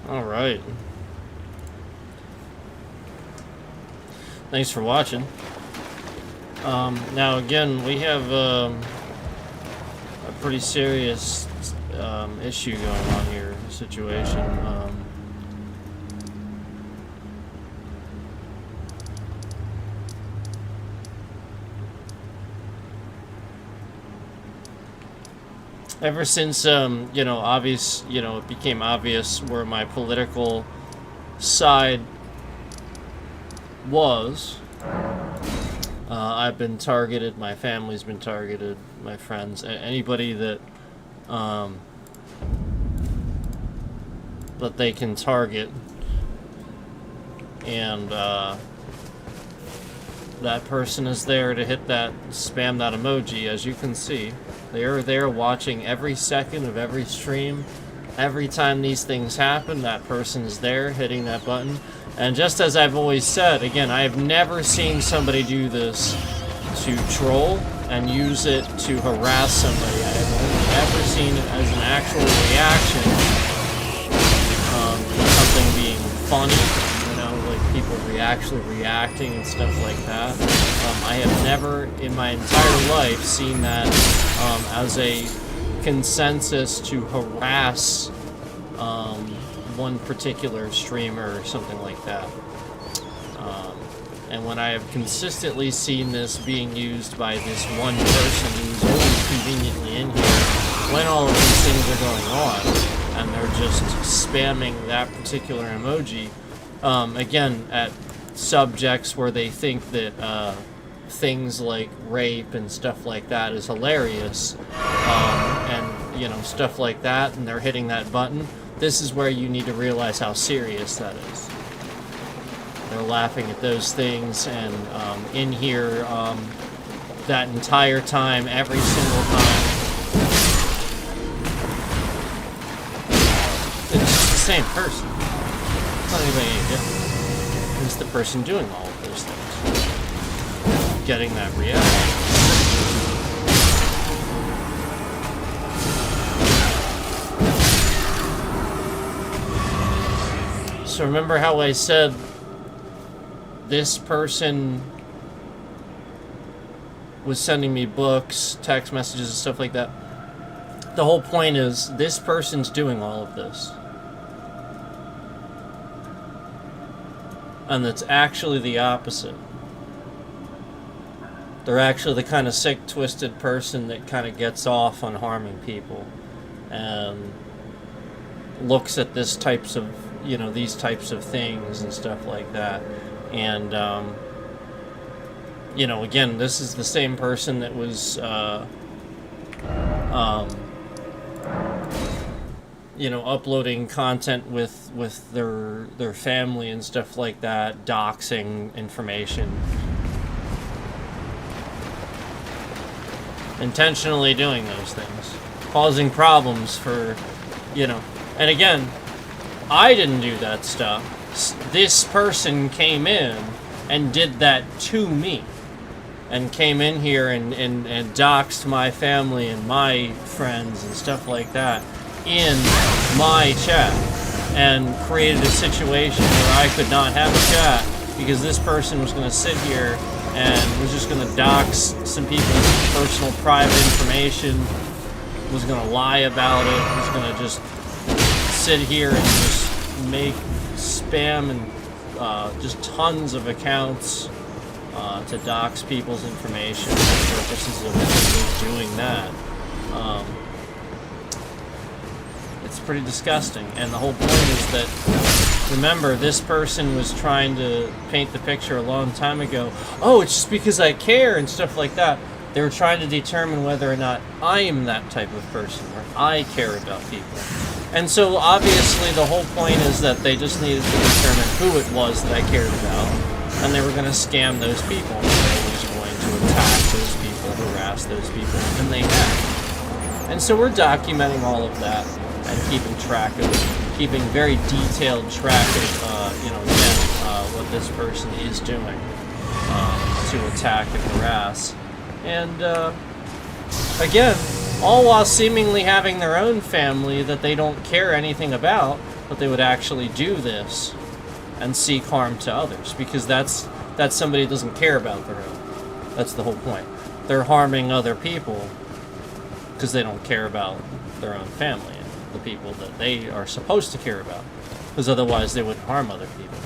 All right. Thanks for watching. Now again, we have a pretty serious issue going on here, situation. Ever since, you know, it became obvious where my political side was, I've been targeted, my family's been targeted, my friends, anybody that, that they can target, and, that person is there to hit that, spam that emoji, as you can see. They are there watching every second of every stream. Every time these things happen, that person is there hitting that button. And just as I've always said, again, I have never seen somebody do this to troll and use it to harass somebody. I have only ever seen it as an actual reaction to something being funny. Like people actually reacting and stuff like that. I have never in my entire life seen that as a consensus to harass one particular streamer or something like that. And when I have consistently seen this being used by this one person who's always conveniently in here when all of these things are going on, and they're just spamming that particular emoji, again, at subjects where they think that things like rape and stuff like that is hilarious, and, you know, stuff like that, and they're hitting that button, this is where you need to realize how serious that is. They're laughing at those things, and in here, that entire time, every single time, it's just the same person. It's not anybody any different. It's the person doing all of those things. Getting that reaction. So remember how I said this person was sending me books, text messages, and stuff like that? The whole point is this person's doing all of this. And it's actually the opposite. They're actually the kind of sick, twisted person that kind of gets off on harming people and looks at this types of, you know, these types of things and stuff like that. And, you know, again, this is the same person that was, you know, uploading content with their family and stuff like that, doxing information. Intentionally doing those things. Causing problems for, you know. And again, I didn't do that stuff. This person came in and did that to me. And came in here and doxed my family and my friends and stuff like that in my chat. And created a situation where I could not have a chat because this person was going to sit here and was just going to dox some people's personal private information, was going to lie about it, was going to just sit here and just make spam and just tons of accounts to dox people's information for the purposes of doing that. It's pretty disgusting, and the whole point is that, remember, this person was trying to paint the picture a long time ago. Oh, it's just because I care and stuff like that. They were trying to determine whether or not I am that type of person, or I care about people. And so, obviously, the whole point is that they just needed to determine who it was that I cared about, and they were going to scam those people. They were just going to attack those people, harass those people, and they have. And so we're documenting all of that and keeping track of it, keeping very detailed track of, you know, again, what this person is doing to attack and harass. And, again, all while seemingly having their own family that they don't care anything about, but they would actually do this and seek harm to others, because that's somebody who doesn't care about their own. That's the whole point. They're harming other people because they don't care about their own family and the people that they are supposed to care about, because otherwise they wouldn't harm other people.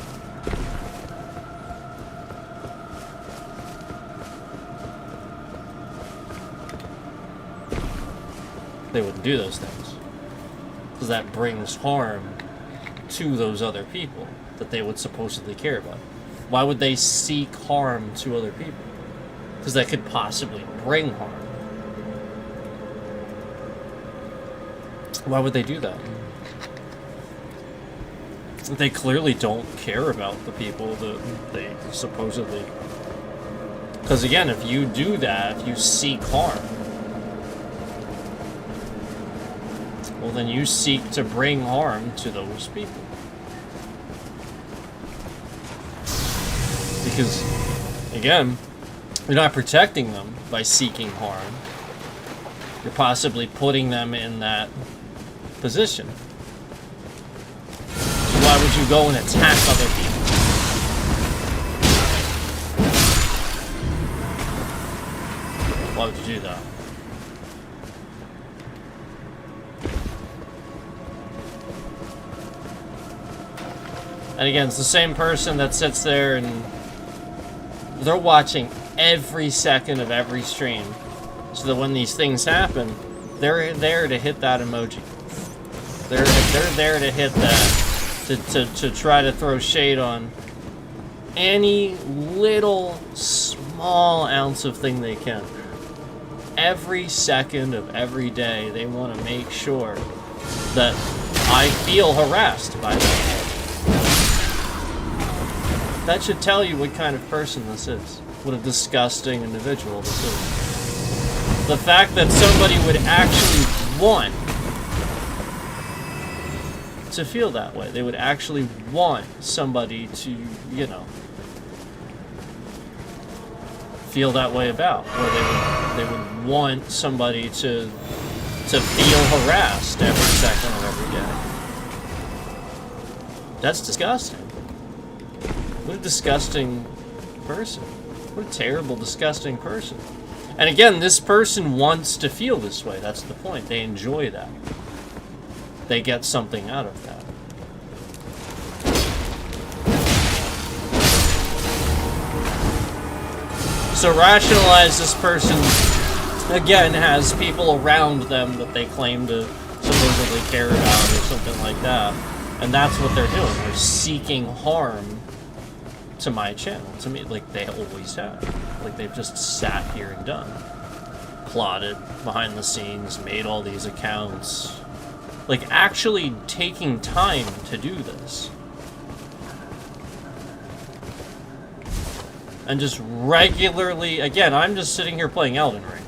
They wouldn't do those things because that brings harm to those other people that they would supposedly care about. Why would they seek harm to other people? Because that could possibly bring harm. Why would they do that? They clearly don't care about the people that they supposedly... Because again, if you do that, if you seek harm, well, then you seek to bring harm to those people. Because, again, you're not protecting them by seeking harm. You're possibly putting them in that position. So why would you go and attack other people? Why would you do that? And again, it's the same person that sits there and they're watching every second of every stream, so that when these things happen, they're there to hit that emoji. They're there to hit that, to try to throw shade on any little small ounce of thing they can. Every second of every day, they want to make sure that I feel harassed by them. That should tell you what kind of person this is. What a disgusting individual this is. The fact that somebody would actually want to feel that way. They would actually want somebody to, you know, feel that way about. Or they would want somebody to feel harassed every second of every day. That's disgusting. What a disgusting person. What a terrible, disgusting person. And again, this person wants to feel this way. That's the point. They enjoy that. They get something out of that. So rationalize this person, again, has people around them that they claim to supposedly care about or something like that. And that's what they're doing. They're seeking harm to my channel, to me, like they always have. Like they've just sat here and done. Plotted behind the scenes, made all these accounts. Like actually taking time to do this. And just regularly, again, I'm just sitting here playing Elden Ring.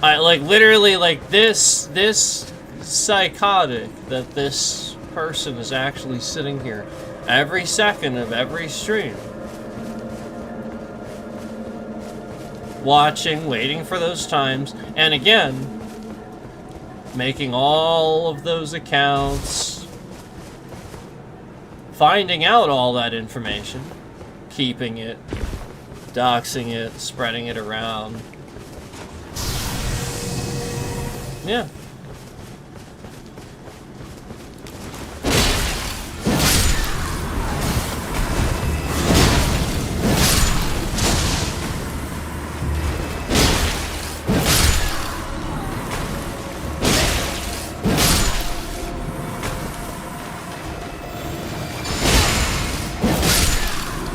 I like literally like this psychotic that this person is actually sitting here every second of every stream, watching, waiting for those times, and again making all of those accounts, finding out all that information, keeping it, doxing it, spreading it around. Yeah.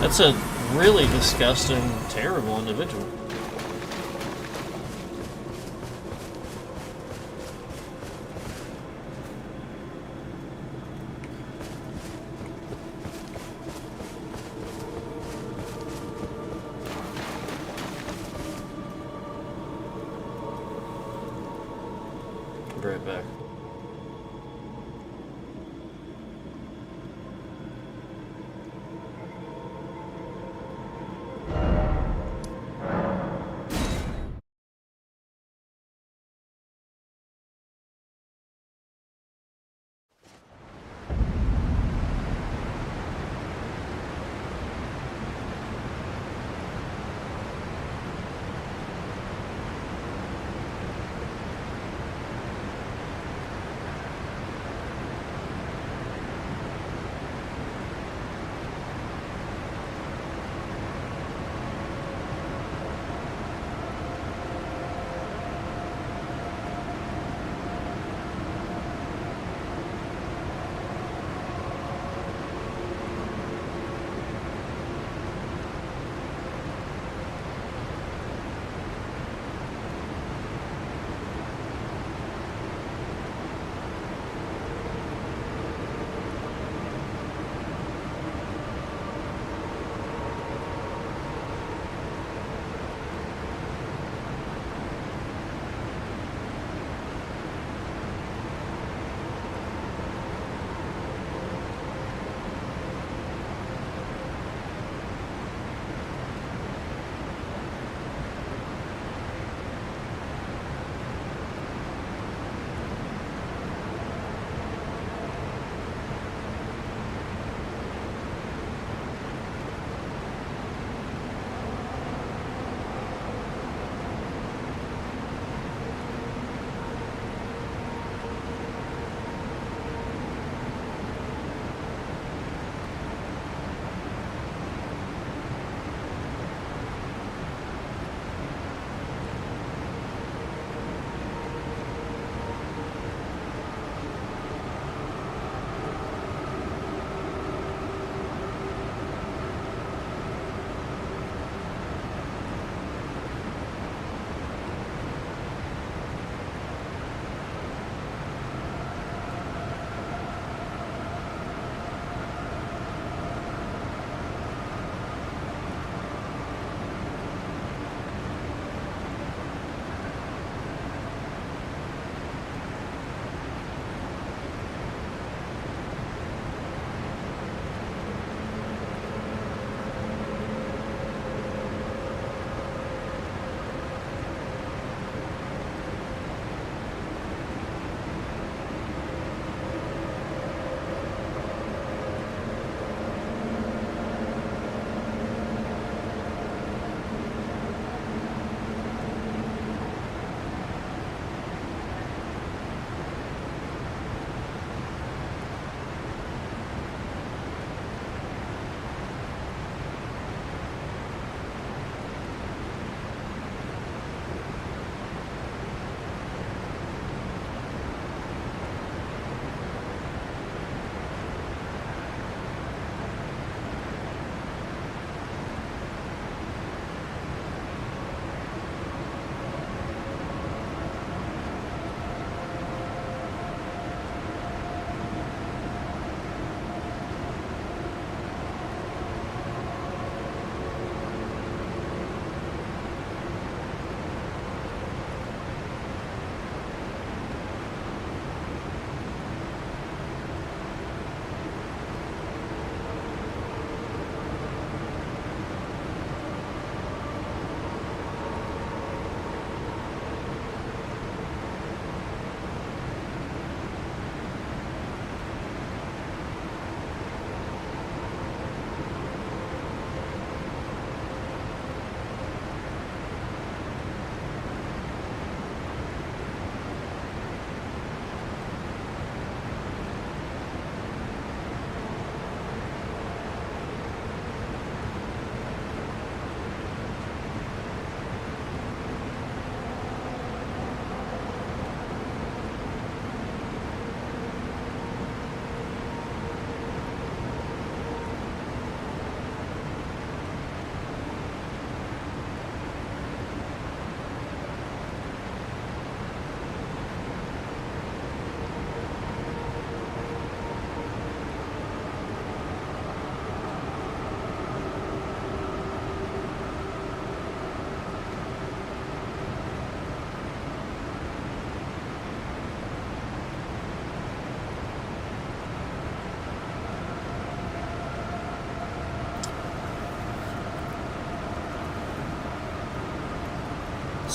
That's a really disgusting, terrible individual. I'll be right back.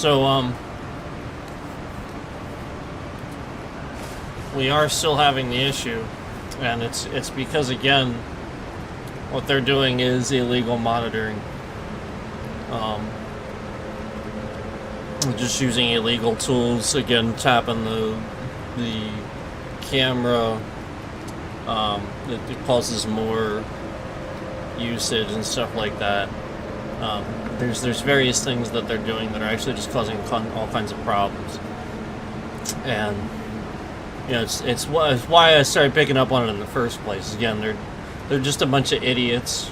So, we are still having the issue, and it's because, again, what they're doing is illegal monitoring. Just using illegal tools, again, tapping the camera, it causes more usage and stuff like that. There's various things that they're doing that are actually just causing all kinds of problems, and you know it's why I started picking up on it in the first place. Again, they're just a bunch of idiots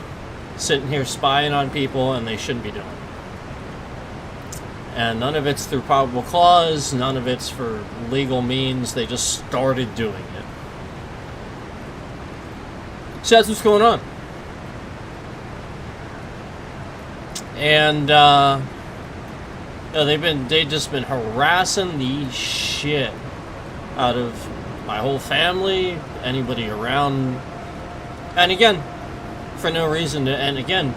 sitting here spying on people, and they shouldn't be doing it. And none of it's through probable cause, none of it's for legal means. They just started doing it. So that's what's going on. And they've just been harassing the shit out of my whole family, anybody around, and again, for no reason. And again,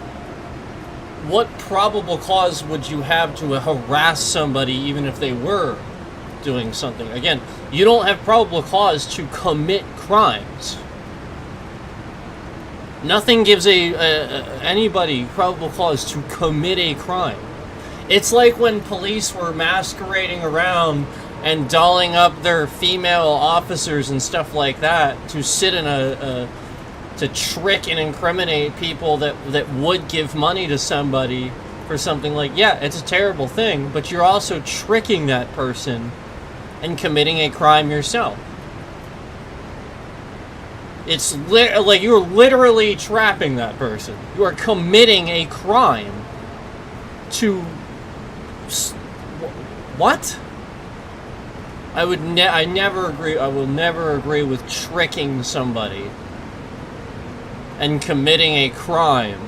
what probable cause would you have to harass somebody even if they were doing something? Again, you don't have probable cause to commit crimes. Nothing gives anybody probable cause to commit a crime. It's like when police were masquerading around and dolling up their female officers and stuff like that to sit in to trick and incriminate people that would give money to somebody for something. like, yeah, it's a terrible thing, but you're also tricking that person and committing a crime yourself. It's like you're literally trapping that person. You are committing a crime to... What? I never agree. I will never agree with tricking somebody and committing a crime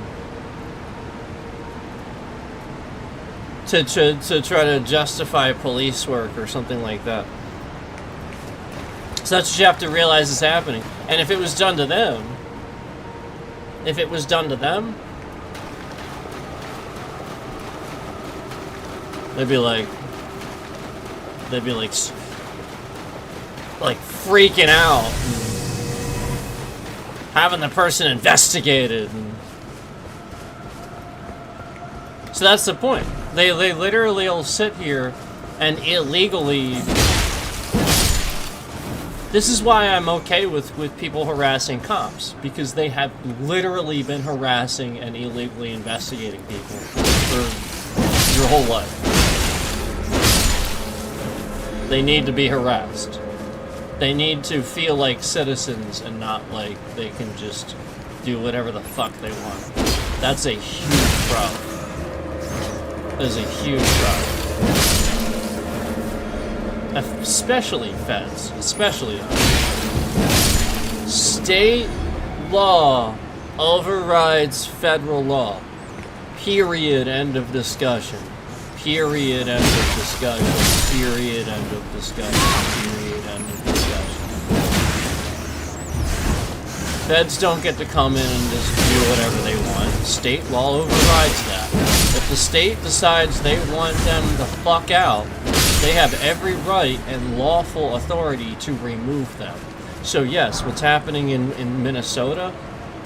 to try to justify police work or something like that. So that's what you have to realize is happening. And if it was done to them, they'd be like freaking out, and having the person investigated. And so that's the point. They literally will sit here and illegally. This is why I'm okay with people harassing cops, because they have literally been harassing and illegally investigating people for your whole life. They need to be harassed. They need to feel like citizens and not like they can just do whatever the fuck they want. That's a huge problem. That is a huge problem. Especially feds. Especially state law overrides federal law. Period. End of discussion. Period. End of discussion. Period. End of discussion. Period. End of discussion. Feds don't get to come in and just do whatever they want. State law overrides that. If the state decides they want them the fuck out, they have every right and lawful authority to remove them. So yes, what's happening in Minnesota?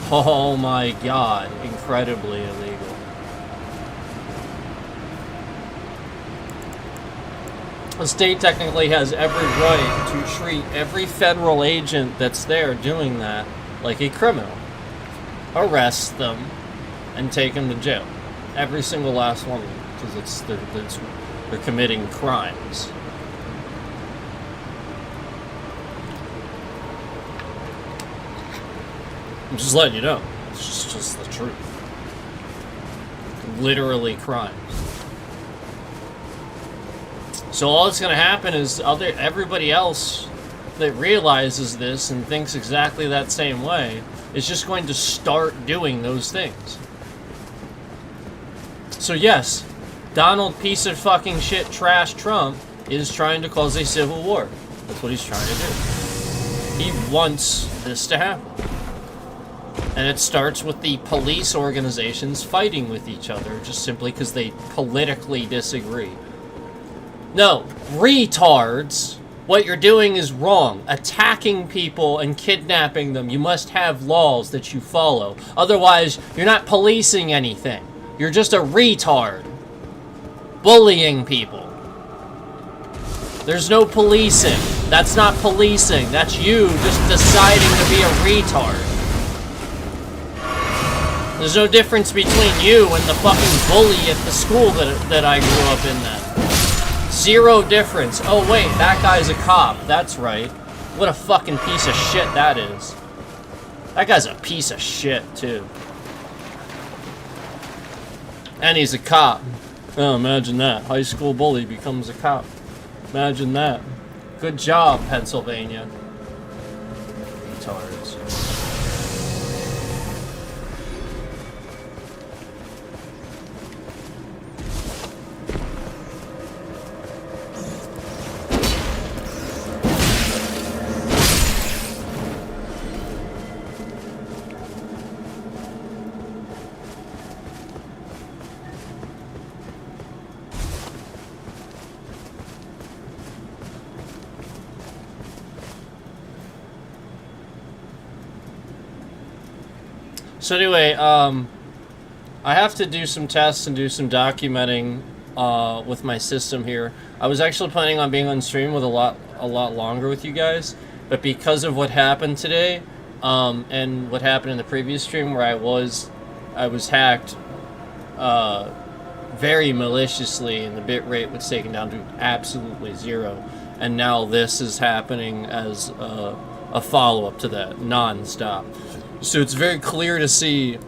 Oh my god, incredibly illegal. The state technically has every right to treat every federal agent that's there doing that like a criminal. Arrest them and take them to jail. Every single last one of them, because they're committing crimes. I'm just letting you know. It's just the truth. Literally crimes. So all that's going to happen is everybody else that realizes this and thinks exactly that same way is just going to start doing those things. So yes, Donald piece of fucking shit trash Trump is trying to cause a civil war. That's what he's trying to do. He wants this to happen. And it starts with the police organizations fighting with each other just simply because they politically disagree. No, retards. What you're doing is wrong. Attacking people and kidnapping them. You must have laws that you follow. Otherwise, you're not policing anything. You're just a retard. Bullying people. There's no policing. That's not policing. That's you just deciding to be a retard. There's no difference between you and the fucking bully at the school that I grew up in then. Zero difference. Oh wait, that guy's a cop. That's right. What a fucking piece of shit that is. That guy's a piece of shit, too. And he's a cop. Oh, imagine that. High school bully becomes a cop. Imagine that. Good job, Pennsylvania. Retards. So anyway, I have to do some tests and do some documenting with my system here. I was actually planning on being on stream with a lot longer with you guys, but because of what happened today, and what happened in the previous stream where I was hacked very maliciously, and the bitrate was taken down to absolutely 0, and now this is happening as a follow-up to that, non-stop. So it's very clear to see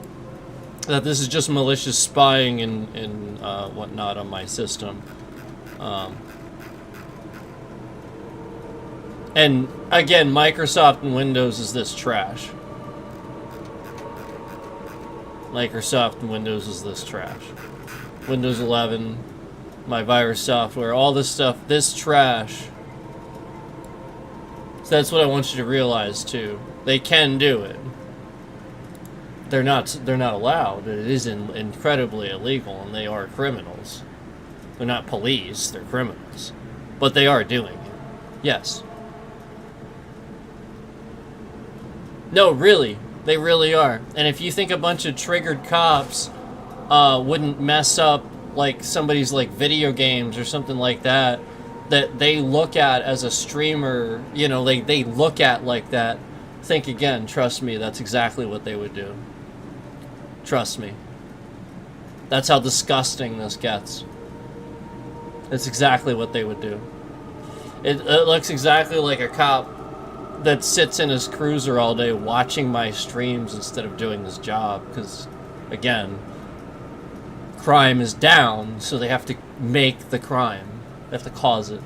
that this is just malicious spying and whatnot on my system. And again, Microsoft and Windows is this trash. Microsoft and Windows is this trash. Windows 11, my virus software, all this stuff, this trash. So that's what I want you to realize too. They can do it. They're not allowed. It is incredibly illegal, and they are criminals. They're not police, they're criminals. But they are doing it. Yes. No, really. They really are. And if you think a bunch of triggered cops wouldn't mess up like somebody's like video games or something like that they look at as a streamer, you know, they look at like that, think again. Trust me, that's exactly what they would do. Trust me. That's how disgusting this gets. It's exactly what they would do. It looks exactly like a cop that sits in his cruiser all day watching my streams instead of doing his job. Because, again, crime is down, so they have to make the crime. They have to cause it.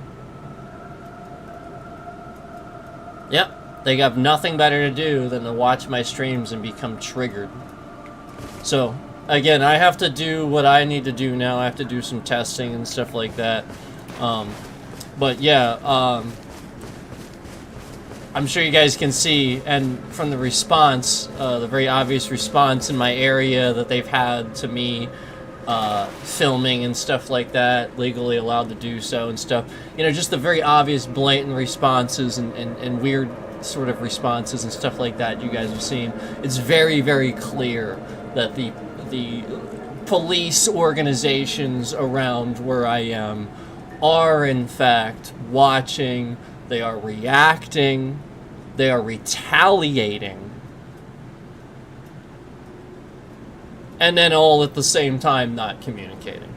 Yep, they have nothing better to do than to watch my streams and become triggered. So, again, I have to do what I need to do now. I have to do some testing and stuff like that. But yeah, I'm sure you guys can see, and from the response, the very obvious response in my area that they've had to me filming and stuff like that, legally allowed to do so and stuff. You know, just the very obvious, blatant responses and weird sort of responses and stuff like that you guys have seen. It's very, very clear that the police organizations around where I am are in fact watching, they are reacting, they are retaliating, and then all at the same time not communicating.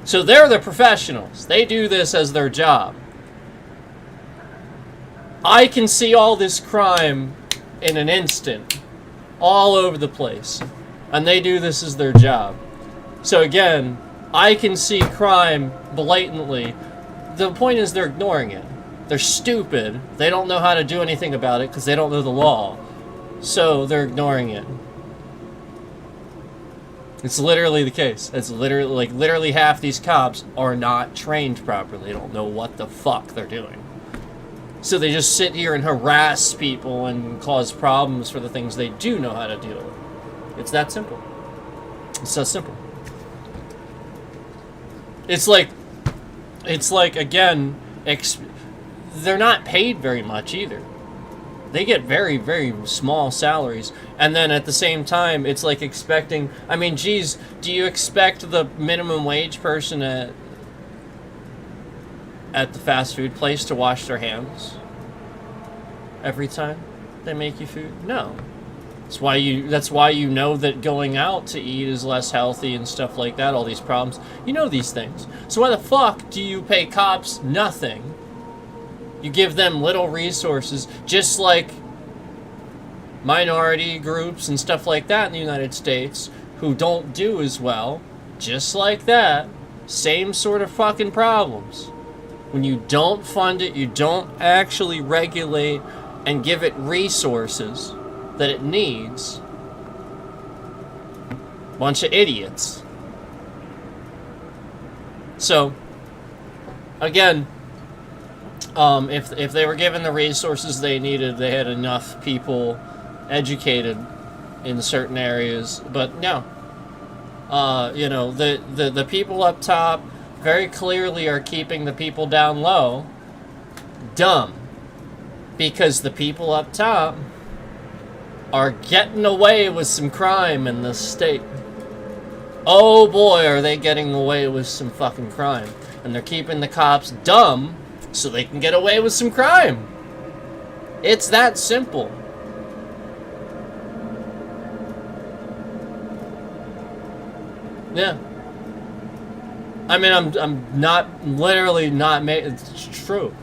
So they're the professionals. They do this as their job. I can see all this crime in an instant, all over the place, and they do this as their job. So again, I can see crime blatantly. The point is they're ignoring it. They're stupid. They don't know how to do anything about it because they don't know the law. So they're ignoring it. It's literally the case. It's literally half these cops are not trained properly. They don't know what the fuck they're doing. So they just sit here and harass people and cause problems for the things they do know how to deal with. It's that simple. It's so simple. It's like again, they're not paid very much either. They get very, very small salaries. And then at the same time, it's like expecting... I mean, geez, do you expect the minimum wage person at the fast food place to wash their hands every time they make you food? No. That's why you know that going out to eat is less healthy and stuff like that, all these problems. You know these things. So why the fuck do you pay cops nothing? You give them little resources, just like minority groups and stuff like that in the United States who don't do as well. Just like that. Same sort of fucking problems. When you don't fund it, you don't actually regulate and give it resources that it needs. Bunch of idiots. So, again, if they were given the resources they needed, they had enough people educated in certain areas. But no, you know, the people up top very clearly are keeping the people down low dumb, because the people up top are getting away with some crime in this state. Oh boy, are they getting away with some fucking crime. And they're keeping the cops dumb so they can get away with some crime. It's that simple. Yeah. I mean, I'm not, literally not it's true.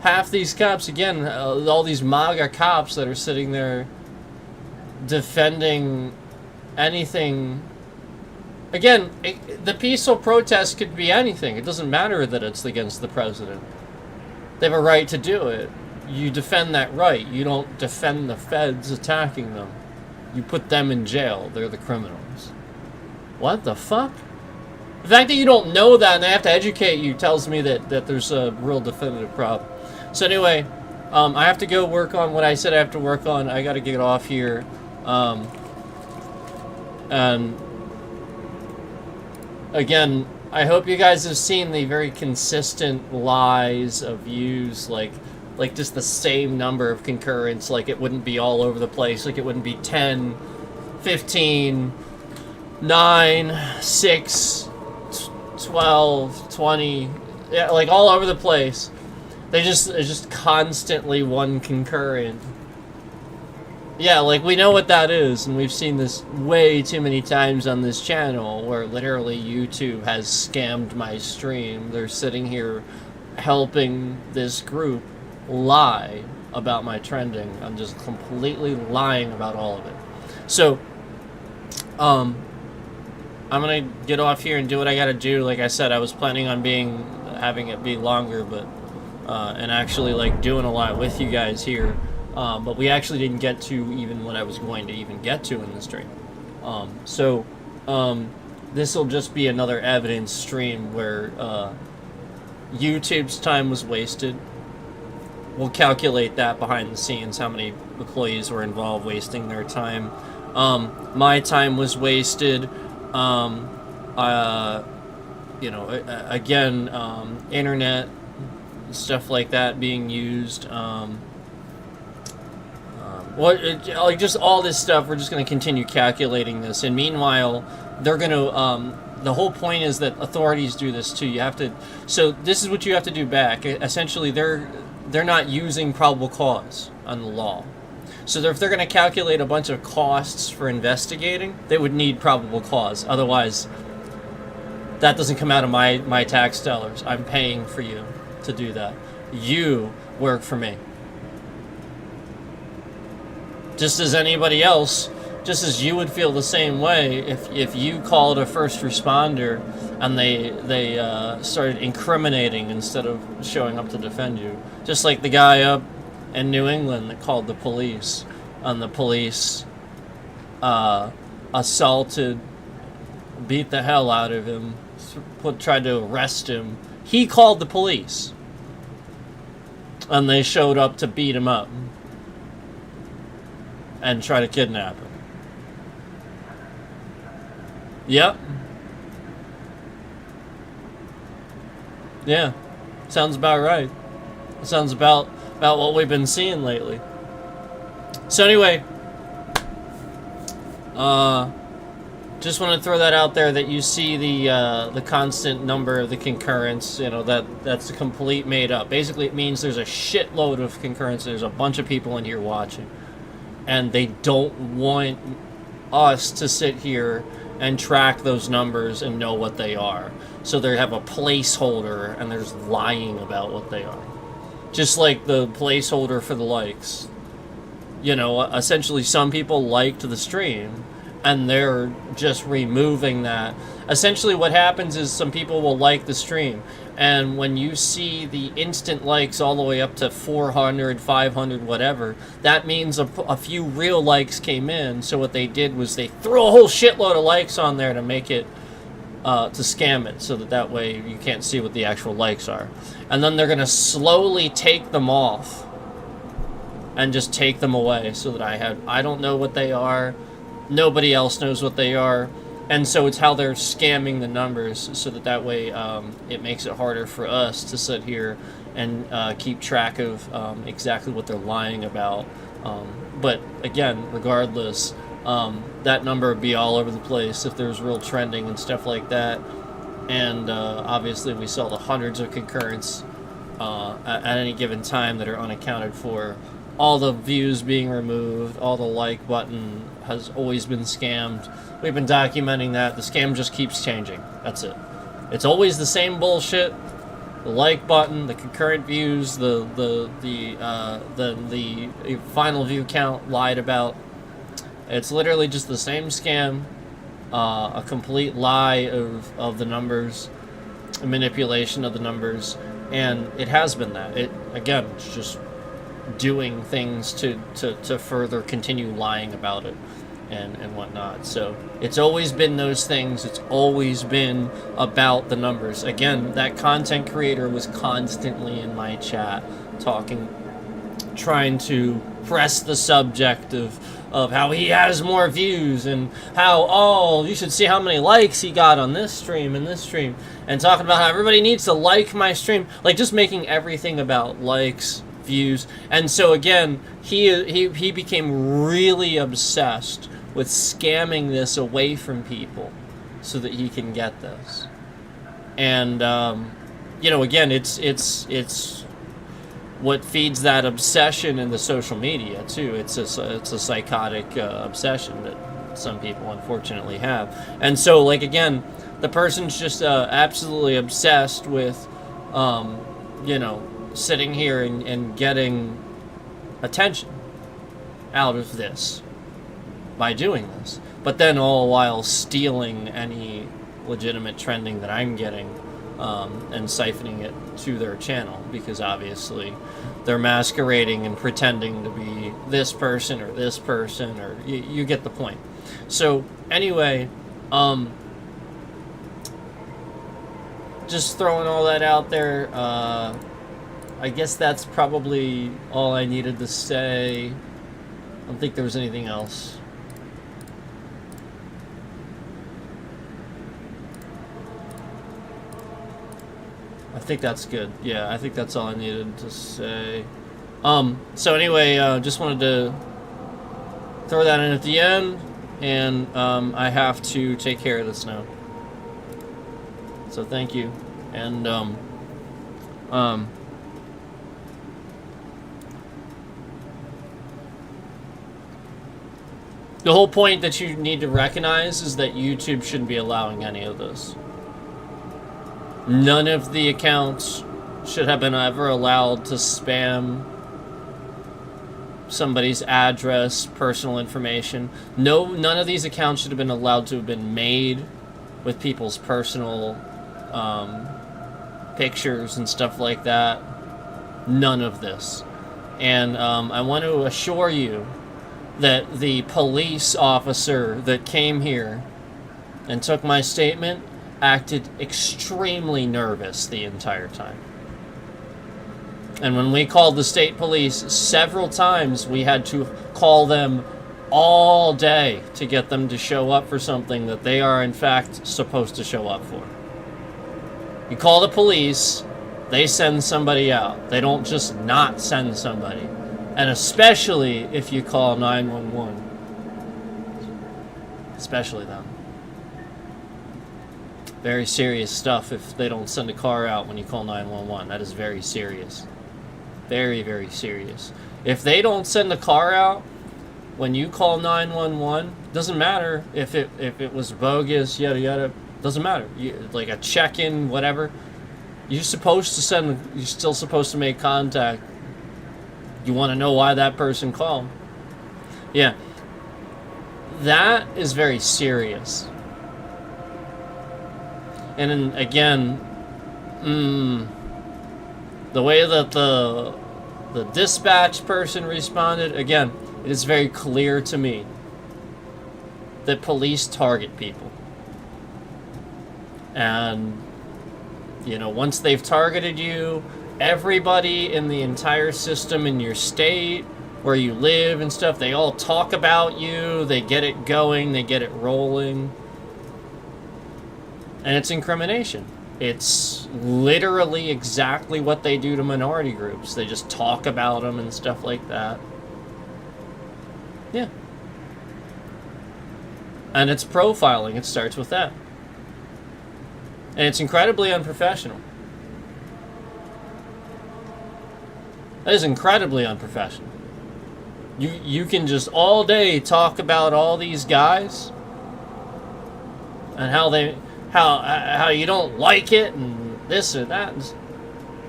Half these cops, again, all these MAGA cops that are sitting there defending anything. Again, the peaceful protest could be anything. It doesn't matter that it's against the president. They have a right to do it. You defend that right. You don't defend the feds attacking them. You put them in jail. They're the criminals. What the fuck? The fact that you don't know that and they have to educate you tells me that there's a real definitive problem. So anyway, I have to go work on what I said I have to work on. I gotta get off here. And again, I hope you guys have seen the very consistent lies of views, like just the same number of concurrents, like it wouldn't be all over the place, like it wouldn't be 10, 15, 9, 6, 12, 20, yeah, like all over the place. It's just constantly one concurrent. Yeah, like we know what that is, and we've seen this way too many times on this channel, where literally YouTube has scammed my stream. They're sitting here helping this group lie about my trending. I'm just completely lying about all of it. So, I'm gonna get off here and do what I gotta do. Like I said, I was planning on having it be longer, but and actually like doing a lot with you guys here. But we actually didn't get to even what I was going to even get to in the stream. So this will just be another evidence stream where YouTube's time was wasted. We'll calculate that behind the scenes, how many employees were involved wasting their time. My time was wasted. You know, again, internet, stuff like that being used. Like just all this stuff, we're just going to continue calculating this. And meanwhile, they're going to, the whole point is that authorities do this too. You have to, so this is what you have to do back. Essentially, they're not using probable cause on the law. So if they're going to calculate a bunch of costs for investigating, they would need probable cause. Otherwise, that doesn't come out of my tax dollars. I'm paying for you to do that. You work for me. Just as anybody else, just as you would feel the same way if you called a first responder and they started incriminating instead of showing up to defend you. Just like the guy up in New England that called the police, and the police assaulted, beat the hell out of him, tried to arrest him. He called the police, and they showed up to beat him up and try to kidnap him. Yep. Yeah, sounds about right. Sounds about what we've been seeing lately. So anyway, just want to throw that out there, that you see the constant number of the concurrence. You know, that's a complete made up. Basically, it means there's a shitload of concurrence. There's a bunch of people in here watching, and they don't want us to sit here and track those numbers and know what they are. So they have a placeholder, and they're just lying about what they are. Just like the placeholder for the likes. You know, essentially some people liked the stream, and they're just removing that. Essentially what happens is some people will like the stream, and when you see the instant likes all the way up to 400, 500, whatever, that means a few real likes came in. So what they did was they threw a whole shitload of likes on there to make it to scam it, so that way you can't see what the actual likes are. And then they're going to slowly take them off and just take them away, so that I don't know what they are, nobody else knows what they are, and so it's how they're scamming the numbers, so that way it makes it harder for us to sit here and keep track of exactly what they're lying about. But again, regardless, that number would be all over the place if there's real trending and stuff like that. And obviously we saw the hundreds of concurrents at any given time that are unaccounted for. All the views being removed, all the like button has always been scammed. We've been documenting that. The scam just keeps changing. That's it. It's always the same bullshit. The like button, the concurrent views, the final view count lied about. It's literally just the same scam, a complete lie of the numbers, a manipulation of the numbers, and it has been that. It, again, it's just doing things to further continue lying about it and whatnot. So it's always been those things. It's always been about the numbers. Again, that content creator was constantly in my chat talking, trying to press the subject of how he has more views, and how, oh, you should see how many likes he got on this stream and this stream, and talking about how everybody needs to like my stream, like just making everything about likes, views. And so again, he became really obsessed with scamming this away from people so that he can get this. And you know, again, it's what feeds that obsession in the social media too. It's a psychotic obsession that some people unfortunately have. And so, like, again, the person's just absolutely obsessed with you know, sitting here and getting attention out of this by doing this, but then all while stealing any legitimate trending that I'm getting and siphoning it to their channel, because obviously they're masquerading and pretending to be this person or this person, or you get the point. So anyway, just throwing all that out there. I guess that's probably all I needed to say. I don't think there was anything else. I think that's good. Yeah, I think that's all I needed to say. So anyway, just wanted to throw that in at the end, and I have to take care of this now. So thank you, and the whole point that you need to recognize is that YouTube shouldn't be allowing any of this. None of the accounts should have been ever allowed to spam somebody's address, personal information. No, none of these accounts should have been allowed to have been made with people's personal pictures and stuff like that. None of this. And I want to assure you that the police officer that came here and took my statement acted extremely nervous the entire time. And when we called the state police several times, we had to call them all day to get them to show up for something that they are in fact supposed to show up for. You call the police, They send somebody out. They don't just not send somebody. And especially if you call 911. Especially them. Very serious stuff if they don't send a car out when you call 911. That is very serious. Very, very serious. If they don't send a car out when you call 911, doesn't matter if it was bogus, yada yada, doesn't matter. Like a check-in, whatever. You're still supposed to make contact. You want to know why that person called. Yeah. That is very serious. And then, again, the way that the dispatch person responded, again, it is very clear to me that police target people. And, you know, once they've targeted you, everybody in the entire system in your state, where you live and stuff, they all talk about you, they get it going, they get it rolling. And it's incrimination. It's literally exactly what they do to minority groups. They just talk about them and stuff like that. Yeah. And it's profiling. It starts with that. And it's incredibly unprofessional. That is incredibly unprofessional. You can just all day talk about all these guys and how you don't like it and this or that.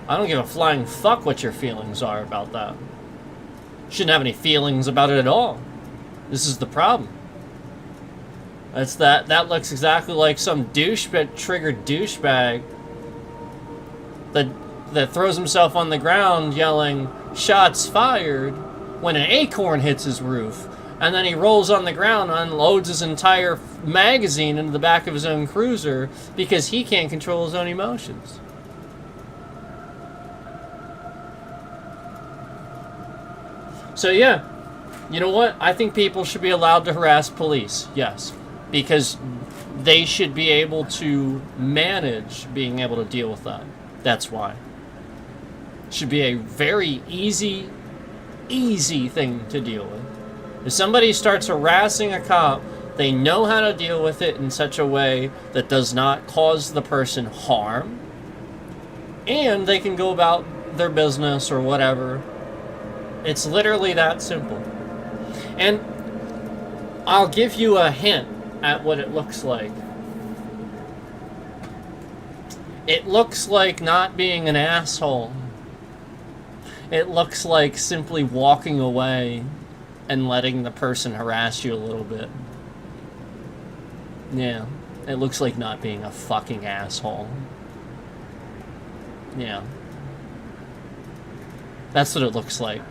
I don't give a flying fuck what your feelings are about that. Shouldn't have any feelings about it at all. This is the problem. That looks exactly like some triggered douchebag that throws himself on the ground yelling, "Shots fired," when an acorn hits his roof. And then he rolls on the ground and unloads his entire magazine into the back of his own cruiser because he can't control his own emotions. So yeah, you know what? I think people should be allowed to harass police, yes. Because they should be able to manage being able to deal with that. That's why. It should be a very easy thing to deal with. If somebody starts harassing a cop, they know how to deal with it in such a way that does not cause the person harm, and they can go about their business or whatever. It's literally that simple. And I'll give you a hint at what it looks like. It looks like not being an asshole. It looks like simply walking away and letting the person harass you a little bit. Yeah, it looks like not being a fucking asshole. Yeah. That's what it looks like.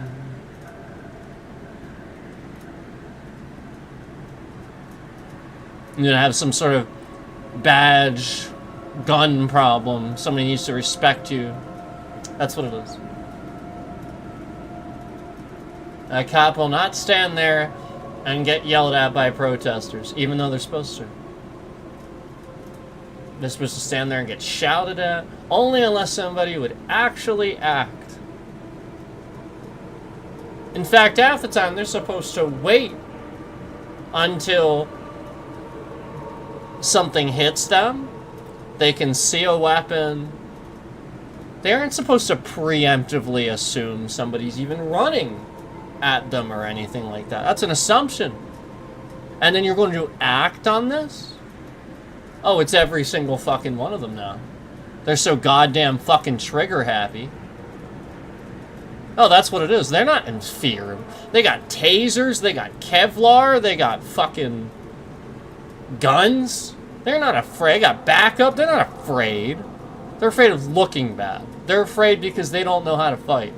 You're gonna have some sort of badge, gun problem. Somebody needs to respect you. That's what it is. A cop will not stand there and get yelled at by protesters, even though they're supposed to. They're supposed to stand there and get shouted at, only unless somebody would actually act. In fact, half the time, they're supposed to wait until something hits them. They can see a weapon. They aren't supposed to preemptively assume somebody's even running at them or anything like that. That's an assumption. And then you're going to act on this? Oh, it's every single fucking one of them now. They're so goddamn fucking trigger happy. Oh, that's what it is. They're not in fear. They got tasers, they got Kevlar, they got fucking guns. They're not afraid. They got backup. They're not afraid. They're afraid of looking bad. They're afraid because they don't know how to fight.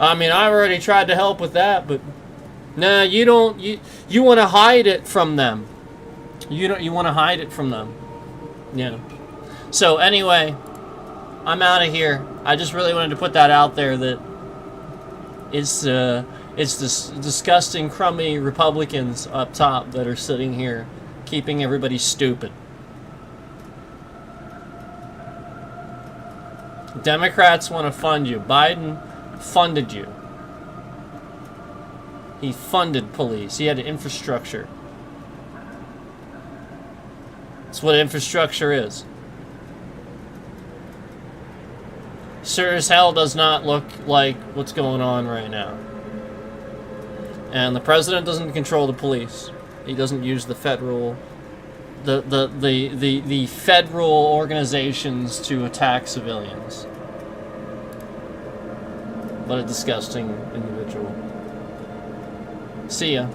I mean, I've already tried to help with that, but nah, you don't. You want to hide it from them. You want to hide it from them. Yeah. So anyway, I'm out of here. I just really wanted to put that out there that it's this disgusting, crummy Republicans up top that are sitting here keeping everybody stupid. Democrats want to fund you. Biden funded you. He funded police. He had infrastructure. That's what infrastructure is. Sure as hell does not look like what's going on right now. And the president doesn't control the police. He doesn't use the federal the federal organizations to attack civilians. What a disgusting individual. See ya.